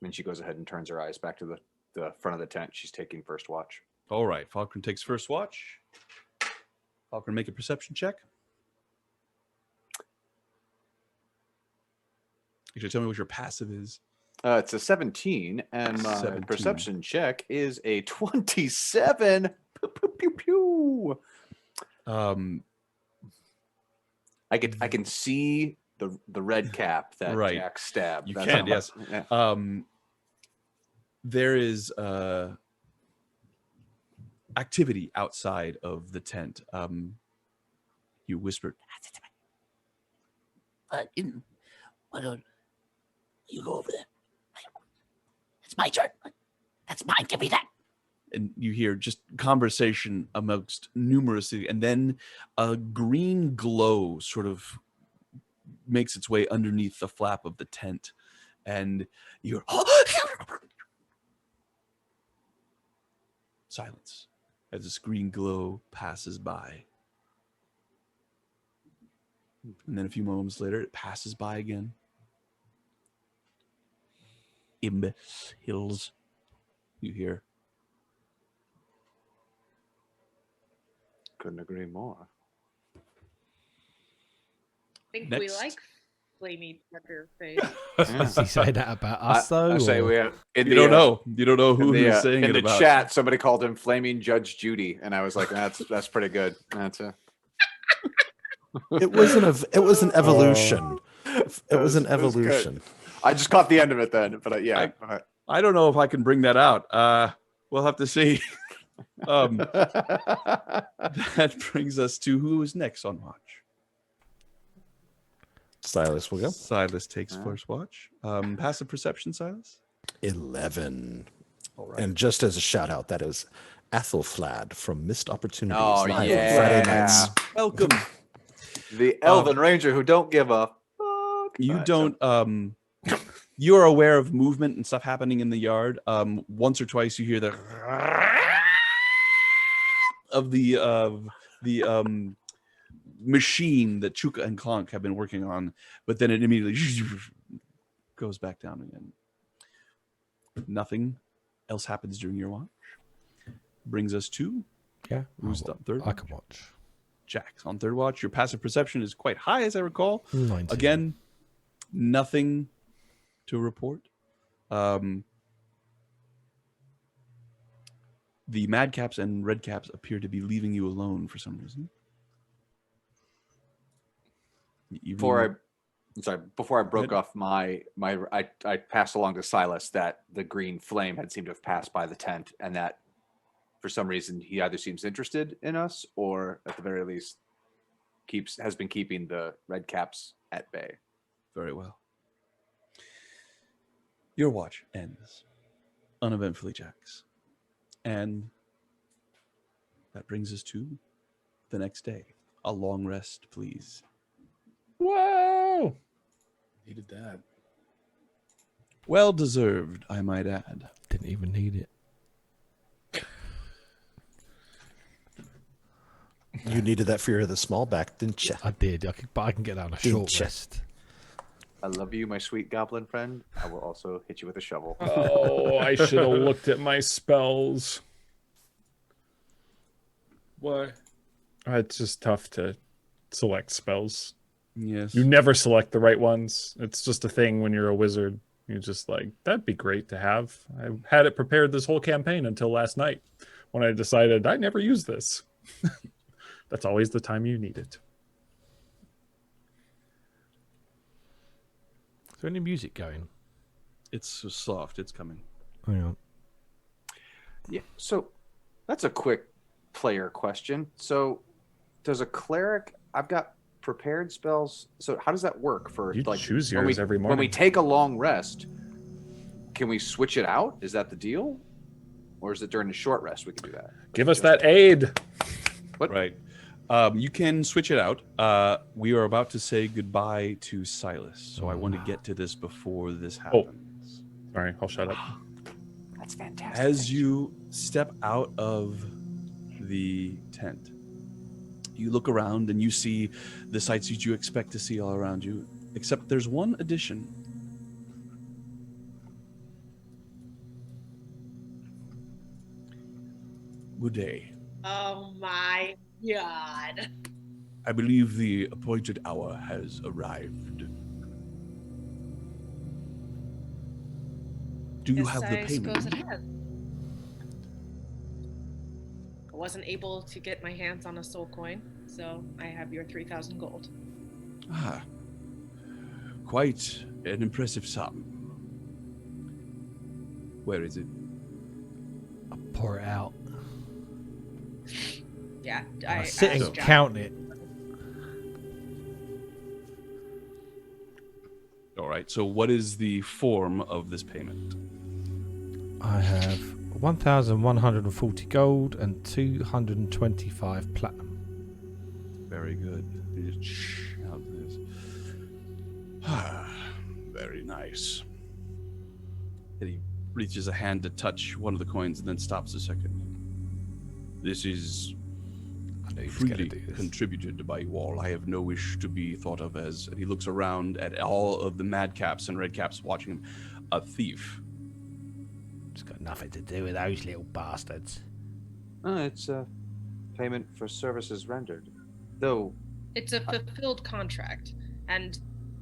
And she goes ahead and turns her eyes back to the front of the tent. She's taking first watch. All right, Falkrunn takes first watch. Falkrunn, make a perception check. Actually, tell me what your passive is. It's a 17, and my 17. perception check is a 27. Pew, pew, pew, pew. I can see the red cap that right. Jax stabbed. You That's can, how yes. Yeah. There is activity outside of the tent. You whispered. Why don't you go over there? It's my turn. That's mine. Give me that. And you hear just conversation amongst numerous, and then a green glow sort of makes its way underneath the flap of the tent, and you're silence as this green glow passes by. And then a few moments later, it passes by again. Imbeciles, you hear. Couldn't agree more. I think Next. we like flamey trucker face. Does he say that about us though? I say or- we have, You don't know. You don't know who he's saying in it the about. chat. Somebody called him Flaming Judge Judy, and I was like, that's pretty good. That's a. It was an evolution. It was an It was good. evolution. I just caught the end of it then, but yeah. I don't know if I can bring that out. We'll have to see. That brings us to who is next on watch. Silas will go. Silas takes first watch. Passive perception, Silas? 11. All right. And just as a shout out, that is Athelflad from Missed Opportunities. Oh, live on yeah. Friday nights. Welcome. The Elven Ranger who don't give a fuck. You don't. You are aware of movement and stuff happening in the yard. Once or twice you hear the of the machine that Chuka and Clonk have been working on, but then it immediately goes back down again. Nothing else happens during your watch. Brings us to who's the third? I can watch. Jax on third watch. Your passive perception is quite high, as I recall. 19. Again, nothing to report. The madcaps and redcaps appear to be leaving you alone for some reason. Before I broke off I passed along to Silas that the green flame had seemed to have passed by the tent, and that for some reason he either seems interested in us or at the very least has been keeping the red caps at bay. Very well. Your watch ends uneventfully, Jax. And that brings us to the next day. A long rest, please. Whoa! Needed that. Well deserved, I might add. Didn't even need it. You needed that for the small back, didn't you? I did, but I can get down a short rest. I love you, my sweet goblin friend. I will also hit you with a shovel. Oh, I should have looked at my spells. Why? It's just tough to select spells. Yes. You never select the right ones. It's just a thing when you're a wizard. You're just like, that'd be great to have. I had it prepared this whole campaign until last night when I decided I never use this. That's always the time you need it. Is there any music going? It's so soft. It's coming. Hang on. Yeah, so that's a quick player question. So does a cleric, I've got prepared spells. So how does that work for You like choose when yours every morning. When we take a long rest, can we switch it out? Is that the deal? Or is it during the short rest we can do that? Give us that aid. What? Right. You can switch it out. We are about to say goodbye to Silas, so I want to get to this before this happens. Sorry, I'll shut up. That's fantastic. As you step out of the tent, you look around and you see the sights that you expect to see all around you, except there's one addition. Good day. Oh my god. I believe the appointed hour has arrived. Do you have the I payment? suppose it has. I wasn't able to get my hands on a soul coin, so I have your 3,000 gold. Ah, quite an impressive sum. Where is it? I'll pour it out. Yeah, I'll sit and asked Jack. count it. All right, so what is the form of this payment? I have 1,140 gold and 225 platinum. Very good. Shout this. Ah, very nice. And he reaches a hand to touch one of the coins and then stops a second. This is freely contributed by you all. I have no wish to be thought of as, and he looks around at all of the madcaps and redcaps watching him, a thief. It's got nothing to do with those little bastards. It's a payment for services rendered. Though It's a fulfilled contract, and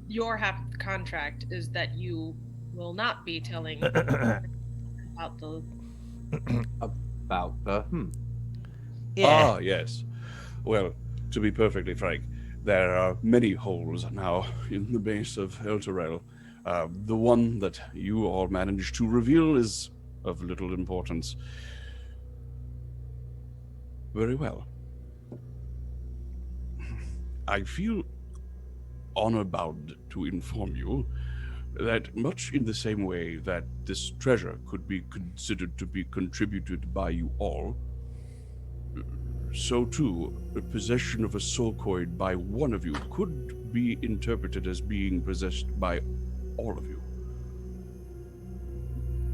your half of the contract is that you will not be telling about the... about the Yeah. Ah, yes. Well, to be perfectly frank, there are many holes now in the base of Elturel. The one that you all managed to reveal is of little importance. Very well. I feel honor-bound to inform you that much in the same way that this treasure could be considered to be contributed by you all, so too, the possession of a soul coin by one of you could be interpreted as being possessed by all of you.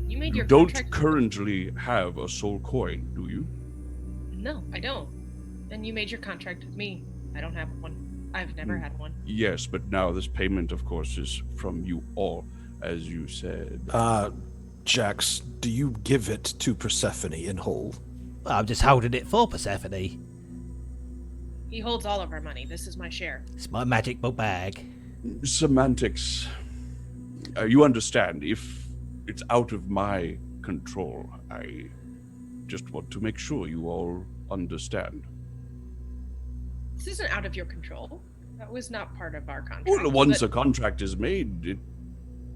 You made You your don't contract... currently have a soul coin, do you? No, I don't. And you made your contract with me. I don't have one. I've never had one. Yes, but now this payment, of course, is from you all, as you said. Jax, do you give it to Persephone in whole? Well, I'm just holding it for Persephone. He holds all of our money. This is my share. It's my magic book bag. Semantics. You understand, if it's out of my control, I just want to make sure you all understand. This isn't out of your control. That was not part of our contract. Well, once but... a contract is made, it,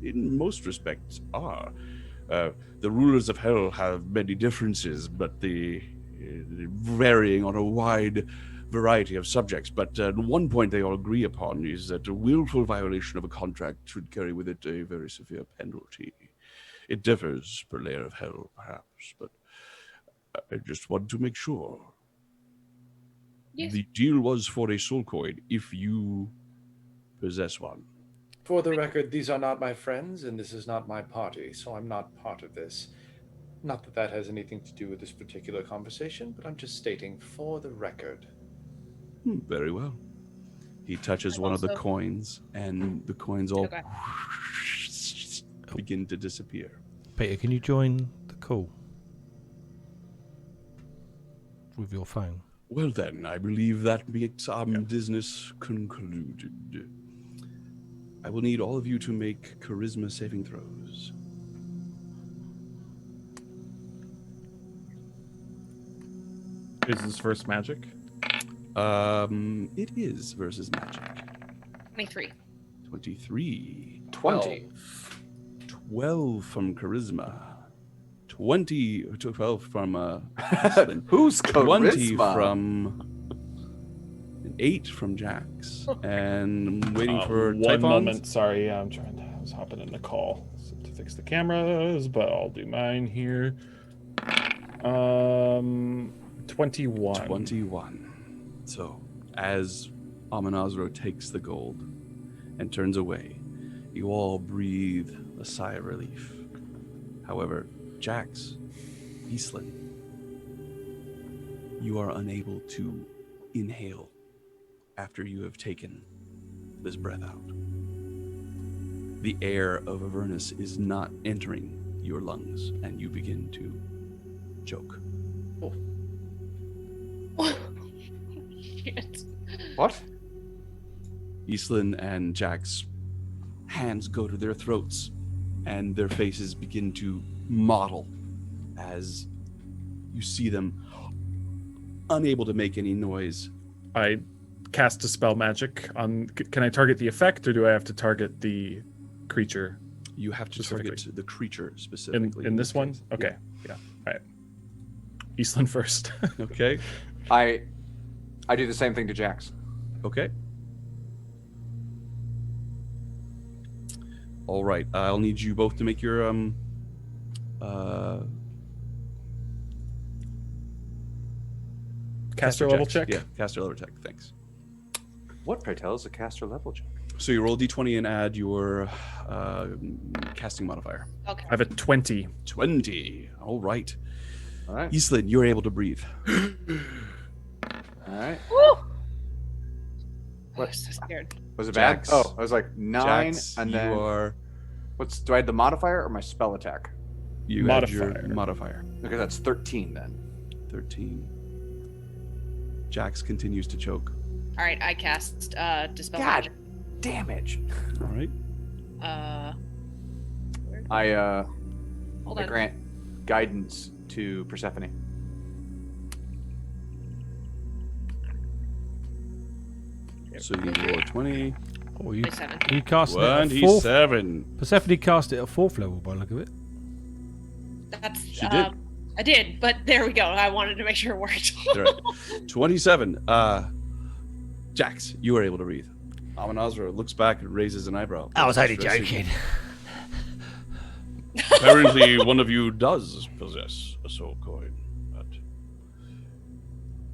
in most respects, are. The rulers of hell have many differences, but the varying on a wide variety of subjects. But one point they all agree upon is that a willful violation of a contract should carry with it a very severe penalty. It differs per layer of hell, perhaps, but I just want to make sure. Yes. The deal was for a soul coin, if you possess one. For the record, these are not my friends, and this is not my party, so I'm not part of this. Not that that has anything to do with this particular conversation, but I'm just stating for the record. Very well. He touches one of the coins, and the coins all begin to disappear. Peter, can you join the call with your phone? Well then, I believe that makes our business concluded. I will need all of you to make charisma saving throws. Is this versus magic? It is versus magic. 23. 23. 20. 12 from charisma. 12 from Who's 20 charisma? from an 8 from Jax. And I'm waiting for one Typhon's. moment. Sorry, I was hopping in the call to fix the cameras, but I'll do mine here. 21. 21. So, as Amonazro takes the gold and turns away, you all breathe a sigh of relief. However, Jax, Eastland, you are unable to inhale after you have taken this breath out. The air of Avernus is not entering your lungs, and you begin to choke. Shit. What? Eastland and Jack's hands go to their throats, and their faces begin to mottle as you see them unable to make any noise. I cast a spell magic on. Can I target the effect, or do I have to target the creature? You have to target the creature In, specifically. in this one? case. Okay. Yeah. All right. Eastland first. Okay. I do the same thing to Jax. Okay. All right. I'll need you both to make your Caster level checks. check? Yeah, caster level check. Thanks. What, pray tell, is a caster level check? So you roll d20 and add your casting modifier. Okay. I have a 20. 20. All right. All right. Eastland, you're able to breathe. All right. Woo! What? I'm so scared. Was it Jax. bad? Oh, I was like 9, Jax, and then you are do I add the modifier or my spell attack? you add your Modifier. modifier. Okay, that's 13 then. 13. Jax continues to choke. All right, I cast Dispel God Magic. damage. All right. Where? I Hold I on. grant guidance to Persephone. So you can roll a 20. Oh, you 27. you cast it at fourth. 27. Persephone cast it at 4th level by the look of it. That's She did. I did, but there we go. I wanted to make sure it worked. All right. 27. Jax, you are able to breathe. Amonazra looks back and raises an eyebrow. I was only Stressing. joking. Apparently, one of you does possess a soul coin, but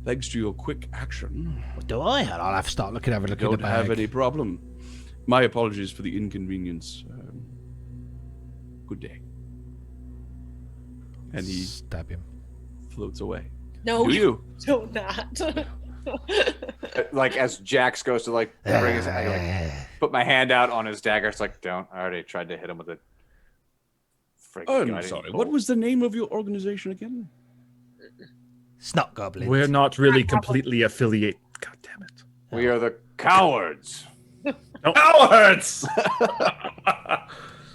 thanks to your quick action, What do I? I'll have to start looking over I looking in the don't have bag. any problem. My apologies for the inconvenience. Good day. And he Stab him. floats away. No, Do you? do not. Like as Jax goes to like bring his, I like, put my hand out on his dagger. It's like, don't. I already tried to hit him with it. I'm sorry. What was the name of your organization again? Snot goblin. We're not really completely affiliated. God damn it. We are the cowards. Cowards!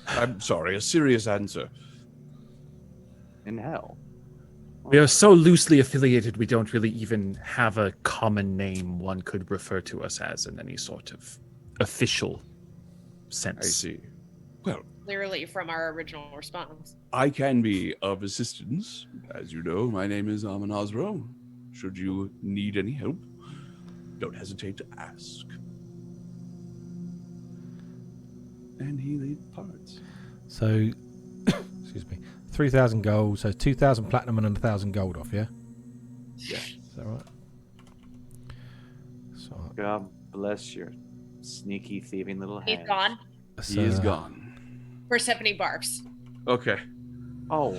I'm sorry. A serious answer. In hell. We are so loosely affiliated, we don't really even have a common name one could refer to us as in any sort of official sense. I see. Well, Clearly from our original response. I can be of assistance. As you know, my name is Amonazro. Should you need any help, don't hesitate to ask. And he departs. So, excuse me, 3,000 gold. So 2,000 platinum and 1,000 gold off. Yeah. Yeah. Is that right? So, God bless your sneaky, thieving little hands. He's gone. He is gone. Persephone barfs. Okay. Oh,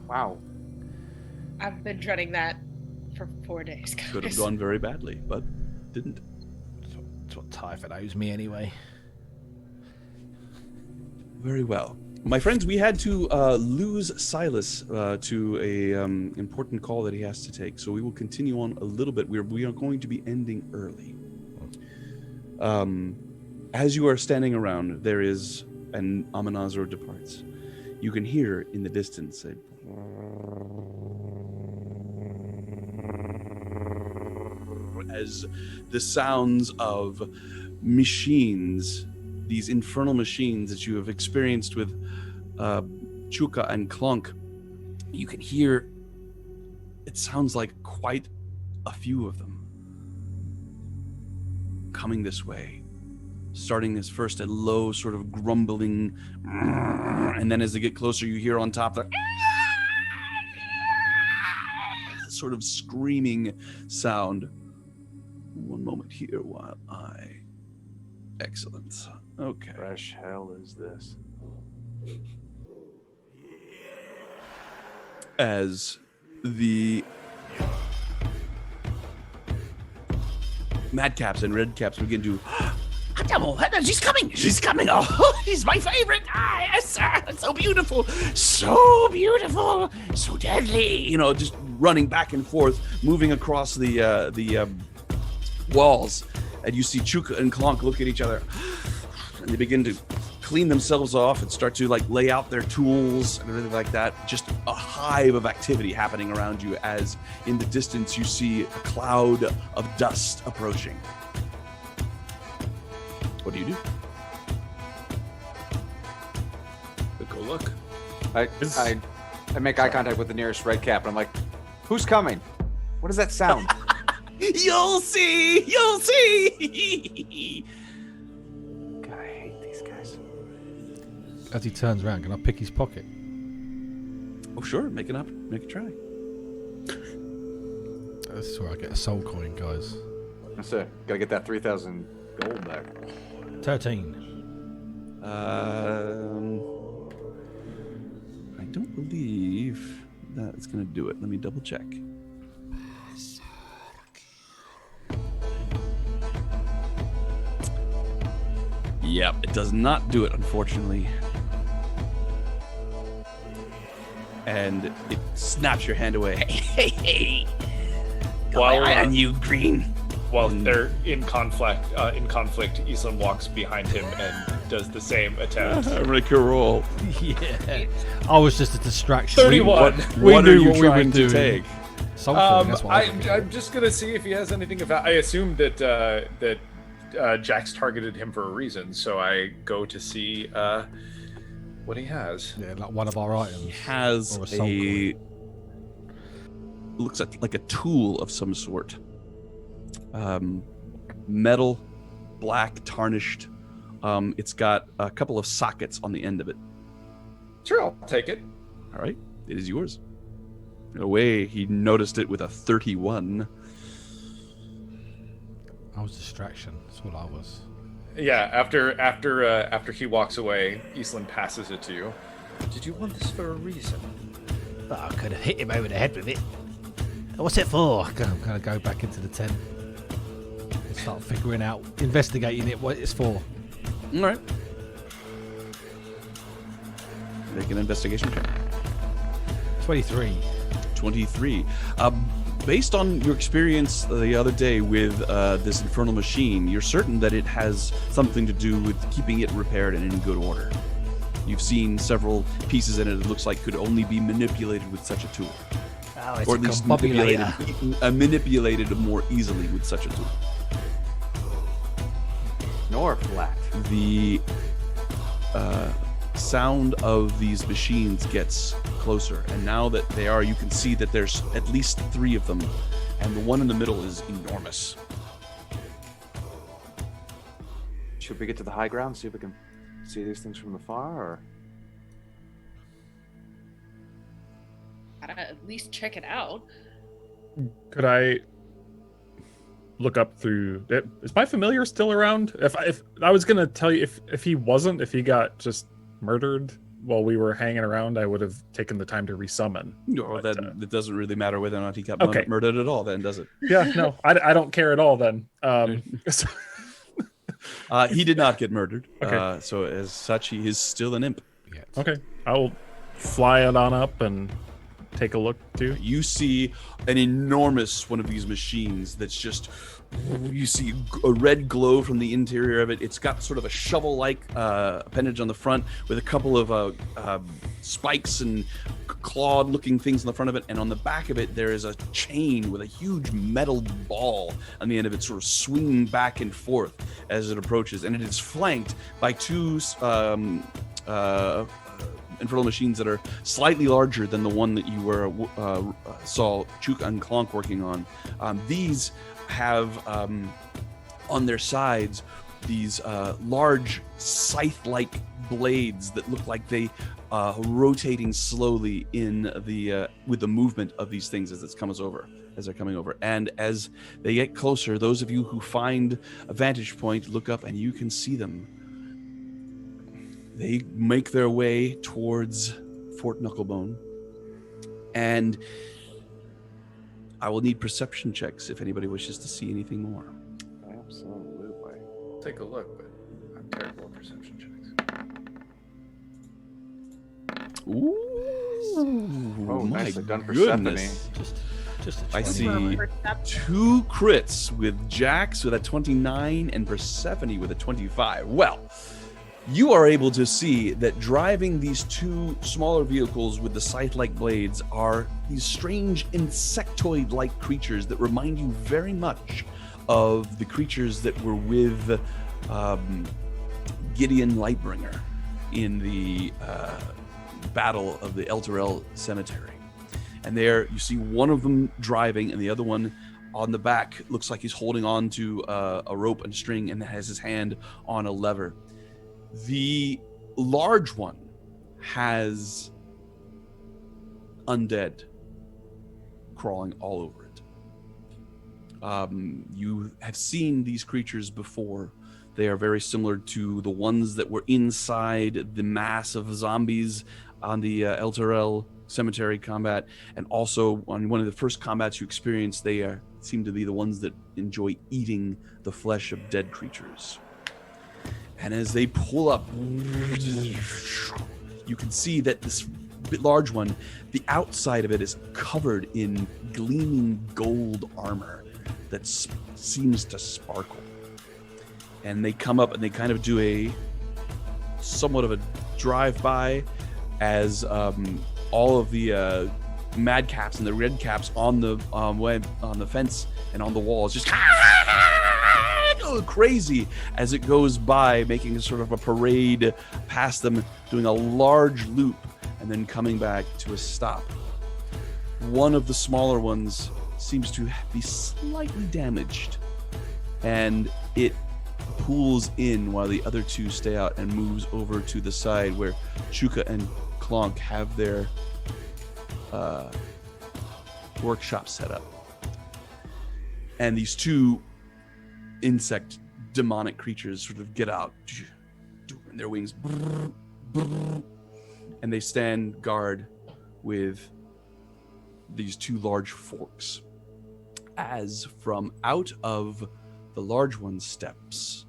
wow. I've been dreading that for 4 days. Could have guys. gone very badly, but didn't. That's what Typhon owes me anyway. Very well. My friends, we had to lose Silas to a important call that he has to take, so we will continue on a little bit. We are going to be ending early. As you are standing around, there is, and Amanazor departs. You can hear in the distance as the sounds of machines, these infernal machines that you have experienced with Chuka and Clunk. You can hear, it sounds like quite a few of them coming this way. Starting this first at low, sort of grumbling, and then as they get closer, you hear on top the sort of screaming sound. One moment here while I... Excellent. Okay. Fresh hell is this? As the madcaps and redcaps begin to... Double, she's coming! She's coming! Oh, she's my favorite! Ah, yes, sir! So beautiful! So beautiful! So deadly! You know, just running back and forth, moving across the walls, and you see Chuka and Clonk look at each other, and they begin to clean themselves off and start to like lay out their tools and everything like that. Just a hive of activity happening around you as in the distance you see a cloud of dust approaching. What do you do? Go look. I make eye contact with the nearest red cap, and I'm like, who's coming? What does that sound? You'll see! You'll see! God, I hate these guys. As he turns around, can I pick his pocket? Oh, sure. Make a try. This is where I get a soul coin, guys. That's it. Gotta get that 3,000 gold back. 13. I don't believe that's going to do it. Let me double check. Yep, it does not do it, unfortunately. And it snaps your hand away. Hey! While, on you, Green. While they're in conflict, Islam walks behind him and does the same attempt. Make a roll. Yeah. I was just a distraction. 31. What knew are you what we were trying to doing. take? Soul coin, that's what I was doing. I'm just gonna see if he has anything of. I assume that Jax targeted him for a reason, so I go to see what he has. Yeah, like one of our items. He has Or a soul coin. looks like a tool of some sort. Metal, black, tarnished. It's got a couple of sockets on the end of it. Sure, I'll take it. All right, it is yours. In a way, he noticed it with a 31. I was distraction. That's what I was. Yeah, after he walks away, Eastland passes it to you. Did you want this for a reason? Oh, I could have hit him over the head with it. What's it for? I'm gonna go back into the tent and start figuring out, investigating it, what it's for. All right. Make an investigation check. 23. 23. Based on your experience the other day with this infernal machine, you're certain that it has something to do with keeping it repaired and in good order. You've seen several pieces in it that looks like could only be manipulated with such a tool. Oh, it's Or a at least combobulator. manipulated more easily with such a tool. Nor flat. The sound of these machines gets closer, and now that they are, you can see that there's at least 3 of them, and the one in the middle is enormous. Should we get to the high ground, see if we can see these things from afar, or? Gotta at least check it out. Could I look up through? Is my familiar still around? If I was gonna tell you, if he wasn't, if he got just murdered while we were hanging around, I would have taken the time to resummon. Or that it doesn't really matter whether or not he got Okay. murdered at all, then, does it? Yeah, no, I don't care at all then. He did not get murdered. Okay. So as such, he is still an imp. Yeah. Okay, I'll fly it on up and take a look too? You see an enormous one of these machines that's just, you see a red glow from the interior of it. It's got sort of a shovel-like appendage on the front with a couple of spikes and clawed-looking things on the front of it. And on the back of it, there is a chain with a huge metal ball on the end of it, sort of swinging back and forth as it approaches. And it is flanked by two infernal machines that are slightly larger than the one that you saw Chuka and Clonk working on. These have on their sides these large scythe-like blades that look like they rotating slowly in the with the movement of these things as they're coming over. And as they get closer, those of you who find a vantage point look up and you can see them. They make their way towards Fort Knucklebone, and I will need perception checks if anybody wishes to see anything more. Absolutely. I'll take a look, but I'm terrible at perception checks. Ooh, Oh, my nicely done, goodness. Just a I 20. see 2 crits with Jax with a 29 and Persephone with a 25. Well, you are able to see that driving these 2 smaller vehicles with the scythe-like blades are these strange insectoid-like creatures that remind you very much of the creatures that were with Gideon Lightbringer in the Battle of the Elturel Cemetery. And there you see one of them driving, and the other one on the back looks like he's holding on to a rope and string and has his hand on a lever. The large one has undead crawling all over it. You have seen these creatures before. They are very similar to the ones that were inside the mass of zombies on the Elturel Cemetery combat, and also on one of the first combats you experienced, they seem to be the ones that enjoy eating the flesh of dead creatures. And as they pull up, you can see that this large one, the outside of it is covered in gleaming gold armor that seems to sparkle. And they come up and they kind of do a somewhat of a drive-by as all of the madcaps and the red caps on the fence and on the walls just go crazy as it goes by, making a sort of a parade past them, doing a large loop and then coming back to a stop. One of the smaller ones seems to be slightly damaged, and it pulls in while the other 2 stay out and moves over to the side where Chuka and Clonk have their workshop set up. And these 2 insect demonic creatures sort of get out and their wings and they stand guard with these 2 large forks as from out of the large one steps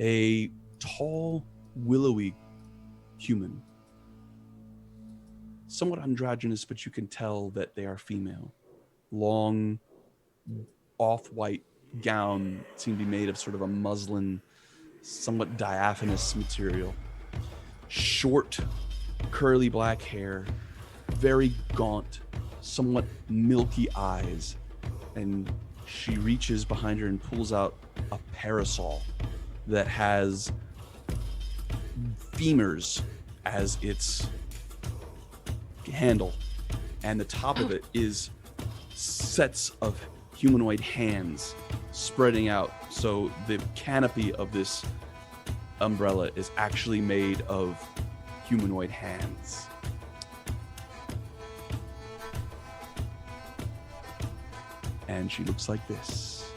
a tall, willowy human, somewhat androgynous, but you can tell that they are female. Long, off-white gown seemed to be made of sort of a muslin, somewhat diaphanous material. Short, curly black hair, very gaunt, somewhat milky eyes, and she reaches behind her and pulls out a parasol that has femurs as its handle, and the top of it is sets of humanoid hands spreading out, so the canopy of this umbrella is actually made of humanoid hands. And she looks like this.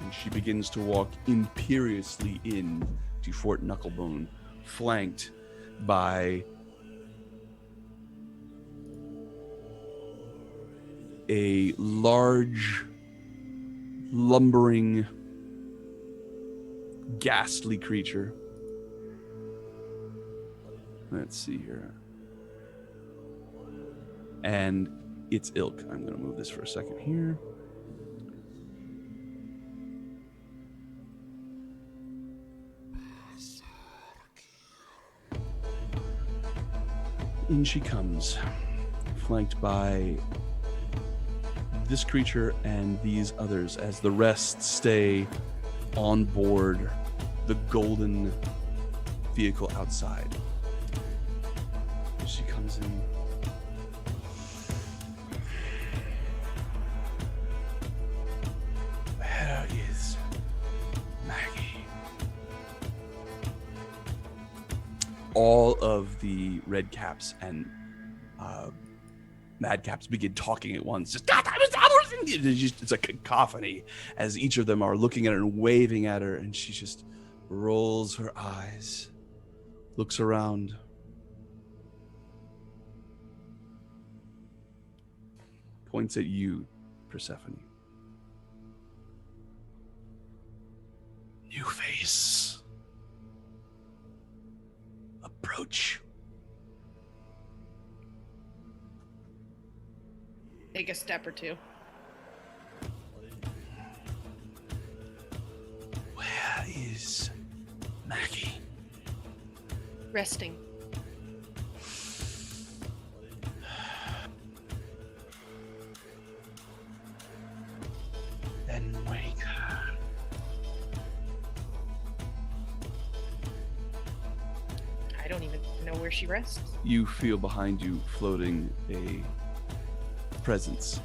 And she begins to walk imperiously in to Fort Knucklebone, flanked by a large, lumbering, ghastly creature. Let's see here. and its ilk. I'm going to move this for a second here. In she comes, flanked by this creature and these others, as the rest stay on board the golden vehicle outside. She comes in. Where is Maggie? All of the red caps and madcaps begin talking at once. It's a cacophony as each of them are looking at her and waving at her, and she just rolls her eyes, looks around. Points at you, Persephone. New face. Approach. Take a step or two. Where is Maggie? Resting. Then wake her. I don't even know where she rests. You feel behind you floating a presence.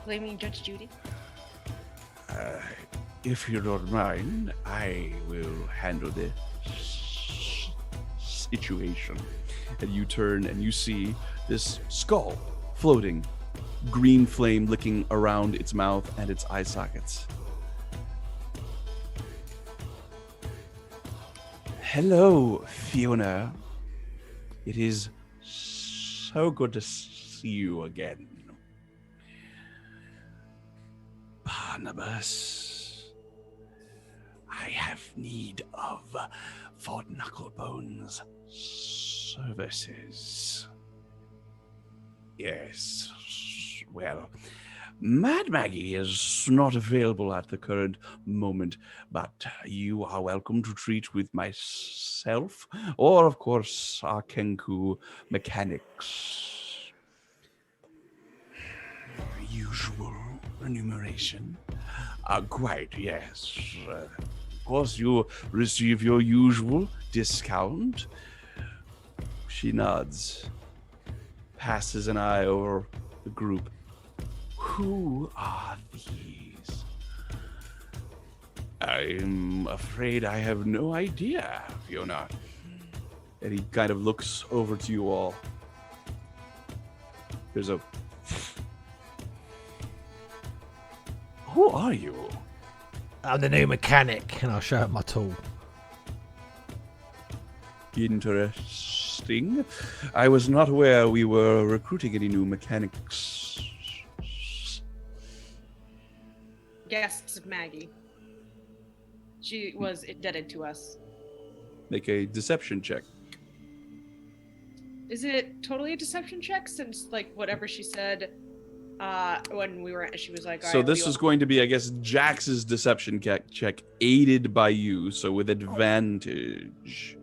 Blaming Judge Judy? If you don't mind, I will handle this situation. And you turn and you see this skull floating, green flame licking around its mouth and its eye sockets. Hello, Fiona. It is so good to see you again. Barnabas, I have need of Fort Knucklebone's services. Yes, well, Mad Maggie is not available at the current moment, but you are welcome to treat with myself, or of course our Kenku mechanics. Usual remuneration? Quite, yes. Of course, you receive your usual discount. She nods, passes an eye over the group. Who are these? I'm afraid I have no idea, Fiona. And he kind of looks over to you all. There's a... Who are you? I'm the new mechanic, and I'll show him my tool. Interesting. I was not aware we were recruiting any new mechanics. Guests of Maggie. She was indebted to us. Make a deception check. Is it totally a deception check since, like, whatever she said when we were, she was like, So this is going to be, I guess, Jax's deception check aided by you, so with advantage.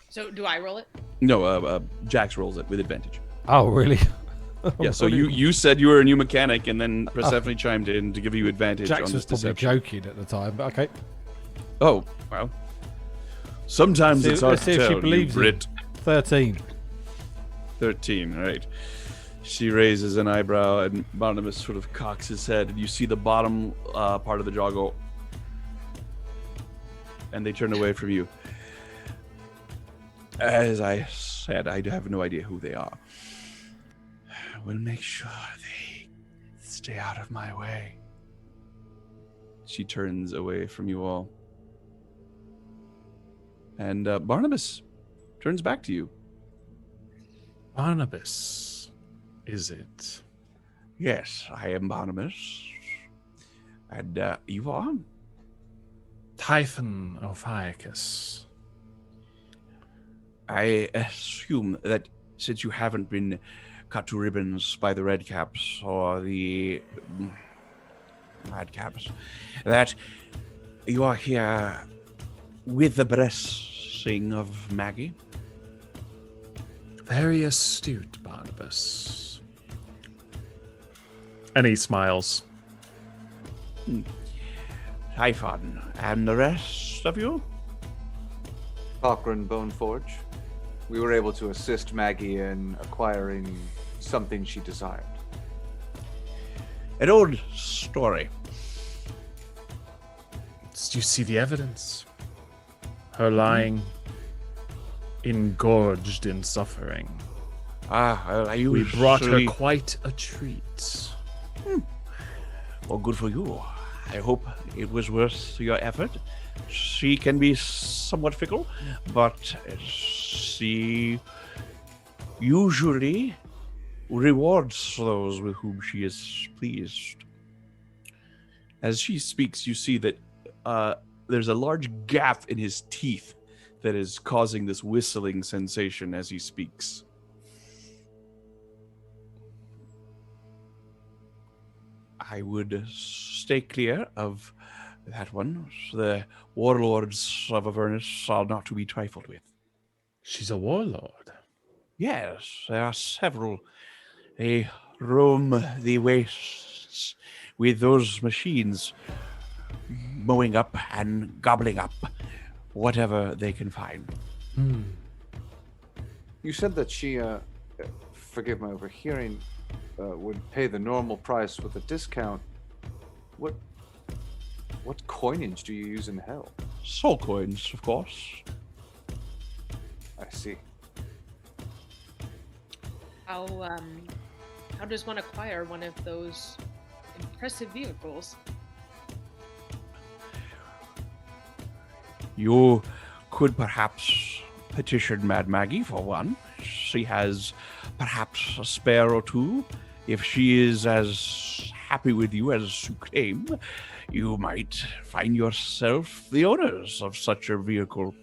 So do I roll it? No, Jax rolls it with advantage. Oh, really? Yeah, so you said you were a new mechanic, and then Persephone chimed in to give you advantage Jax on was this probably deception. joking at the time, but okay. Oh, well. Sometimes it's hard Let's see to if she tell, believes you it. Brit. 13. 13, right. She raises an eyebrow, and Barnabas sort of cocks his head, and you see the bottom part of the jaw go, and they turn away from you. As I said, I have no idea who they are. We'll make sure they stay out of my way. She turns away from you all. And Barnabas turns back to you. Barnabas, is it? Yes, I am Barnabas. And you are? Typhon Ophiacus. I assume that since you haven't been cut to ribbons by the Redcaps or the Madcaps, that you are here with the blessing of Maggie. Very astute, Barnabas. And he smiles. Typhon, and the rest of you? Falkrunn Boneforge. We were able to assist Maggie in acquiring something she desired. An old story. Did you see the evidence? Her lying, engorged in suffering. Well, We brought her quite a treat. Well, good for you. I hope it was worth your effort. She can be somewhat fickle, but she usually rewards those with whom she is pleased. As she speaks, you see that there's a large gap in his teeth that is causing this whistling sensation as he speaks. I would stay clear of that one. The warlords of Avernus are not to be trifled with. She's a warlord. Yes, there are several. They roam the wastes with those machines, mowing up and gobbling up whatever they can find. You said that she, forgive my overhearing, would pay the normal price with a discount. What coinage do you use in hell? Soul coins, of course. I see. How does one acquire one of those impressive vehicles? You could perhaps petition Mad Maggie for one. She has perhaps a spare or two. If she is as happy with you as you claim, you might find yourself the owners of such a vehicle.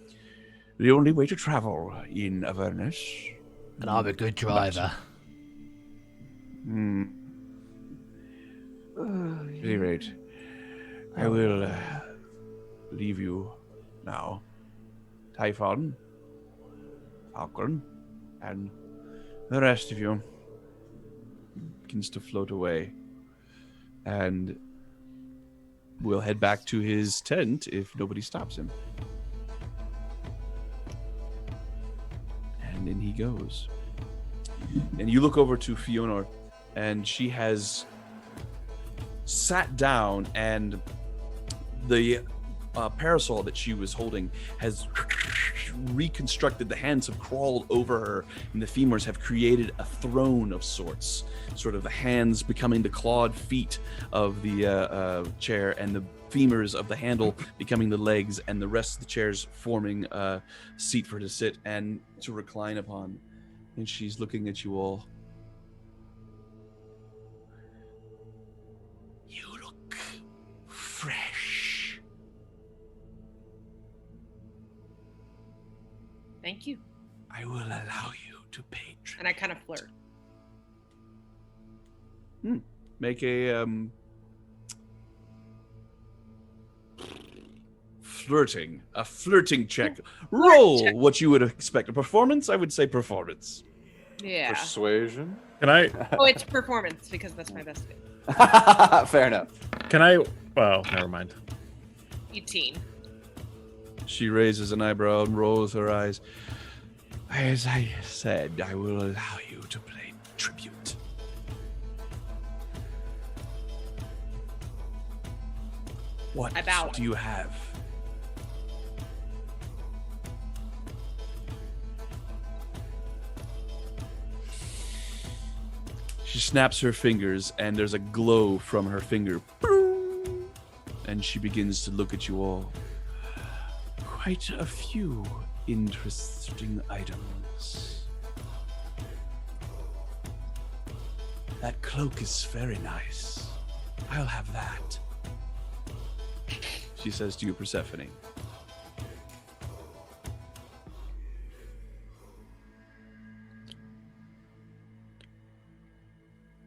The only way to travel in Avernus. And I'm a good driver. At any rate, I will leave you now. Typhon, Falkrunn, and the rest of you begins to float away. And we'll head back to his tent if nobody stops him. And in he goes. And you look over to Fiona, and she has sat down, and the parasol that she was holding has reconstructed. The hands have crawled over her, and the femurs have created a throne of sorts. Sort of the hands becoming the clawed feet of the chair, and the femurs of the handle becoming the legs, and the rest of the chairs forming a seat for her to sit and to recline upon. And she's looking at you all. You look fresh. Thank you. I will allow you to pay tribute. And I kind of flirt. Make a flirting check. Roll check. what you would expect. A performance? I would say performance. Yeah. Persuasion? Can I? Oh, it's performance because that's my best skill. Fair enough. Can I? Well, never mind. 18. She raises an eyebrow and rolls her eyes. As I said, I will allow you to play tribute. What About. do you have? She snaps her fingers, and there's a glow from her finger. And she begins to look at you all. Quite a few interesting items. That cloak is very nice. I'll have that. she says to you, Persephone.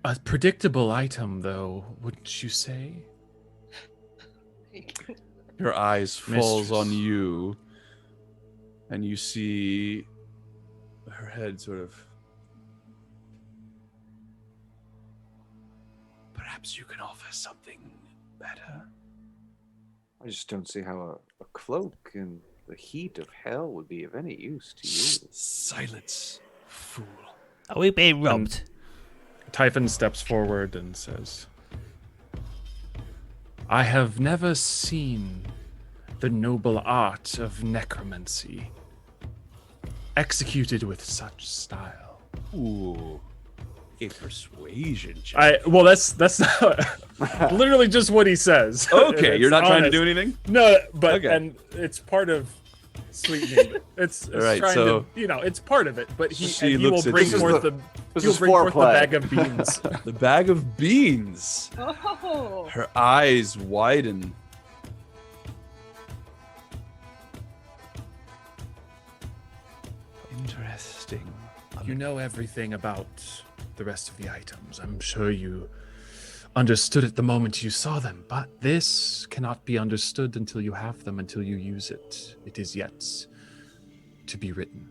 A predictable item, though, wouldn't you say? Her eyes falls Mistress. on you, and you see her head sort of. Perhaps you can offer something better. I just don't see how a cloak in the heat of hell would be of any use to you. Silence, fool. Are we being robbed? Typhon steps forward and says, I have never seen the noble art of necromancy executed with such style. Ooh, a persuasion check. Well, that's not, literally just what he says. Okay, It's you're not trying to honest. do anything? No, but Okay. and it's part of sweetening. It's All right, trying so- to, it's part of it. But She he will looks at bring you. forth This he'll is bring forth the foreplay. bag of beans. The bag of beans. Oh. Her eyes widen. Interesting. You know everything about the rest of the items. I'm sure you understood it the moment you saw them, but this cannot be understood until you have them, until you use it. It is yet to be written.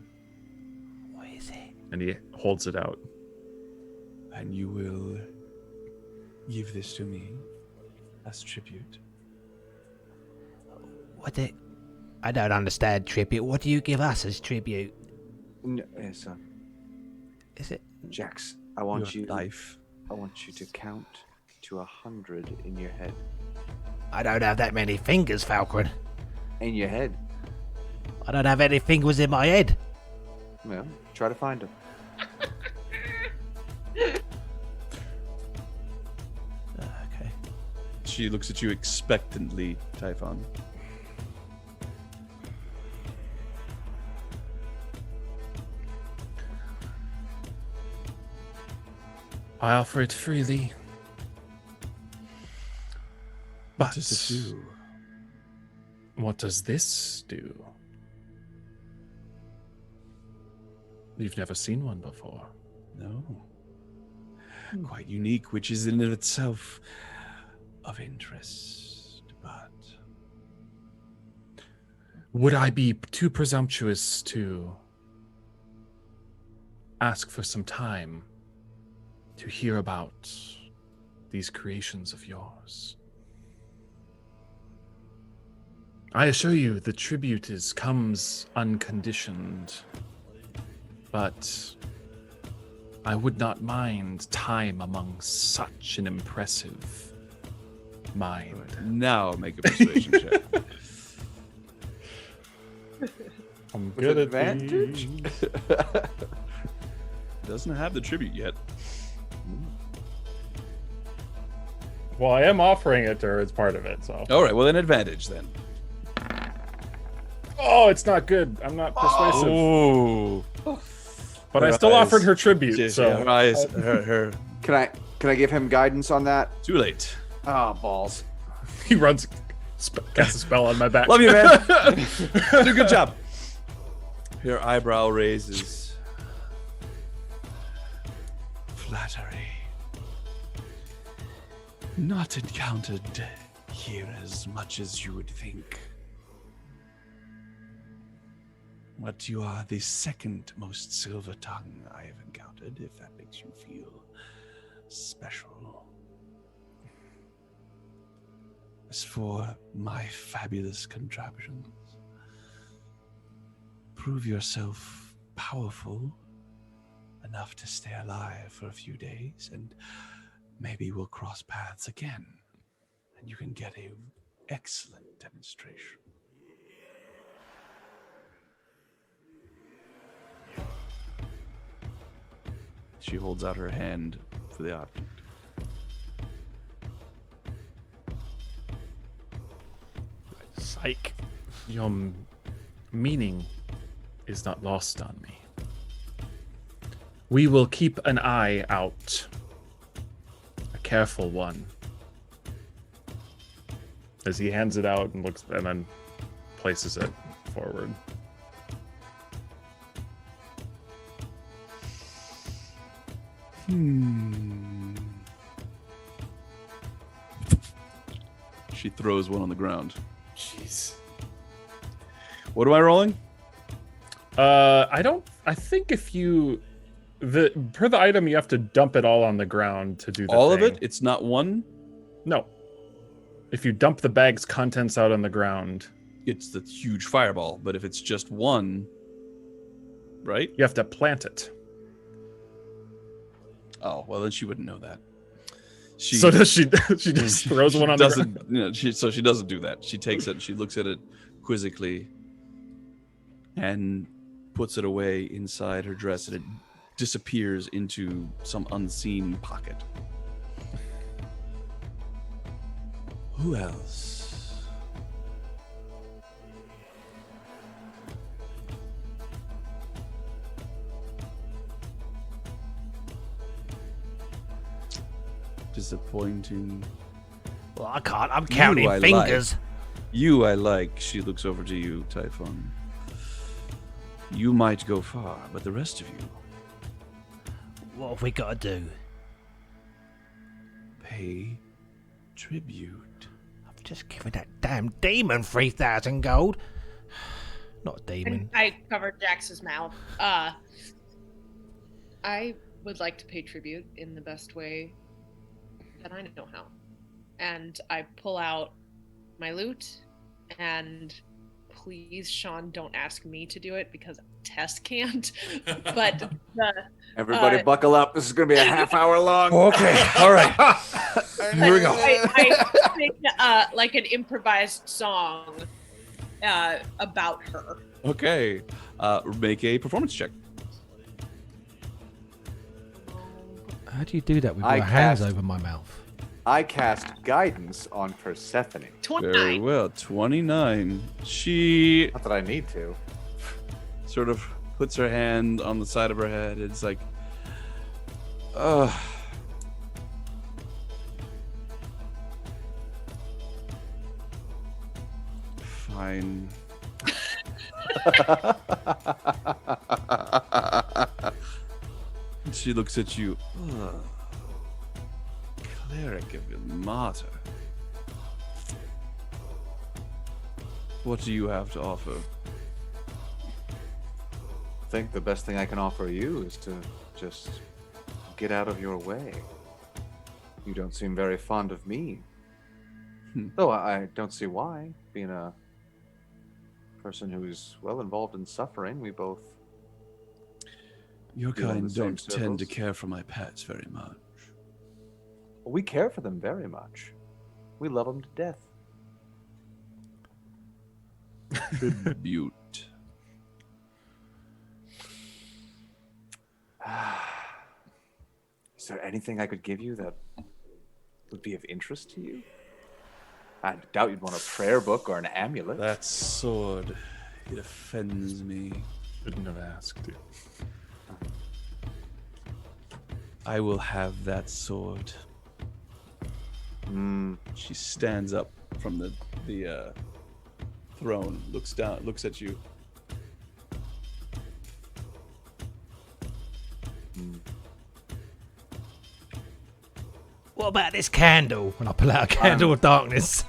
What is it? And he holds it out. And you will give this to me as tribute. What it? I don't understand tribute. What do you give us as tribute? No, son. Is it? Jax, I want Your you. life. I want you to count to 100 in your head. I don't have that many fingers, Falkrunn. In your head. I don't have any fingers in my head. Well, try to find them. Okay. She looks at you expectantly, Typhon. I offer it freely. But What does it do? what does this do? You've never seen one before. No. Quite unique, which is in and of itself of interest, but Would I be too presumptuous to ask for some time to hear about these creations of yours? I assure you, the tribute comes unconditioned, but I would not mind time among such an impressive mind. now make a persuasion check. I'm With advantage? Doesn't have the tribute yet. Well, I am offering it to her as part of it, so. All right, well, then advantage then. Oh, it's not good. I'm not persuasive. Oh, But I her still eyes- offered her trtribute, yeah, so. her eyes, her. Can I give him guidance on that? Too late. Ah, balls. He runs, casts a spell on my back. Love you, man. Do a good job. Her eyebrow raises. Flattery. Not encountered here as much as you would think. But you are the second most silver tongue I have encountered, if that makes you feel special. As for my fabulous contraptions, prove yourself powerful enough to stay alive for a few days, and maybe we'll cross paths again, and you can get a excellent demonstration. She holds out her hand for the object. Psych. Your meaning is not lost on me. We will keep an eye out. A careful one. as he hands it out and looks, and then places it forward. She throws one on the ground. Jeez. What am I rolling? I think if you per the item you have to dump it all on the ground to do the All thing. of it? It's not one? No. If you dump the bag's contents out on the ground, It's the huge fireball, but if it's just one, right? you have to plant it. Oh, well then she wouldn't know that. So does she? She just throws one on the doesn't, ground. you know, she doesn't do that. She takes it and she looks at it quizzically and puts it away inside her dress, and it disappears into some unseen pocket. Who else? Disappointing. Well, I can't. I'm counting I fingers. You I like. She looks over to you, Typhon. You might go far, but the rest of you What have we got to do? pay tribute. I've just given that damn demon 3,000 gold. Not a demon. And I covered Jax's mouth. I would like to pay tribute in the best way that I know how. And I pull out my loot, and please, Sean, don't ask me to do it because Tess can't. But Everybody buckle up. This is going to be a half hour long. Okay, all right. Here we go. I think like an improvised song about her. Okay, make a performance check. How do you do that with I your hands cast- over my mouth? I cast guidance on Persephone. 29. Very well, 29. She Not that I need to. sort of puts her hand on the side of her head. It's like, fine. She looks at you. Cleric of Ilmata. What do you have to offer? I think the best thing I can offer you is to just get out of your way. You don't seem very fond of me. Though I don't see why. Being a person who's well involved in suffering, we both... Your Deal in kind the same don't tend to circles. care for my pets very much. We care for them very much. We love them to death. Tribute. Is there anything I could give you that would be of interest to you? I doubt you'd want a prayer book or an amulet. That sword, it offends me. Shouldn't have asked you. I will have that sword. She stands up from the throne, looks down, looks at you. What about this candle? When I pull out a candle of darkness.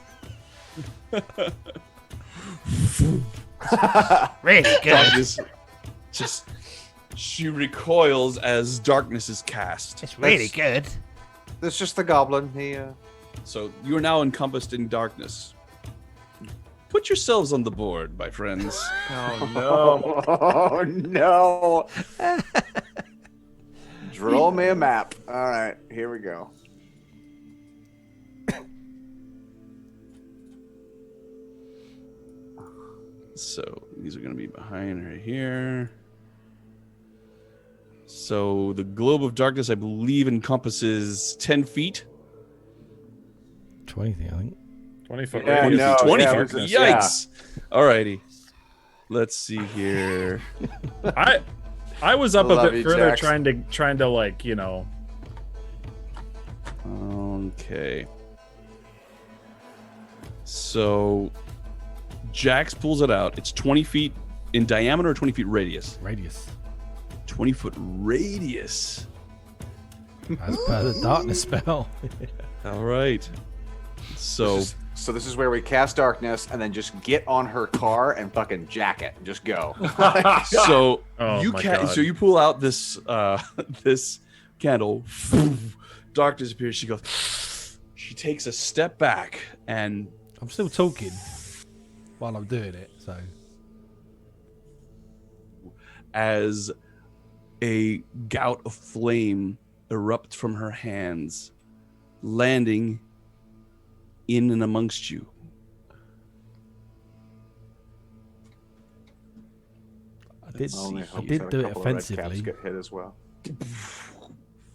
Really good. Darkness, just she recoils as darkness is cast. It's really good. It's just the goblin. He, So you are now encompassed in darkness. Put yourselves on the board, my friends. Oh no! Oh no! Draw me a map. All right, here we go. So these are going to be behind her here. So the globe of darkness, I believe, encompasses 10 feet. 20, I think. 20 foot Yeah, radius. no, 20 yeah, feet. we're just- Yikes. Alrighty. Let's see here. I was up a Love bit you, further, Jax. trying to like, you know. Okay. So Jax pulls it out. It's 20 feet in diameter or 20 feet radius? Radius. 20-foot radius. As per the darkness spell. All right. So this is where we cast darkness and then just get on her car and fucking jack it and just go. so Oh you my can God. so you pull out this this candle. Darkness appears. She goes. She takes a step back and I'm still talking while I'm doing it, so. as a gout of flame erupts from her hands, landing in and amongst you. I did Only hope do that a it couple of red caps offensively. get hit as well.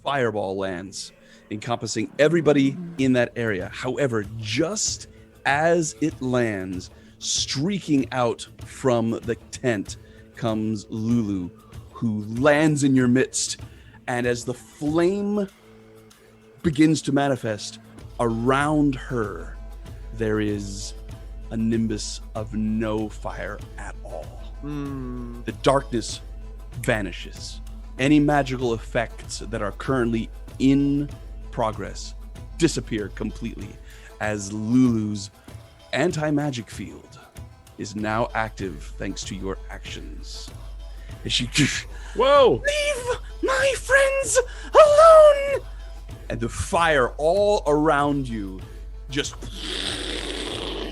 Fireball lands, encompassing everybody in that area. However, just as it lands, streaking out from the tent comes Lulu, who lands in your midst. And as the flame begins to manifest around her, there is a nimbus of no fire at all. The darkness vanishes. Any magical effects that are currently in progress disappear completely as Lulu's anti-magic field is now active thanks to your actions. And she Whoa! leave my friends alone! And the fire all around you just,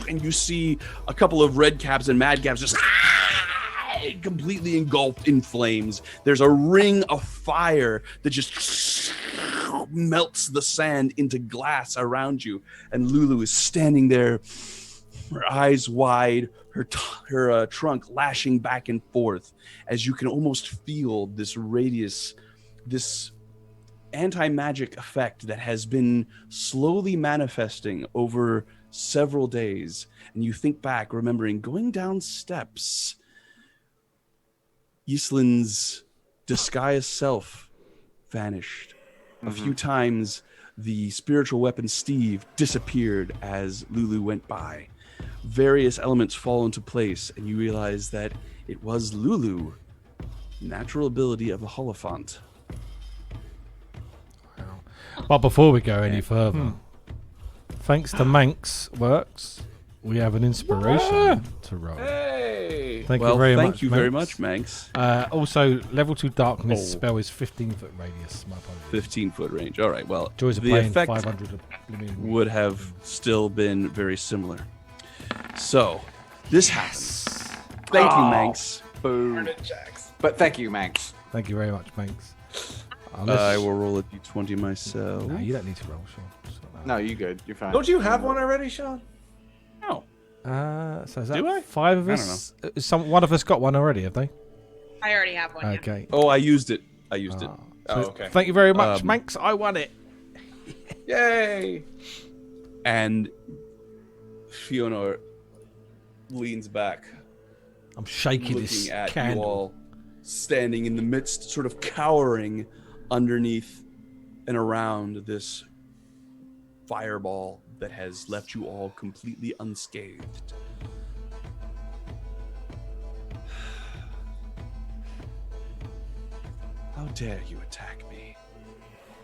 and you see a couple of red caps and mad caps just completely engulfed in flames. There's a ring of fire that just melts the sand into glass around you, and Lulu is standing there, her eyes wide, her trunk lashing back and forth, as you can almost feel this radius, this anti-magic effect that has been slowly manifesting over several days. And you think back, remembering going down steps, Yslin's disguised self vanished. A few times, the spiritual weapon Steve disappeared as Lulu went by. Various elements fall into place, and you realize that it was Lulu, natural ability of a Holophant. But before we go any further, thanks to Manx Works, we have an inspiration to roll. Hey! Thank you very much, Manx. Also, level 2 darkness spell is 15-foot radius. My apologies. 15-foot range. All right, well, Joys of the playing effect 500 of blooming- would have still been very similar. So, this happens. Thank you, Manx. Boo. But thank you, Manx. Thank you very much, Manx. I will roll a d20 myself. No, you don't need to roll, Sean. No, you good. You're fine. Don't you have one already, Sean? No. So is that Do I? 5 of I us? One of us got one already, have they? I already have one. Yeah. Okay. Oh, I used it. I used it. Oh, okay. Thank you very much, Manx. I won it. Yay! And Fiona leans back, I'm shaking this looking at candle. you all, standing in the midst, sort of cowering underneath and around this fireball that has left you all completely unscathed. How dare you attack me?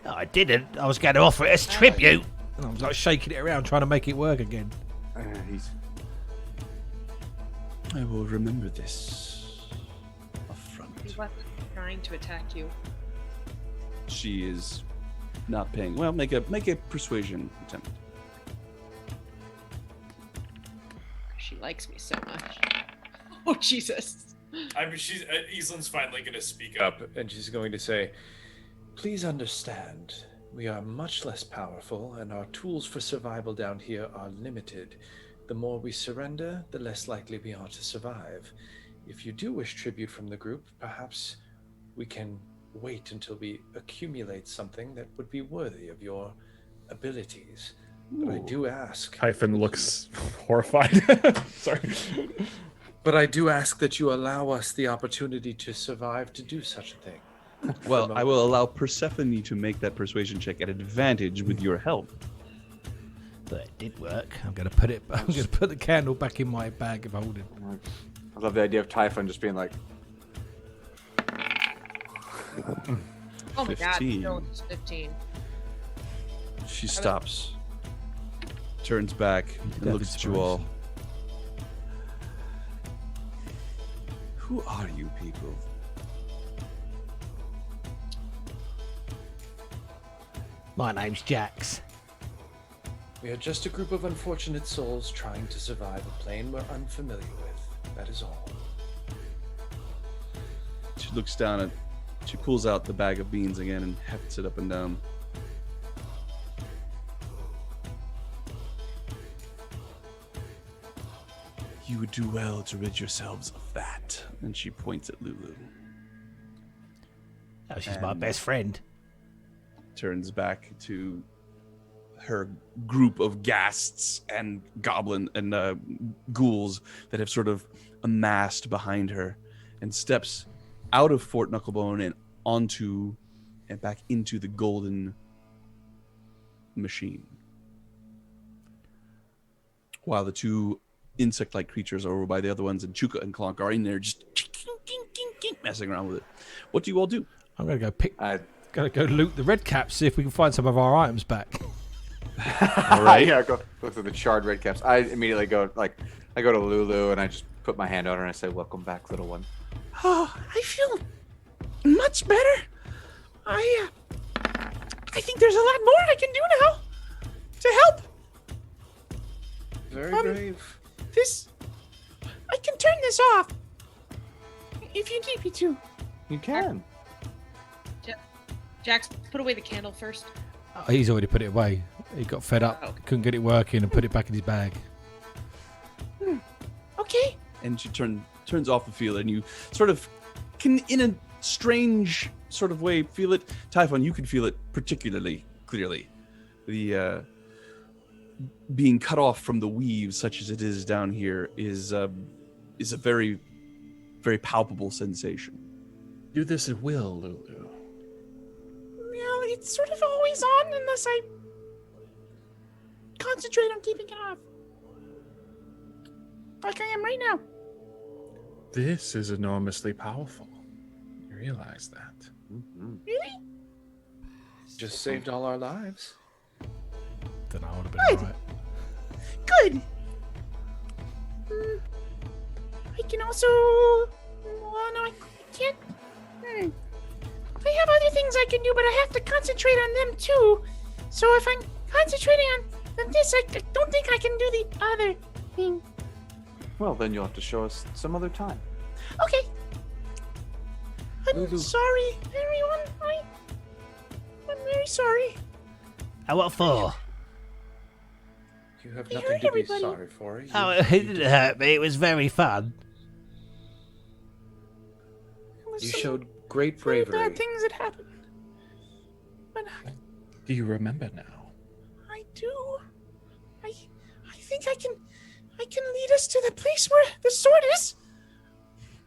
No, I didn't. I was going to offer it as tribute. And I was like shaking it around, trying to make it work again. I will remember this affront. He wasn't trying to attack you. She is not paying. Well, make a persuasion attempt. She likes me so much. Oh, Jesus. I mean, Islin's finally going to speak up, and she's going to say, "Please understand, we are much less powerful, and our tools for survival down here are limited. The more we surrender, the less likely we are to survive. If you do wish tribute from the group, perhaps we can wait until we accumulate something that would be worthy of your abilities. But I do ask..." Typhon looks horrified. Sorry. "But I do ask that you allow us the opportunity to survive to do such a thing." Well, I will allow Persephone to make that persuasion check at advantage with your help. But it did work. I'm gonna put the candle back in my bag of holding. I love the idea of Typhon just being like, Oh my god, 15. no, it's 15. She stops, turns back, and looks at you all. Who are you people? My name's Jax. We are just a group of unfortunate souls trying to survive a plane we're unfamiliar with. That is all. She looks down at. She pulls out the bag of beans again and hefts it up and down. You would do well to rid yourselves of that. And she points at Lulu. Oh, she's my best friend. Turns back to her group of ghasts and goblin and ghouls that have sort of amassed behind her, and steps out of Fort Knucklebone and onto and back into the golden machine. While the two insect-like creatures over by the other ones, and Chuka and Clonk are in there just messing around with it. What do you all do? I'm gonna go gotta go loot the red caps, see if we can find some of our items back. All right. Yeah, go through the charred red caps. I immediately go to Lulu and I just put my hand on her and I say, "Welcome back, little one." Oh, I feel much better. I think there's a lot more I can do now to help. Very brave. I can turn this off if you need me to. You can. Jax, put away the candle first. Oh, he's already put it away. He got fed up, Oh. couldn't get it working, and put it back in his bag. Okay. And she turns off the field, and you sort of can, in a strange sort of way, feel it. Typhon, you can feel it particularly clearly. The being cut off from the weave, such as it is down here, is a very, very palpable sensation. Do this at will, Lulu. Well, it's sort of always on unless I concentrate on keeping it off. Like I am right now. This is enormously powerful. You realize that? Mm-hmm. Really? Just saved all our lives. Then I would have Good. been alright. Good. I can also... Well, no, I can't... I have other things I can do, but I have to concentrate on them too. So if I'm concentrating on this, I don't think I can do the other thing. Well, then you'll have to show us some other time. Okay. I'm Lulu. sorry, everyone. I'm very sorry. And what for? You have I nothing heard to be everybody. sorry for. Oh, it didn't hurt me. It was very fun. There was You some showed great very bravery. bad things that happened. But Do you remember now? I do. I think I can lead us to the place where the sword is.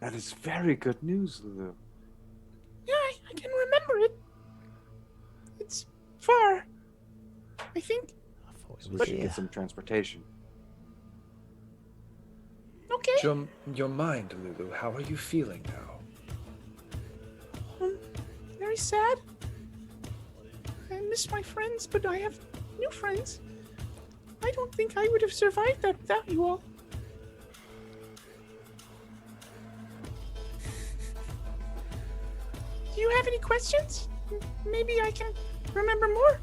That is very good news, Lulu. Yeah, I can remember it. It's far. I think. I thought it We was should here. get some transportation. Okay. Your mind, Lulu. How are you feeling now? Very sad. I miss my friends, but I have new friends. I don't think I would have survived that without you all. Do you have any questions? Maybe I can remember more.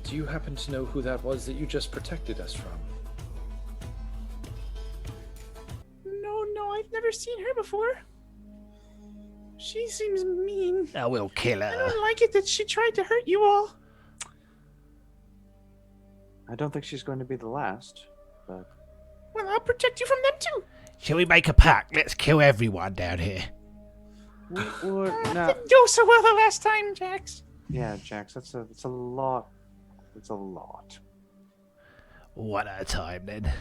Do you happen to know who that was that you just protected us from? No, I've never seen her before. She seems mean. I will kill I her. don't like it that she tried to hurt you all. I don't think she's going to be the last, but Well, I'll protect you from them too. Shall we make a pact? Let's kill everyone down here. or no. Didn't go so well the last time, Jax. Yeah, Jax, that's a lot. It's a lot. One at a time, then.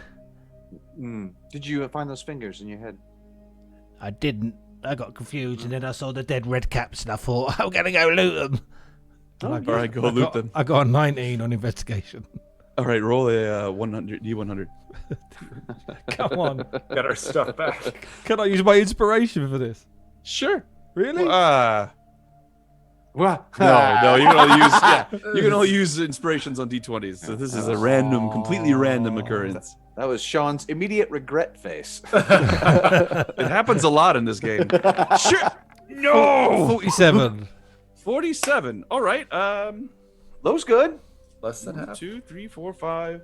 Did you find those fingers in your head? I didn't. I got confused, and then I saw the dead red caps, and I thought, I'm gonna go loot them. All right, go loot them. I got a 19 on investigation. All right, roll a 100 D100. Come on. Get our stuff back. Can I use my inspiration for this? Sure. Really? What? No, you can only use you can only use inspirations on D20s. So this is a random, completely random occurrence. That was Sean's immediate regret face. It happens a lot in this game. Sure. No. 47. 47. All right. Low's good. Less than half. 2, 3, 4, 5.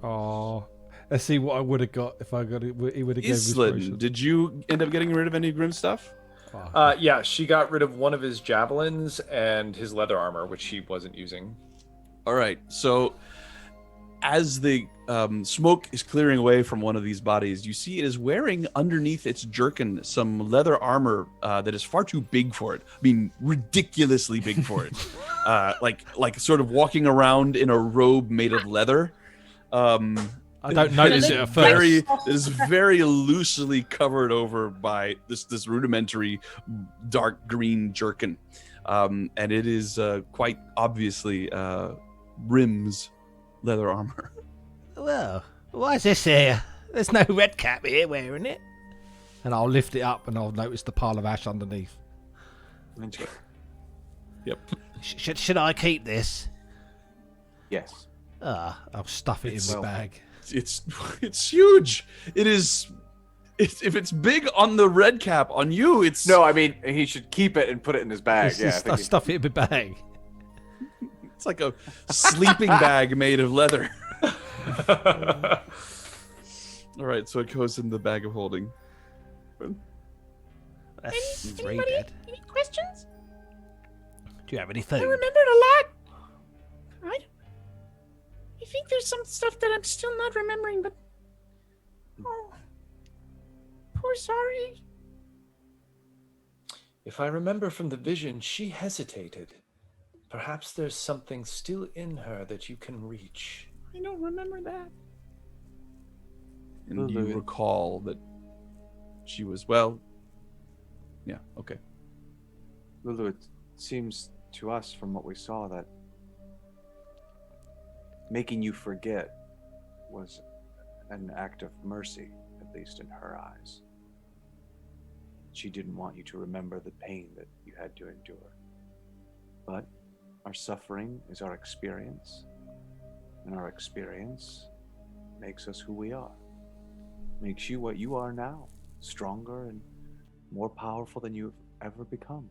Oh, let's see what I would have got if I got it. He would have given me inspiration. Did you end up getting rid of any Grim stuff? Yeah, she got rid of one of his javelins and his leather armor, which he wasn't using. All right. So as the smoke is clearing away from one of these bodies, you see it is wearing underneath its jerkin some leather armor that is far too big for it. I mean, ridiculously big for it. Like sort of walking around in a robe made of leather. I don't notice it at first. It is very loosely covered over by this rudimentary dark green jerkin, and it is quite obviously Rhimb's leather armor. Well, why is this here? There's no red cap here wearing it. And I'll lift it up and I'll notice the pile of ash underneath. Yep. Should I keep this? Yes. I'll stuff it in my bag. It's huge. It is. If it's big on the red cap on you, it's No, I mean he should keep it and put it in his bag. I'll stuff it in my bag. It's like a sleeping bag made of leather. All right, so it goes in the bag of holding. That's very Anybody? dead. Any questions? Do you have any I food? remembered a lot. I think there's some stuff that I'm still not remembering, but poor Sorry. If I remember from the vision, she hesitated. Perhaps there's something still in her that you can reach. I don't remember that. And you recall that she was yeah, okay. Lulu, it seems to us from what we saw that making you forget was an act of mercy, at least in her eyes. She didn't want you to remember the pain that you had to endure. But our suffering is our experience, and our experience makes us who we are. Makes you what you are now, stronger and more powerful than you've ever become.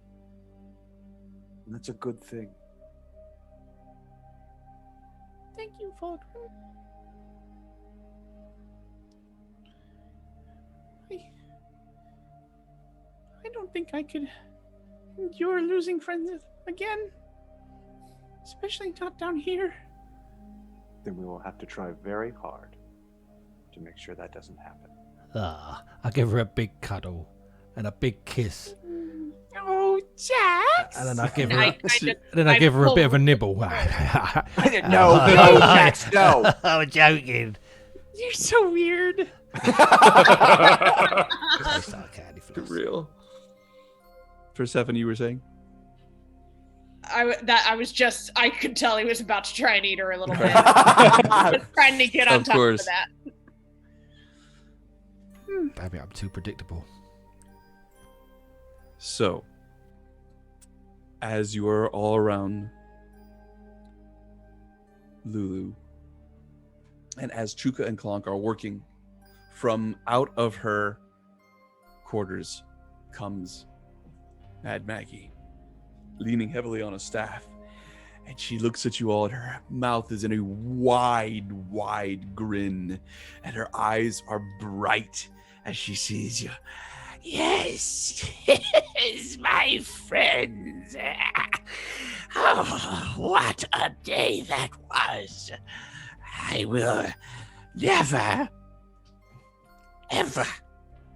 And that's a good thing. Thank you, Falkrunn. I don't think I could endure losing friends again. Especially not down here. Then we will have to try very hard to make sure that doesn't happen. I give her a big cuddle and a big kiss. Oh, Jax! And then I give her, I give her a bit of a nibble. No, Jax, no. I'm joking. You're so weird. Real. Persephone, you were saying? I could tell he was about to try and eat her a little bit. I was trying to get on Of top course. of that. Baby, I'm too predictable. So, as you are all around Lulu, and as Chuka and Klonk are working, from out of her quarters comes Mad Maggie, leaning heavily on a staff. And she looks at you all, and her mouth is in a wide, wide grin, and her eyes are bright as she sees you. Yes, yes, my friends. Oh, what a day that was. I will never, ever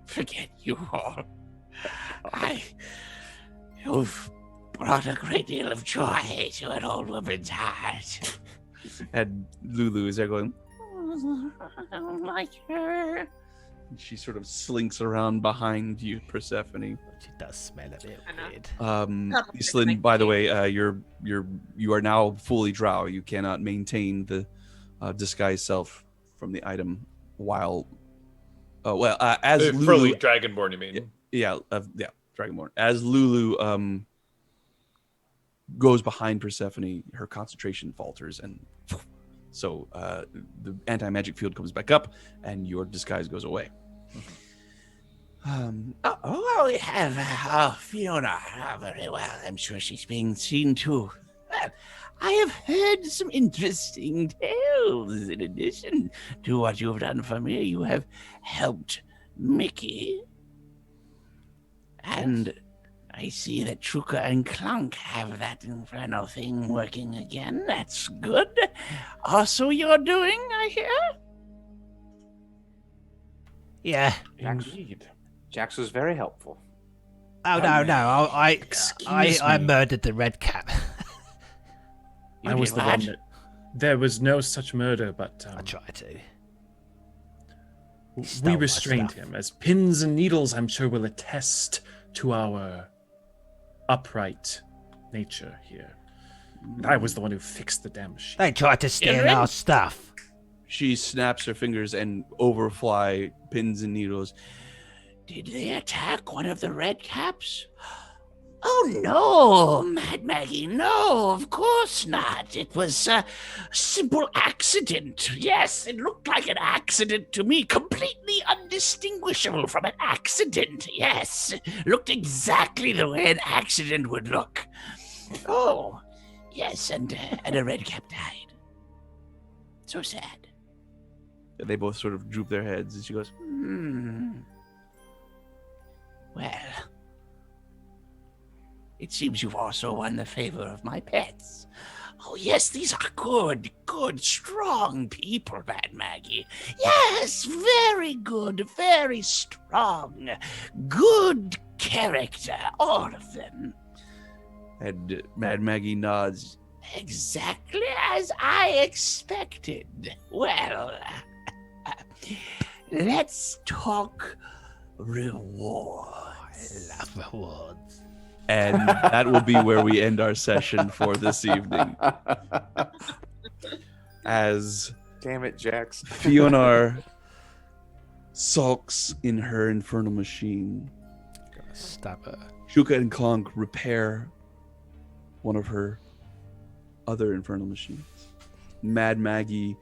forget you all. You've brought a great deal of joy to an old woman's heart. And Lulu is there going, I don't like her. She sort of slinks around behind you, Persephone. It does smell a bit I know. weird. Islin, by the way, you are now fully drow. You cannot maintain the disguise self from the item while. As Lulu, fully dragonborn, you mean? yeah, dragonborn. As Lulu goes behind Persephone, her concentration falters, and so the anti-magic field comes back up, and your disguise goes away. We have Fiona. Very well. I'm sure she's being seen too. Well, I have heard some interesting tales. In addition to what you've done for me, you have helped Mickey. And I see that Truka and Clunk have that infernal thing working again. That's good. Also, you're doing, I hear? Yeah. Indeed. Jax was very helpful. Oh no! I murdered the red cap. I was the one that. There was no such murder, but I tried to. We restrained him, as pins and needles, I'm sure, will attest to our upright nature here. And I was the one who fixed the damn machine. They tried to steal our stuff. She snaps her fingers and overfly pins and needles. Did they attack one of the red caps? Oh no, Mad Maggie, no, of course not. It was a simple accident. Yes, it looked like an accident to me, completely undistinguishable from an accident. Yes, looked exactly the way an accident would look. Oh, yes, and a red cap died. So sad. They both sort of droop their heads, and she goes, Well, it seems you've also won the favor of my pets. Oh, yes, these are good, strong people, Mad Maggie. Yes, very good, very strong. Good character, all of them. and Mad Maggie nods. Exactly as I expected. Well, let's talk rewards. I love rewards. And that will be where we end our session for this evening. As Damn it, Jax. Fionar sulks in her infernal machine, Gotta stab her. Shuka and Klonk repair one of her other infernal machines. Mad Maggie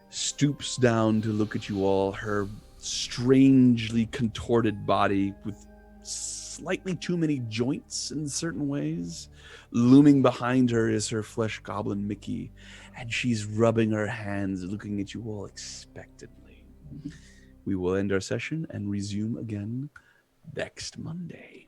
stoops down to look at you all, her strangely contorted body with slightly too many joints in certain ways. Looming behind her is her flesh goblin Mickey, and she's rubbing her hands, looking at you all expectantly. We will end our session and resume again next Monday.